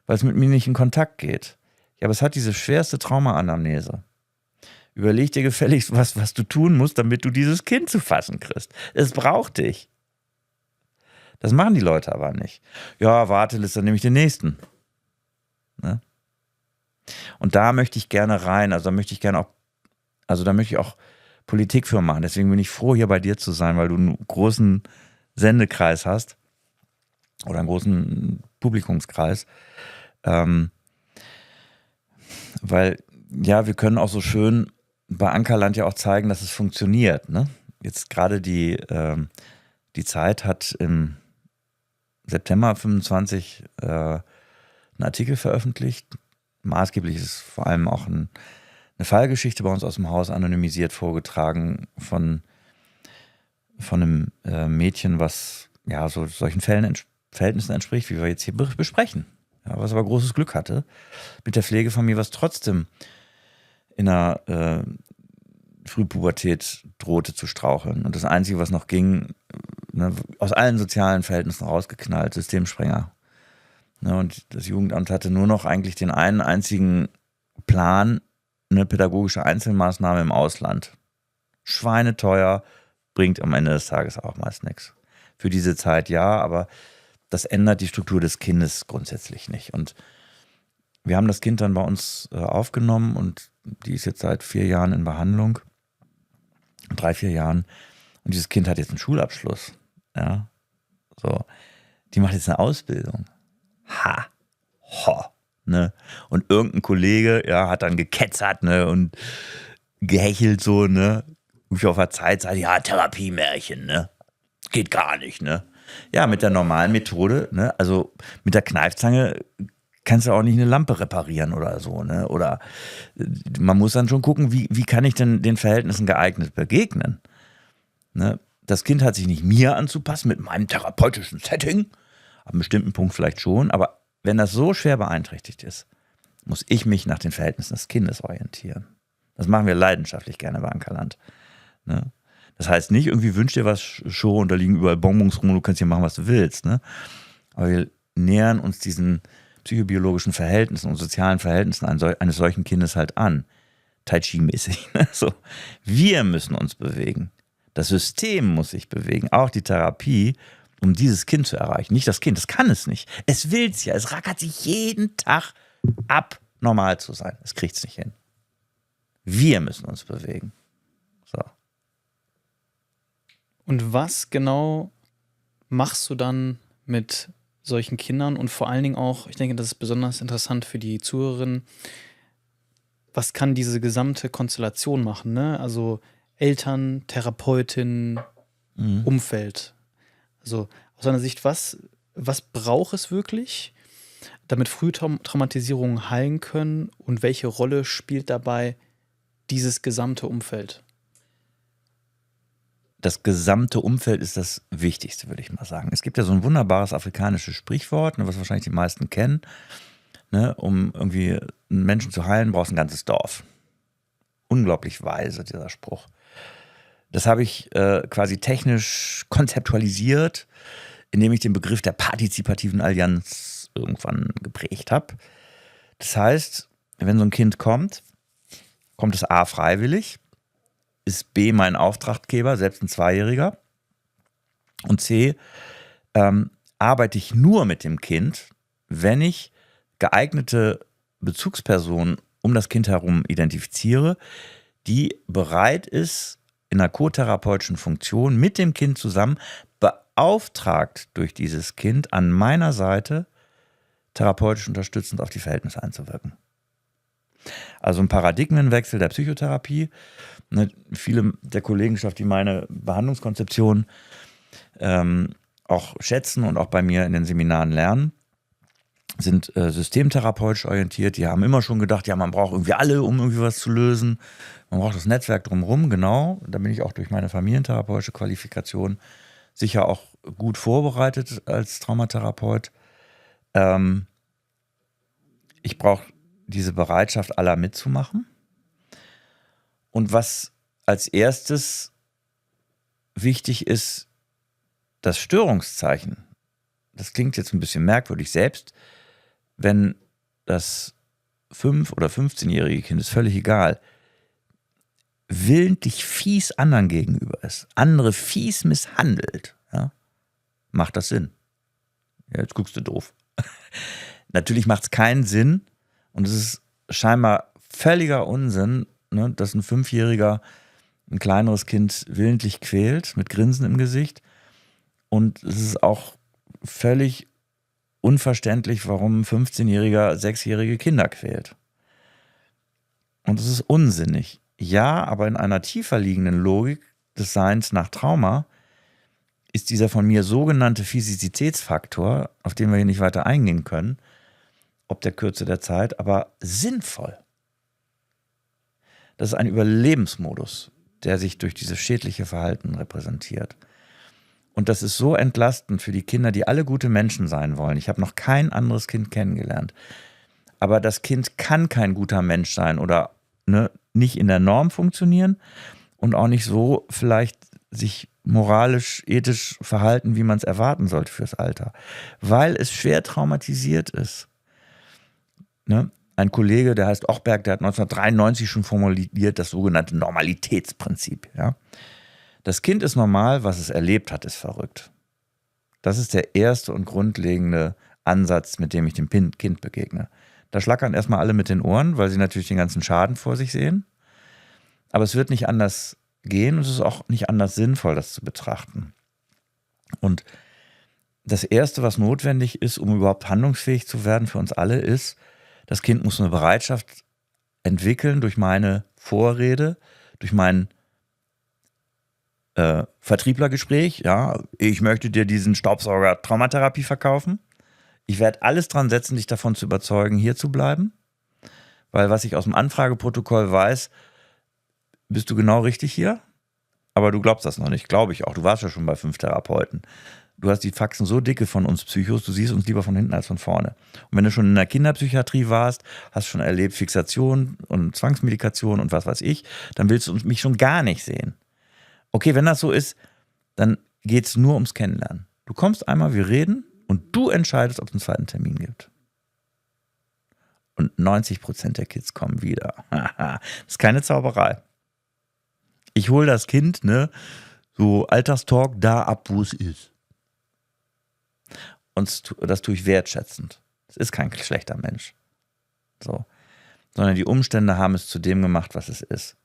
Weil es mit mir nicht in Kontakt geht? Ja, aber es hat diese schwerste Trauma-Anamnese. Überleg dir gefälligst, was du tun musst, damit du dieses Kind zu fassen kriegst. Es braucht dich. Das machen die Leute aber nicht. Ja, Warteliste, dann nehme ich den nächsten. Ne? Und da möchte ich gerne rein, da möchte ich auch Politik für machen. Deswegen bin ich froh, hier bei dir zu sein, weil du einen großen Sendekreis hast oder einen großen Publikumskreis. Weil, ja, wir können auch so schön bei Ankerland ja auch zeigen, dass es funktioniert. Ne? Jetzt gerade die Zeit hat im September 25 einen Artikel veröffentlicht. Maßgeblich ist vor allem auch eine Fallgeschichte bei uns aus dem Haus anonymisiert vorgetragen von einem Mädchen, was ja so solchen Verhältnissen entspricht, wie wir jetzt hier besprechen. Ja, was aber großes Glück hatte mit der Pflegefamilie, was trotzdem in der Frühpubertät drohte zu straucheln. Und das Einzige, was noch ging, ne, aus allen sozialen Verhältnissen rausgeknallt, Systemsprenger. Ne, und das Jugendamt hatte nur noch eigentlich den einen einzigen Plan, eine pädagogische Einzelmaßnahme im Ausland. Schweineteuer, bringt am Ende des Tages auch meist nichts. Für diese Zeit ja, aber das ändert die Struktur des Kindes grundsätzlich nicht. Und wir haben das Kind dann bei uns aufgenommen und die ist jetzt seit 4 Jahren in Behandlung. 3-4 Jahren. Und dieses Kind hat jetzt einen Schulabschluss. Ja. So. Die macht jetzt eine Ausbildung. Ne? Und irgendein Kollege, ja, hat dann geketzert, ne, und gehechelt so, ne. Ich auf der Zeit sage, ja, Therapiemärchen, ne. Geht gar nicht, ne. Ja, mit der normalen Methode, ne, also mit der Kneifzange kannst du auch nicht eine Lampe reparieren oder so, ne? Oder man muss dann schon gucken, wie kann ich denn den Verhältnissen geeignet begegnen? Ne? Das Kind hat sich nicht mir anzupassen mit meinem therapeutischen Setting, ab einem bestimmten Punkt vielleicht schon, aber wenn das so schwer beeinträchtigt ist, muss ich mich nach den Verhältnissen des Kindes orientieren. Das machen wir leidenschaftlich gerne bei Ankerland. Ne? Das heißt nicht, irgendwie wünsch dir was, Show, und da liegen überall Bonbons rum, du kannst hier machen, was du willst. Ne? Aber wir nähern uns diesen psychobiologischen Verhältnissen und sozialen Verhältnissen eines solchen Kindes halt an. Tai Chi-mäßig. Ne? So. Wir müssen uns bewegen. Das System muss sich bewegen, auch die Therapie, um dieses Kind zu erreichen. Nicht das Kind, das kann es nicht. Es will es ja, es rackert sich jeden Tag ab, normal zu sein. Es kriegt es nicht hin. Wir müssen uns bewegen. So. Und was genau machst du dann mit solchen Kindern und vor allen Dingen auch, ich denke, das ist besonders interessant für die Zuhörerinnen, was kann diese gesamte Konstellation machen, ne? Also Eltern, Therapeutin, Umfeld. Also aus deiner Sicht, was braucht es wirklich, damit Frühtraumatisierungen heilen können, und welche Rolle spielt dabei dieses gesamte Umfeld? Das gesamte Umfeld ist das Wichtigste, würde ich mal sagen. Es gibt ja so ein wunderbares afrikanisches Sprichwort, ne, was wahrscheinlich die meisten kennen. Ne, um irgendwie einen Menschen zu heilen, brauchst du ein ganzes Dorf. Unglaublich weise, dieser Spruch. Das habe ich quasi technisch konzeptualisiert, indem ich den Begriff der partizipativen Allianz irgendwann geprägt habe. Das heißt, wenn so ein Kind kommt es A freiwillig, ist B mein Auftraggeber, selbst ein Zweijähriger, und C arbeite ich nur mit dem Kind, wenn ich geeignete Bezugspersonen um das Kind herum identifiziere, die bereit ist, in einer co-therapeutischen Funktion mit dem Kind zusammen, beauftragt durch dieses Kind, an meiner Seite therapeutisch unterstützend auf die Verhältnisse einzuwirken. Also ein Paradigmenwechsel der Psychotherapie. Ne, viele der Kollegenschaft, die meine Behandlungskonzeption auch schätzen und auch bei mir in den Seminaren lernen, sind systemtherapeutisch orientiert. Die haben immer schon gedacht, ja, man braucht irgendwie alle, um irgendwie was zu lösen. Man braucht das Netzwerk drumherum, genau. Da bin ich auch durch meine familientherapeutische Qualifikation sicher auch gut vorbereitet als Traumatherapeut. Ich brauche diese Bereitschaft aller mitzumachen. Und was als erstes wichtig ist, das Störungszeichen. Das klingt jetzt ein bisschen merkwürdig, selbst wenn das 5- oder 15-jährige Kind, ist völlig egal, willentlich fies anderen gegenüber ist, andere fies misshandelt, ja, macht das Sinn? Ja, jetzt guckst du doof. Natürlich macht es keinen Sinn und es ist scheinbar völliger Unsinn, ne, dass ein 5-Jähriger ein kleineres Kind willentlich quält, mit Grinsen im Gesicht. Und es ist auch völlig unverständlich, warum ein 15-Jähriger 6-jährige Kinder quält. Und es ist unsinnig. Ja, aber in einer tiefer liegenden Logik des Seins nach Trauma ist dieser von mir sogenannte Fizizitätsfaktor, auf den wir hier nicht weiter eingehen können, ob der Kürze der Zeit, aber sinnvoll. Das ist ein Überlebensmodus, der sich durch dieses schädliche Verhalten repräsentiert. Und das ist so entlastend für die Kinder, die alle gute Menschen sein wollen. Ich habe noch kein anderes Kind kennengelernt. Aber das Kind kann kein guter Mensch sein oder nicht in der Norm funktionieren und auch nicht so vielleicht sich moralisch, ethisch verhalten, wie man es erwarten sollte fürs Alter. Weil es schwer traumatisiert ist. Ein Kollege, der heißt Ochberg, der hat 1993 schon formuliert das sogenannte Normalitätsprinzip. Ja? Das Kind ist normal, was es erlebt hat, ist verrückt. Das ist der erste und grundlegende Ansatz, mit dem ich dem Kind begegne. Da schlackern erstmal alle mit den Ohren, weil sie natürlich den ganzen Schaden vor sich sehen. Aber es wird nicht anders gehen und es ist auch nicht anders sinnvoll, das zu betrachten. Und das Erste, was notwendig ist, um überhaupt handlungsfähig zu werden für uns alle, ist, das Kind muss eine Bereitschaft entwickeln durch meine Vorrede, durch mein Vertrieblergespräch. Ja, ich möchte dir diesen Staubsauger Traumatherapie verkaufen. Ich werde alles dran setzen, dich davon zu überzeugen, hier zu bleiben. Weil was ich aus dem Anfrageprotokoll weiß, bist du genau richtig hier. Aber du glaubst das noch nicht, glaube ich auch. Du warst ja schon bei 5 Therapeuten. Du hast die Faxen so dicke von uns Psychos, du siehst uns lieber von hinten als von vorne. Und wenn du schon in der Kinderpsychiatrie warst, hast schon erlebt Fixation und Zwangsmedikation und was weiß ich, dann willst du mich schon gar nicht sehen. Okay, wenn das so ist, dann geht es nur ums Kennenlernen. Du kommst einmal, wir reden und du entscheidest, ob es einen zweiten Termin gibt. Und 90% der Kids kommen wieder. Das ist keine Zauberei. Ich hole das Kind, so Alltagstalk, da ab, wo es ist. Und das tue ich wertschätzend. Es ist kein schlechter Mensch. So. Sondern die Umstände haben es zu dem gemacht, was es ist.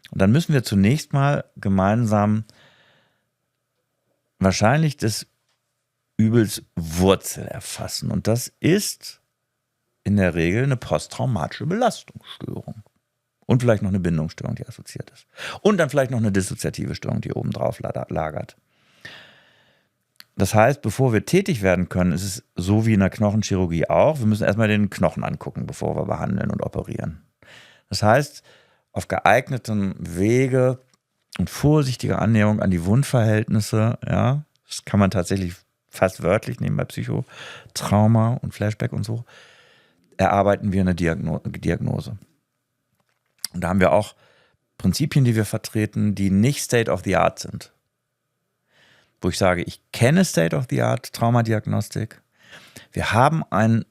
Und dann müssen wir zunächst mal gemeinsam wahrscheinlich des Übels Wurzel erfassen. Und das ist in der Regel eine posttraumatische Belastungsstörung. Und vielleicht noch eine Bindungsstörung, die assoziiert ist. Und dann vielleicht noch eine dissoziative Störung, die oben drauf lagert. Das heißt, bevor wir tätig werden können, ist es so wie in der Knochenchirurgie auch, wir müssen erstmal den Knochen angucken, bevor wir behandeln und operieren. Das heißt, auf geeignetem Wege und vorsichtiger Annäherung an die Wundverhältnisse, ja, das kann man tatsächlich fast wörtlich nehmen bei Psychotrauma und Flashback und so, erarbeiten wir eine Diagnose. Und da haben wir auch Prinzipien, die wir vertreten, die nicht State of the Art sind. Wo ich sage, ich kenne State of the Art Traumadiagnostik. Wir haben ein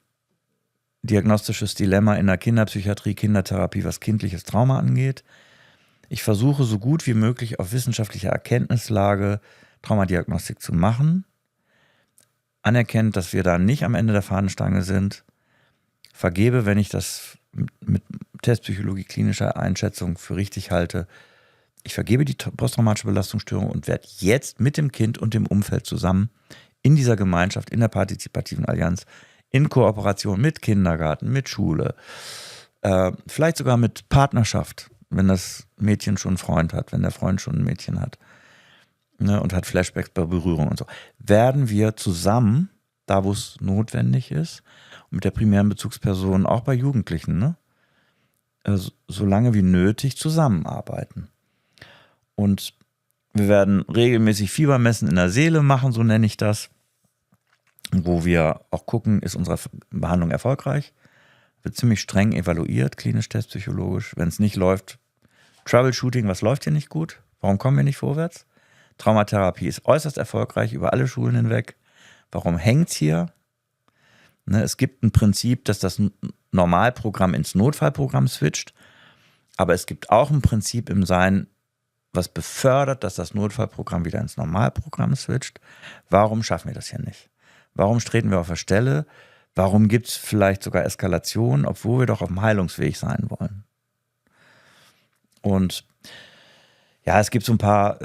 diagnostisches Dilemma in der Kinderpsychiatrie, Kindertherapie, was kindliches Trauma angeht. Ich versuche so gut wie möglich auf wissenschaftlicher Erkenntnislage Traumadiagnostik zu machen. Anerkennt, dass wir da nicht am Ende der Fahnenstange sind. Vergebe, wenn ich das mit Testpsychologie klinischer Einschätzung für richtig halte. Ich vergebe die posttraumatische Belastungsstörung und werde jetzt mit dem Kind und dem Umfeld zusammen in dieser Gemeinschaft, in der partizipativen Allianz, in Kooperation mit Kindergarten, mit Schule, vielleicht sogar mit Partnerschaft, wenn das Mädchen schon einen Freund hat, wenn der Freund schon ein Mädchen hat, und hat Flashbacks bei Berührung und so, werden wir zusammen, da wo es notwendig ist, und mit der primären Bezugsperson auch bei Jugendlichen, so lange wie nötig zusammenarbeiten. Und wir werden regelmäßig Fiebermessen in der Seele machen, so nenne ich das, wo wir auch gucken, ist unsere Behandlung erfolgreich, wird ziemlich streng evaluiert, klinisch, testpsychologisch. Wenn es nicht läuft, Troubleshooting, was läuft hier nicht gut? Warum kommen wir nicht vorwärts? Traumatherapie ist äußerst erfolgreich über alle Schulen hinweg. Warum hängt es hier? Ne, es gibt ein Prinzip, dass das Normalprogramm ins Notfallprogramm switcht, aber es gibt auch ein Prinzip im Sein, was befördert, dass das Notfallprogramm wieder ins Normalprogramm switcht. Warum schaffen wir das hier nicht? Warum treten wir auf der Stelle? Warum gibt es vielleicht sogar Eskalation, obwohl wir doch auf dem Heilungsweg sein wollen? Und ja, es gibt so ein paar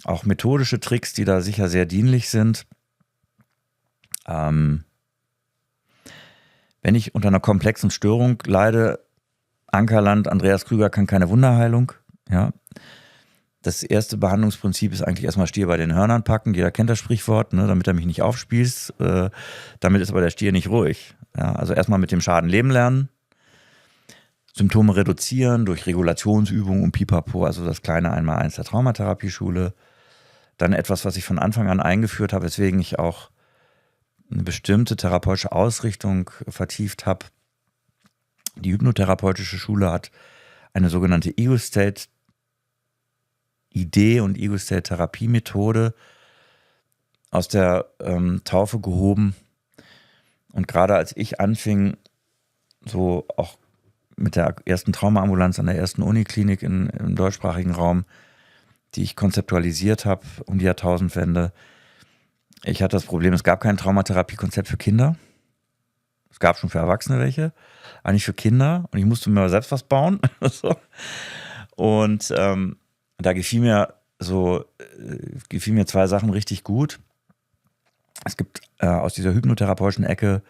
auch methodische Tricks, die da sicher sehr dienlich sind. Wenn ich unter einer komplexen Störung leide, Ankerland, Andreas Krüger kann keine Wunderheilung. Ja. Das erste Behandlungsprinzip ist eigentlich erstmal Stier bei den Hörnern packen. Jeder kennt das Sprichwort, ne, damit er mich nicht aufspießt. Damit ist aber der Stier nicht ruhig. Ja, also erstmal mit dem Schaden leben lernen. Symptome reduzieren durch Regulationsübungen und Pipapo, also das kleine Einmaleins der Traumatherapieschule. Dann etwas, was ich von Anfang an eingeführt habe, weswegen ich auch eine bestimmte therapeutische Ausrichtung vertieft habe. Die hypnotherapeutische Schule hat eine sogenannte Ego-State-Idee und Ego-State-Therapie-Methode aus der Taufe gehoben. Und gerade als ich anfing, so auch mit der ersten Traumaambulanz an der ersten Uniklinik im deutschsprachigen Raum, die ich konzeptualisiert habe um die Jahrtausendwende, ich hatte das Problem, es gab kein Traumatherapiekonzept für Kinder. Es gab schon für Erwachsene welche, eigentlich für Kinder. Und ich musste mir selbst was bauen. Und da gefiel mir zwei Sachen richtig gut. Es gibt aus dieser hypnotherapeutischen Ecke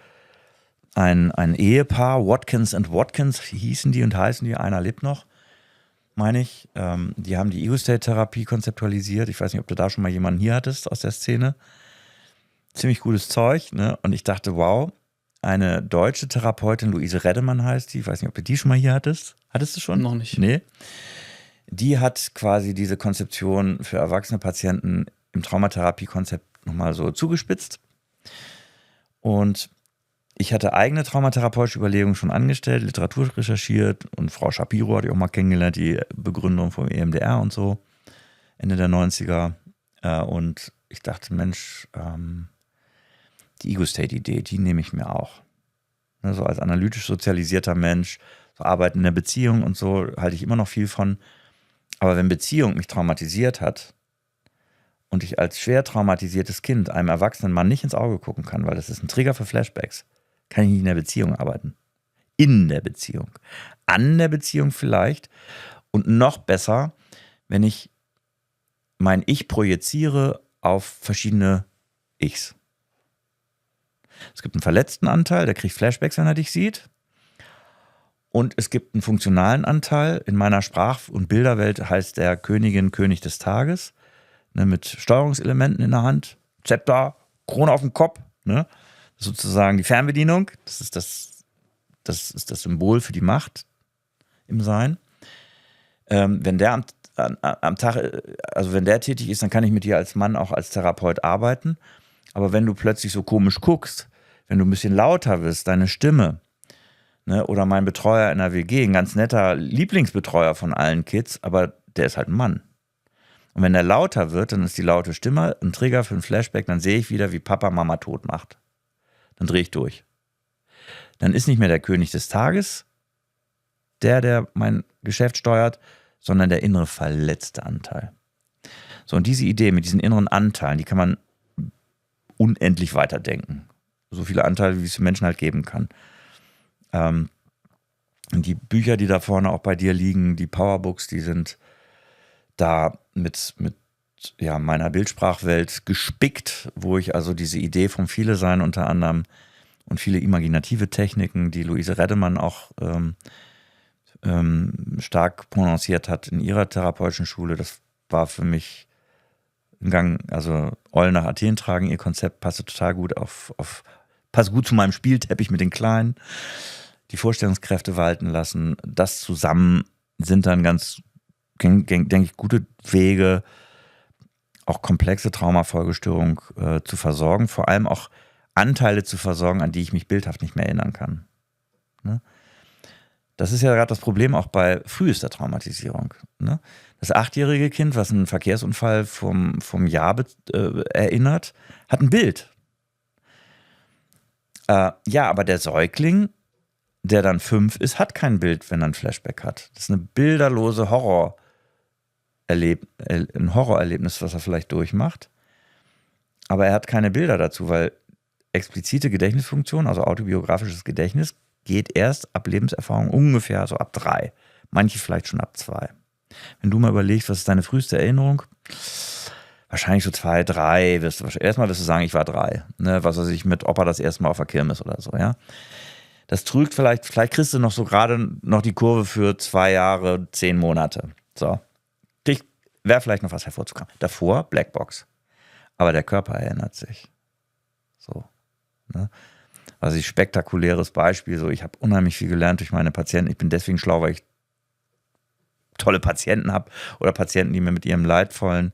ein Ehepaar, Watkins and Watkins hießen die und heißen die, einer lebt noch, meine ich. Die haben die Ego-State-Therapie konzeptualisiert. Ich weiß nicht, ob du da schon mal jemanden hier hattest aus der Szene. Ziemlich gutes Zeug, ne? Und ich dachte, wow, eine deutsche Therapeutin, Luise Redemann heißt die, ich weiß nicht, ob du die schon mal hier hattest. Hattest du schon? Noch nicht. Nee. Die hat quasi diese Konzeption für erwachsene Patienten im Traumatherapie-Konzept nochmal so zugespitzt. Und ich hatte eigene traumatherapeutische Überlegungen schon angestellt, Literatur recherchiert und Frau Shapiro hatte ich auch mal kennengelernt, die Begründerin vom EMDR und so, Ende der 90er. Und ich dachte, Mensch, die Ego-State-Idee, die nehme ich mir auch. Ne, so als analytisch sozialisierter Mensch, so Arbeiten in der Beziehung und so, halte ich immer noch viel von. Aber wenn Beziehung mich traumatisiert hat und ich als schwer traumatisiertes Kind einem erwachsenen Mann nicht ins Auge gucken kann, weil das ist ein Trigger für Flashbacks, kann ich nicht in der Beziehung arbeiten. In der Beziehung. An der Beziehung vielleicht. Und noch besser, wenn ich mein Ich projiziere auf verschiedene Ichs. Es gibt einen verletzten Anteil, der kriegt Flashbacks, wenn er dich sieht. Und es gibt einen funktionalen Anteil. In meiner Sprach- und Bilderwelt heißt der Königin König des Tages. Ne, mit Steuerungselementen in der Hand. Zepter, Krone auf dem Kopf. Ne? Sozusagen die Fernbedienung. Das ist das Symbol für die Macht im Sein. Wenn der am Tag, also wenn der tätig ist, dann kann ich mit dir als Mann auch als Therapeut arbeiten. Aber wenn du plötzlich so komisch guckst, wenn du ein bisschen lauter wirst, deine Stimme, ne, oder mein Betreuer in der WG, ein ganz netter Lieblingsbetreuer von allen Kids, aber der ist halt ein Mann. Und wenn der lauter wird, dann ist die laute Stimme ein Trigger für ein Flashback, dann sehe ich wieder, wie Papa Mama tot macht. Dann drehe ich durch. Dann ist nicht mehr der König des Tages, der mein Geschäft steuert, sondern der innere verletzte Anteil. So, und diese Idee mit diesen inneren Anteilen, die kann man unendlich weiterdenken. So viele Anteile, wie es für Menschen halt geben kann. Die Bücher, die da vorne auch bei dir liegen, die Powerbooks, die sind da mit meiner Bildsprachwelt gespickt, wo ich also diese Idee vom Viele-Sein unter anderem und viele imaginative Techniken, die Luise Redemann auch stark prononciert hat in ihrer therapeutischen Schule, das war für mich ein Gang, also Eulen nach Athen tragen, ihr Konzept passte total gut passt gut zu meinem Spielteppich mit den Kleinen, die Vorstellungskräfte walten lassen, das zusammen sind dann ganz, denke ich, gute Wege, auch komplexe Traumafolgestörung zu versorgen, vor allem auch Anteile zu versorgen, an die ich mich bildhaft nicht mehr erinnern kann. Ne? Das ist ja gerade das Problem auch bei frühester Traumatisierung. Ne? Das 8-jährige Kind, was einen Verkehrsunfall vom Jahr erinnert, hat ein Bild. Ja, aber der Säugling, der dann 5 ist, hat kein Bild, wenn er ein Flashback hat. Das ist eine bilderlose ein Horrorerlebnis, was er vielleicht durchmacht. Aber er hat keine Bilder dazu, weil explizite Gedächtnisfunktion, also autobiografisches Gedächtnis, geht erst ab Lebenserfahrung ungefähr so ab 3. Manche vielleicht schon ab 2. Wenn du mal überlegst, was ist deine früheste Erinnerung? Wahrscheinlich so 2, 3. Erstmal wirst du sagen, ich war 3. Ne, was weiß ich, mit Opa das erste Mal auf der Kirmes oder so, ja. Das trügt vielleicht kriegst du noch so gerade noch die Kurve für 2 Jahre, 10 Monate. So. Wäre vielleicht noch was hervorzukramen. Davor Blackbox. Aber der Körper erinnert sich. So. Ne? Also ein spektakuläres Beispiel, so ich habe unheimlich viel gelernt durch meine Patienten. Ich bin deswegen schlau, weil ich tolle Patienten habe oder Patienten, die mir mit ihrem leidvollen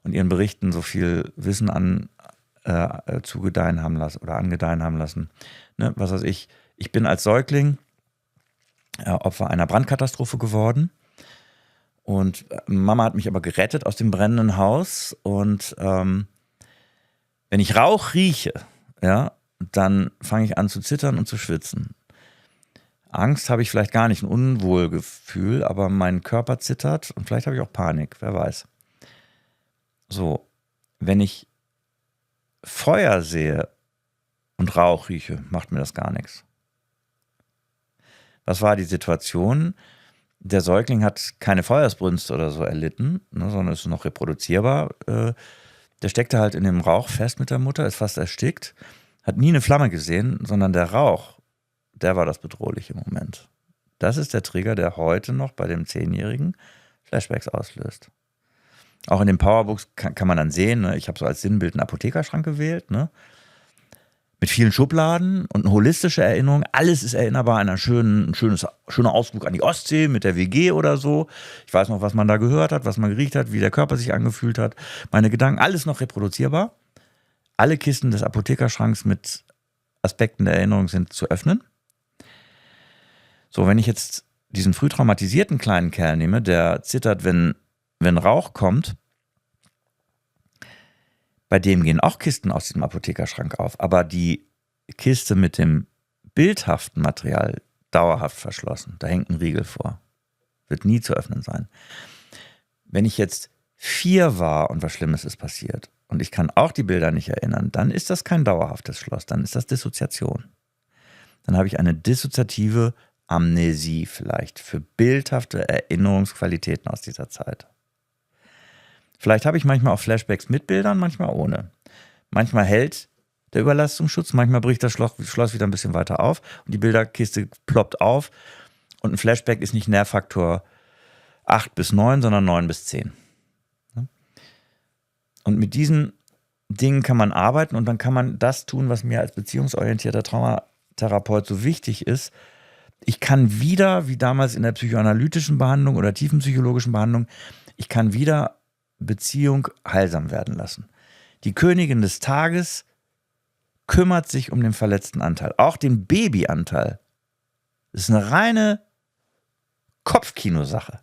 und ihren Berichten so viel Wissen zugedeihen haben lassen oder angedeihen haben lassen. Ne? Was weiß ich. Ich bin als Säugling Opfer einer Brandkatastrophe geworden. Und Mama hat mich aber gerettet aus dem brennenden Haus. Und wenn ich Rauch rieche, ja, dann fange ich an zu zittern und zu schwitzen. Angst habe ich vielleicht gar nicht, ein Unwohlgefühl, aber mein Körper zittert und vielleicht habe ich auch Panik, wer weiß. So, wenn ich Feuer sehe und Rauch rieche, macht mir das gar nichts. Was war die Situation? Der Säugling hat keine Feuersbrünste oder so erlitten, ne, sondern ist noch reproduzierbar. Der steckte halt in dem Rauch fest mit der Mutter, ist fast erstickt, hat nie eine Flamme gesehen, sondern der Rauch, der war das bedrohliche Moment. Das ist der Trigger, der heute noch bei dem 10-Jährigen Flashbacks auslöst. Auch in den Powerbooks kann man dann sehen, ne, ich habe so als Sinnbild einen Apothekerschrank gewählt, ne, mit vielen Schubladen und eine holistische Erinnerung. Alles ist erinnerbar an einen schöner Ausflug an die Ostsee mit der WG oder so. Ich weiß noch, was man da gehört hat, was man geriecht hat, wie der Körper sich angefühlt hat. Meine Gedanken, alles noch reproduzierbar. Alle Kisten des Apothekerschranks mit Aspekten der Erinnerung sind zu öffnen. So, wenn ich jetzt diesen früh traumatisierten kleinen Kerl nehme, der zittert, wenn Rauch kommt, bei dem gehen auch Kisten aus diesem Apothekerschrank auf, aber die Kiste mit dem bildhaften Material dauerhaft verschlossen. Da hängt ein Riegel vor. Wird nie zu öffnen sein. Wenn ich jetzt 4 war und was Schlimmes ist passiert und ich kann auch die Bilder nicht erinnern, dann ist das kein dauerhaftes Schloss, dann ist das Dissoziation. Dann habe ich eine dissoziative Amnesie vielleicht für bildhafte Erinnerungsqualitäten aus dieser Zeit. Vielleicht habe ich manchmal auch Flashbacks mit Bildern, manchmal ohne. Manchmal hält der Überlastungsschutz, manchmal bricht das Schloss wieder ein bisschen weiter auf und die Bilderkiste ploppt auf und ein Flashback ist nicht Nährfaktor 8 bis 9, sondern 9 bis 10. Und mit diesen Dingen kann man arbeiten und dann kann man das tun, was mir als beziehungsorientierter Traumatherapeut so wichtig ist. Ich kann wieder, wie damals in der psychoanalytischen Behandlung oder tiefenpsychologischen Behandlung, ich kann wieder Beziehung heilsam werden lassen. Die Königin des Tages kümmert sich um den verletzten Anteil, auch den Babyanteil. Das ist eine reine Kopfkinosache.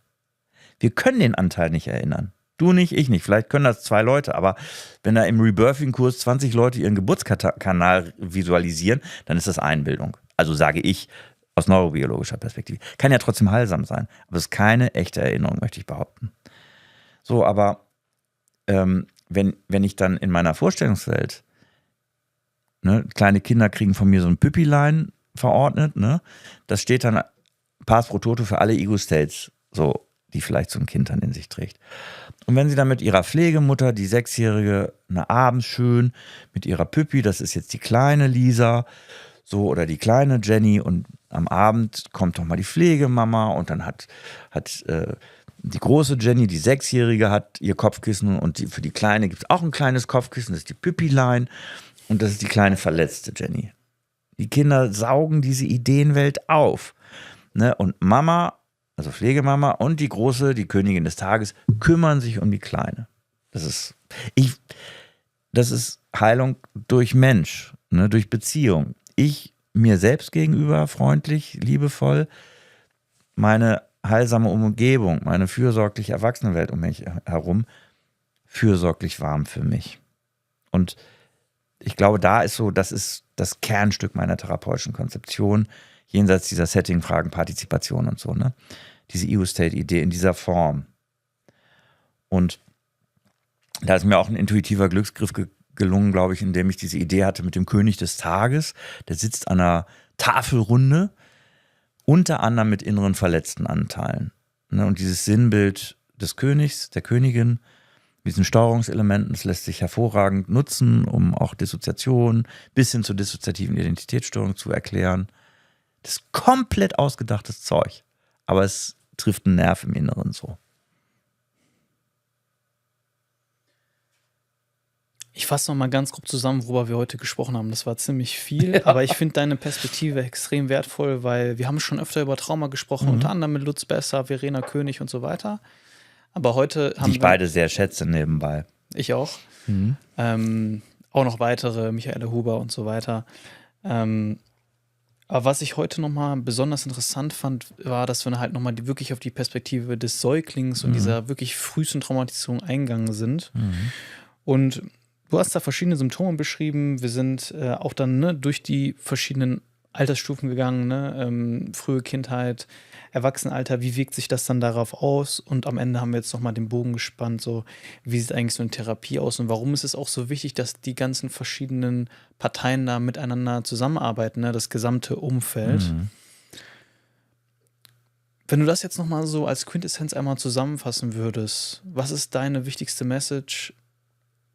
Wir können den Anteil nicht erinnern. Du nicht, ich nicht. Vielleicht können das 2 Leute, aber wenn da im Rebirthing-Kurs 20 Leute ihren Geburtskanal visualisieren, dann ist das Einbildung. Also sage ich aus neurobiologischer Perspektive. Kann ja trotzdem heilsam sein, aber es ist keine echte Erinnerung, möchte ich behaupten. So, aber wenn ich dann in meiner Vorstellungswelt, ne, kleine Kinder kriegen von mir so ein Püppilein verordnet, ne, das steht dann Pars pro Toto für alle Ego-States, so, die vielleicht so ein Kind dann in sich trägt. Und wenn sie dann mit ihrer Pflegemutter, die 6-Jährige, abends schön mit ihrer Püppi, das ist jetzt die kleine Lisa, so, oder die kleine Jenny, und am Abend kommt doch mal die Pflegemama und dann hat die große Jenny, die 6-Jährige, hat ihr Kopfkissen und für die Kleine gibt es auch ein kleines Kopfkissen, das ist die Püppilein und das ist die kleine verletzte Jenny. Die Kinder saugen diese Ideenwelt auf. Ne? Und Mama, also Pflegemama und die Große, die Königin des Tages, kümmern sich um die Kleine. Das ist Heilung durch Mensch, ne? Durch Beziehung. Ich mir selbst gegenüber freundlich, liebevoll, meine heilsame Umgebung, meine fürsorgliche Erwachsenenwelt um mich herum, fürsorglich warm für mich. Und ich glaube, das ist das Kernstück meiner therapeutischen Konzeption, jenseits dieser Setting-Fragen, Partizipation und so, ne? Diese EU-State-Idee in dieser Form. Und da ist mir auch ein intuitiver Glücksgriff gelungen, glaube ich, indem ich diese Idee hatte mit dem König des Tages. Der sitzt an einer Tafelrunde, unter anderem mit inneren verletzten Anteilen. Ne? Und dieses Sinnbild des Königs, der Königin, mit diesen Steuerungselementen, das lässt sich hervorragend nutzen, um auch Dissoziation bis hin zur dissoziativen Identitätsstörung zu erklären. Das ist komplett ausgedachtes Zeug, aber es trifft einen Nerv im Inneren so. Ich fasse noch mal ganz grob zusammen, worüber wir heute gesprochen haben. Das war ziemlich viel, aber ich finde deine Perspektive extrem wertvoll, weil wir haben schon öfter über Trauma gesprochen, unter anderem mit Lutz Besser, Verena König und so weiter. Aber heute haben die ich beide sehr schätze nebenbei. Ich auch. Auch noch weitere, Michaela Huber und so weiter. Aber was ich heute nochmal besonders interessant fand, war, dass wir halt nochmal wirklich auf die Perspektive des Säuglings und dieser wirklich frühesten Traumatisierung eingegangen sind. Und du hast da verschiedene Symptome beschrieben. Wir sind auch dann durch die verschiedenen Altersstufen gegangen, ne? Frühe Kindheit, Erwachsenenalter, wie wirkt sich das dann darauf aus? Und am Ende haben wir jetzt nochmal den Bogen gespannt, so wie sieht eigentlich so eine Therapie aus und warum ist es auch so wichtig, dass die ganzen verschiedenen Parteien da miteinander zusammenarbeiten, ne? Das gesamte Umfeld. Wenn du das jetzt nochmal so als Quintessenz einmal zusammenfassen würdest, was ist deine wichtigste Message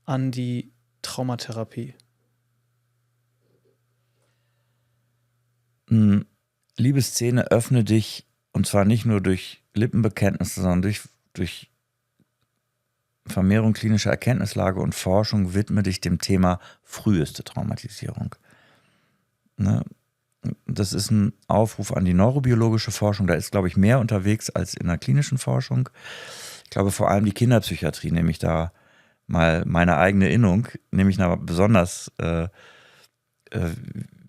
an die Traumatherapie? Liebe Szene, öffne dich, und zwar nicht nur durch Lippenbekenntnisse, sondern durch Vermehrung klinischer Erkenntnislage und Forschung, widme dich dem Thema früheste Traumatisierung. Ne? Das ist ein Aufruf an die neurobiologische Forschung, da ist, glaube ich, mehr unterwegs als in der klinischen Forschung. Ich glaube, vor allem die Kinderpsychiatrie, nehme ich da mal meine eigene Innung, nehme ich aber besonders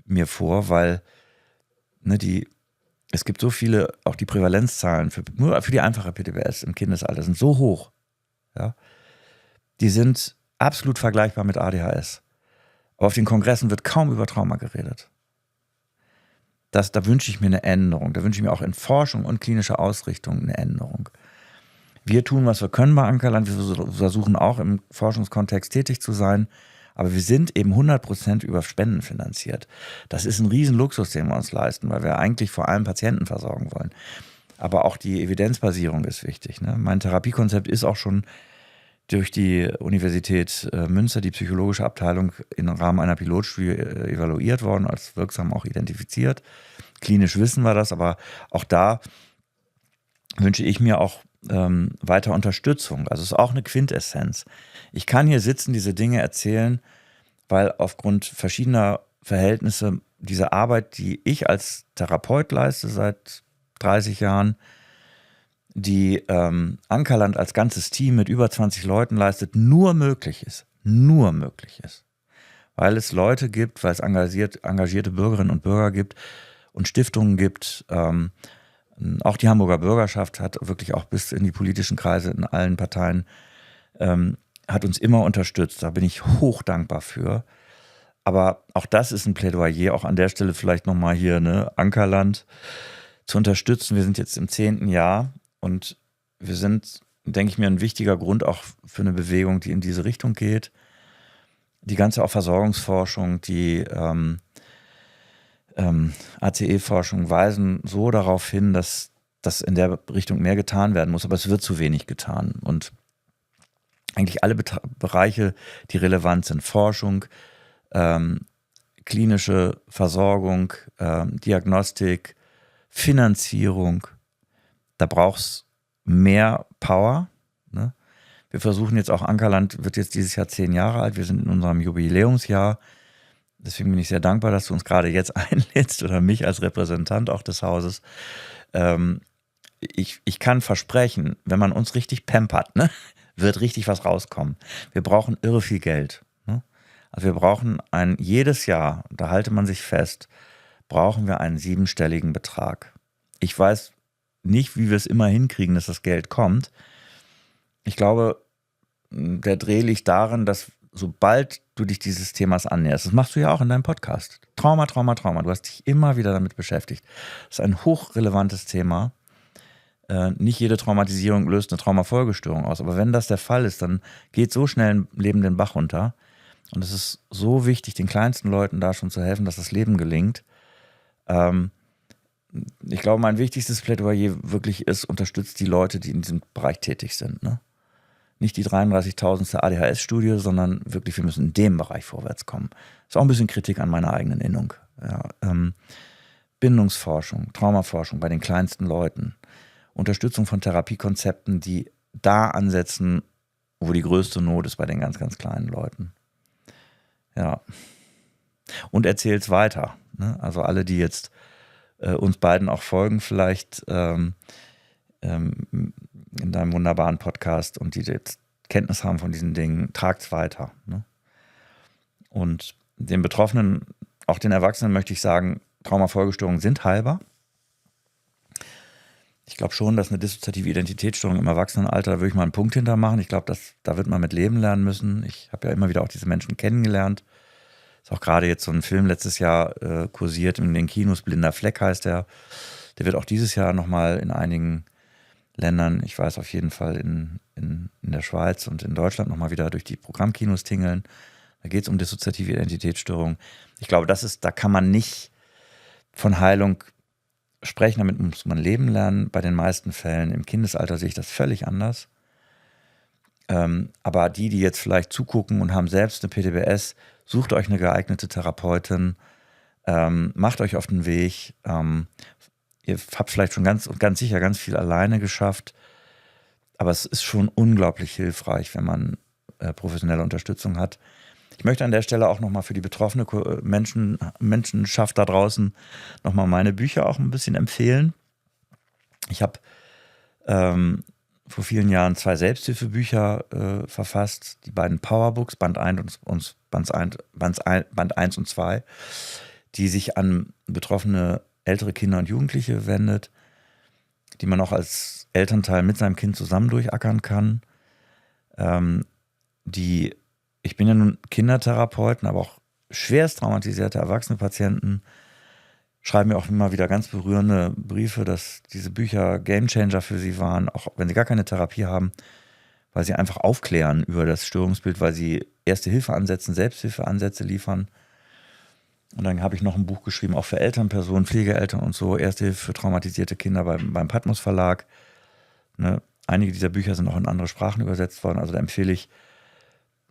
mir vor, weil es gibt so viele, auch die Prävalenzzahlen nur für die einfache PTBS im Kindesalter sind so hoch. Ja? Die sind absolut vergleichbar mit ADHS. Aber auf den Kongressen wird kaum über Trauma geredet. Da wünsche ich mir eine Änderung. Da wünsche ich mir auch in Forschung und klinischer Ausrichtung eine Änderung. Wir tun, was wir können bei Ankerland. Wir versuchen auch im Forschungskontext tätig zu sein. Aber wir sind eben 100% über Spenden finanziert. Das ist ein Riesenluxus, den wir uns leisten, weil wir eigentlich vor allem Patienten versorgen wollen. Aber auch die Evidenzbasierung ist wichtig. Ne? Mein Therapiekonzept ist auch schon durch die Universität Münster, die psychologische Abteilung, im Rahmen einer Pilotstudie evaluiert worden, als wirksam auch identifiziert. Klinisch wissen wir das, aber auch da wünsche ich mir auch weiter Unterstützung. Also es ist auch eine Quintessenz. Ich kann hier sitzen, diese Dinge erzählen, weil aufgrund verschiedener Verhältnisse diese Arbeit, die ich als Therapeut leiste seit 30 Jahren, die Ankerland als ganzes Team mit über 20 Leuten leistet, nur möglich ist. Nur möglich ist. Weil es Leute gibt, weil es engagierte Bürgerinnen und Bürger gibt und Stiftungen gibt. Auch die Hamburger Bürgerschaft hat wirklich auch bis in die politischen Kreise in allen Parteien hat uns immer unterstützt. Da bin ich hoch dankbar für. Aber auch das ist ein Plädoyer, auch an der Stelle vielleicht nochmal hier, ne, Ankerland zu unterstützen. Wir sind jetzt im 10. Jahr und wir sind, denke ich mir, ein wichtiger Grund auch für eine Bewegung, die in diese Richtung geht. Die ganze auch Versorgungsforschung, die ACE-Forschung weisen so darauf hin, dass in der Richtung mehr getan werden muss, aber es wird zu wenig getan. Und eigentlich alle Bereiche, die relevant sind, Forschung, klinische Versorgung, Diagnostik, Finanzierung, da braucht es mehr Power. Ne? Wir versuchen jetzt auch, Ankerland wird jetzt dieses Jahr 10 Jahre alt, wir sind in unserem Jubiläumsjahr. Deswegen bin ich sehr dankbar, dass du uns gerade jetzt einlädst oder mich als Repräsentant auch des Hauses. Ich kann versprechen, wenn man uns richtig pampert, ne, wird richtig was rauskommen. Wir brauchen irre viel Geld. Ne? Also wir brauchen jedes Jahr, da halte man sich fest, brauchen wir einen 7-stelligen Betrag. Ich weiß nicht, wie wir es immer hinkriegen, dass das Geld kommt. Ich glaube, der Dreh liegt darin, dass sobald du dich dieses Themas annäherst. Das machst du ja auch in deinem Podcast. Trauma. Du hast dich immer wieder damit beschäftigt. Das ist ein hochrelevantes Thema. Nicht jede Traumatisierung löst eine Traumafolgestörung aus. Aber wenn das der Fall ist, dann geht so schnell ein Leben den Bach runter. Und es ist so wichtig, den kleinsten Leuten da schon zu helfen, dass das Leben gelingt. Ich glaube, mein wichtigstes Plädoyer wirklich ist, unterstützt die Leute, die in diesem Bereich tätig sind. Ne? Nicht die 33.000. ADHS-Studie, sondern wirklich, wir müssen in dem Bereich vorwärts kommen. Ist auch ein bisschen Kritik an meiner eigenen Innung. Ja, Bindungsforschung, Traumaforschung bei den kleinsten Leuten. Unterstützung von Therapiekonzepten, die da ansetzen, wo die größte Not ist bei den ganz, ganz kleinen Leuten. Ja. Und erzähl's weiter. Ne? Also alle, die jetzt uns beiden auch folgen, vielleicht in deinem wunderbaren Podcast und die jetzt Kenntnis haben von diesen Dingen, tragt's weiter. Ne? Und den Betroffenen, auch den Erwachsenen, möchte ich sagen, Traumafolgestörungen sind heilbar. Ich glaube schon, dass eine dissoziative Identitätsstörung im Erwachsenenalter, da würde ich mal einen Punkt hinter machen. Ich glaube, da wird man mit leben lernen müssen. Ich habe ja immer wieder auch diese Menschen kennengelernt. Ist auch gerade jetzt so ein Film letztes Jahr kursiert in den Kinos, Blinder Fleck heißt der. Der wird auch dieses Jahr nochmal in einigen Ländern, ich weiß auf jeden Fall in der Schweiz und in Deutschland nochmal wieder durch die Programmkinos tingeln. Da geht es um dissoziative Identitätsstörung. Ich glaube, da kann man nicht von Heilung sprechen, damit muss man leben lernen. Bei den meisten Fällen im Kindesalter sehe ich das völlig anders. Aber die jetzt vielleicht zugucken und haben selbst eine PTBS, sucht euch eine geeignete Therapeutin, macht euch auf den Weg. Ihr habt vielleicht schon ganz sicher ganz viel alleine geschafft, aber es ist schon unglaublich hilfreich, wenn man professionelle Unterstützung hat. Ich möchte an der Stelle auch nochmal für die betroffene Menschenschaft da draußen nochmal meine Bücher auch ein bisschen empfehlen. Ich habe vor vielen Jahren 2 Selbsthilfebücher verfasst, die beiden Powerbooks, Band 1 und Band 1 und 2, die sich an betroffene ältere Kinder und Jugendliche wendet, die man auch als Elternteil mit seinem Kind zusammen durchackern kann. Ich bin ja nun Kindertherapeuten, aber auch schwerst traumatisierte erwachsene Patienten schreiben mir auch immer wieder ganz berührende Briefe, dass diese Bücher Gamechanger für sie waren, auch wenn sie gar keine Therapie haben, weil sie einfach aufklären über das Störungsbild, weil sie Erste-Hilfe-Ansätze, Selbsthilfe-Ansätze liefern. Und dann habe ich noch ein Buch geschrieben, auch für Elternpersonen, Pflegeeltern und so, Erste Hilfe für traumatisierte Kinder beim Patmos Verlag. Ne? Einige dieser Bücher sind auch in andere Sprachen übersetzt worden, also da empfehle ich,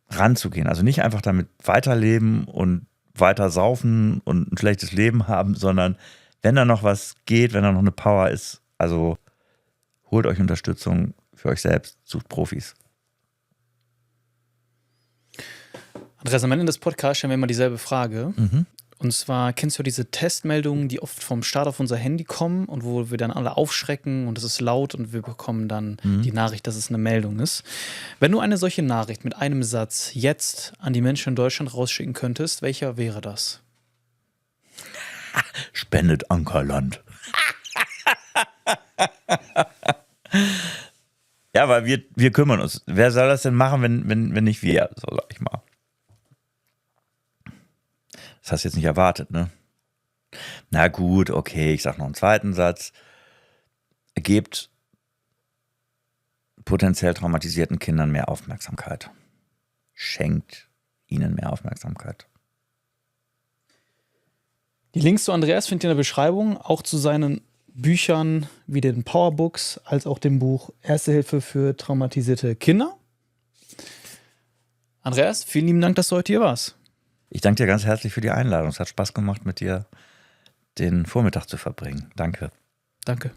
ranzugehen. Also nicht einfach damit weiterleben und weiter saufen und ein schlechtes Leben haben, sondern wenn da noch was geht, wenn da noch eine Power ist, also holt euch Unterstützung für euch selbst, sucht Profis. Andreas, am Ende des Podcasts stellen wir immer dieselbe Frage. Und zwar, kennst du diese Testmeldungen, die oft vom Start auf unser Handy kommen und wo wir dann alle aufschrecken und es ist laut und wir bekommen dann die Nachricht, dass es eine Meldung ist. Wenn du eine solche Nachricht mit einem Satz jetzt an die Menschen in Deutschland rausschicken könntest, welcher wäre das? Spendet Ankerland. Ja, weil wir kümmern uns. Wer soll das denn machen, wenn nicht wir, so sag ich mal. Das hast du jetzt nicht erwartet, ne? Na gut, okay, ich sag noch einen zweiten Satz. Gebt potenziell traumatisierten Kindern mehr Aufmerksamkeit. Schenkt ihnen mehr Aufmerksamkeit. Die Links zu Andreas findet ihr in der Beschreibung, auch zu seinen Büchern wie den Powerbooks, als auch dem Buch Erste Hilfe für traumatisierte Kinder. Andreas, vielen lieben Dank, dass du heute hier warst. Ich danke dir ganz herzlich für die Einladung. Es hat Spaß gemacht, mit dir den Vormittag zu verbringen. Danke. Danke.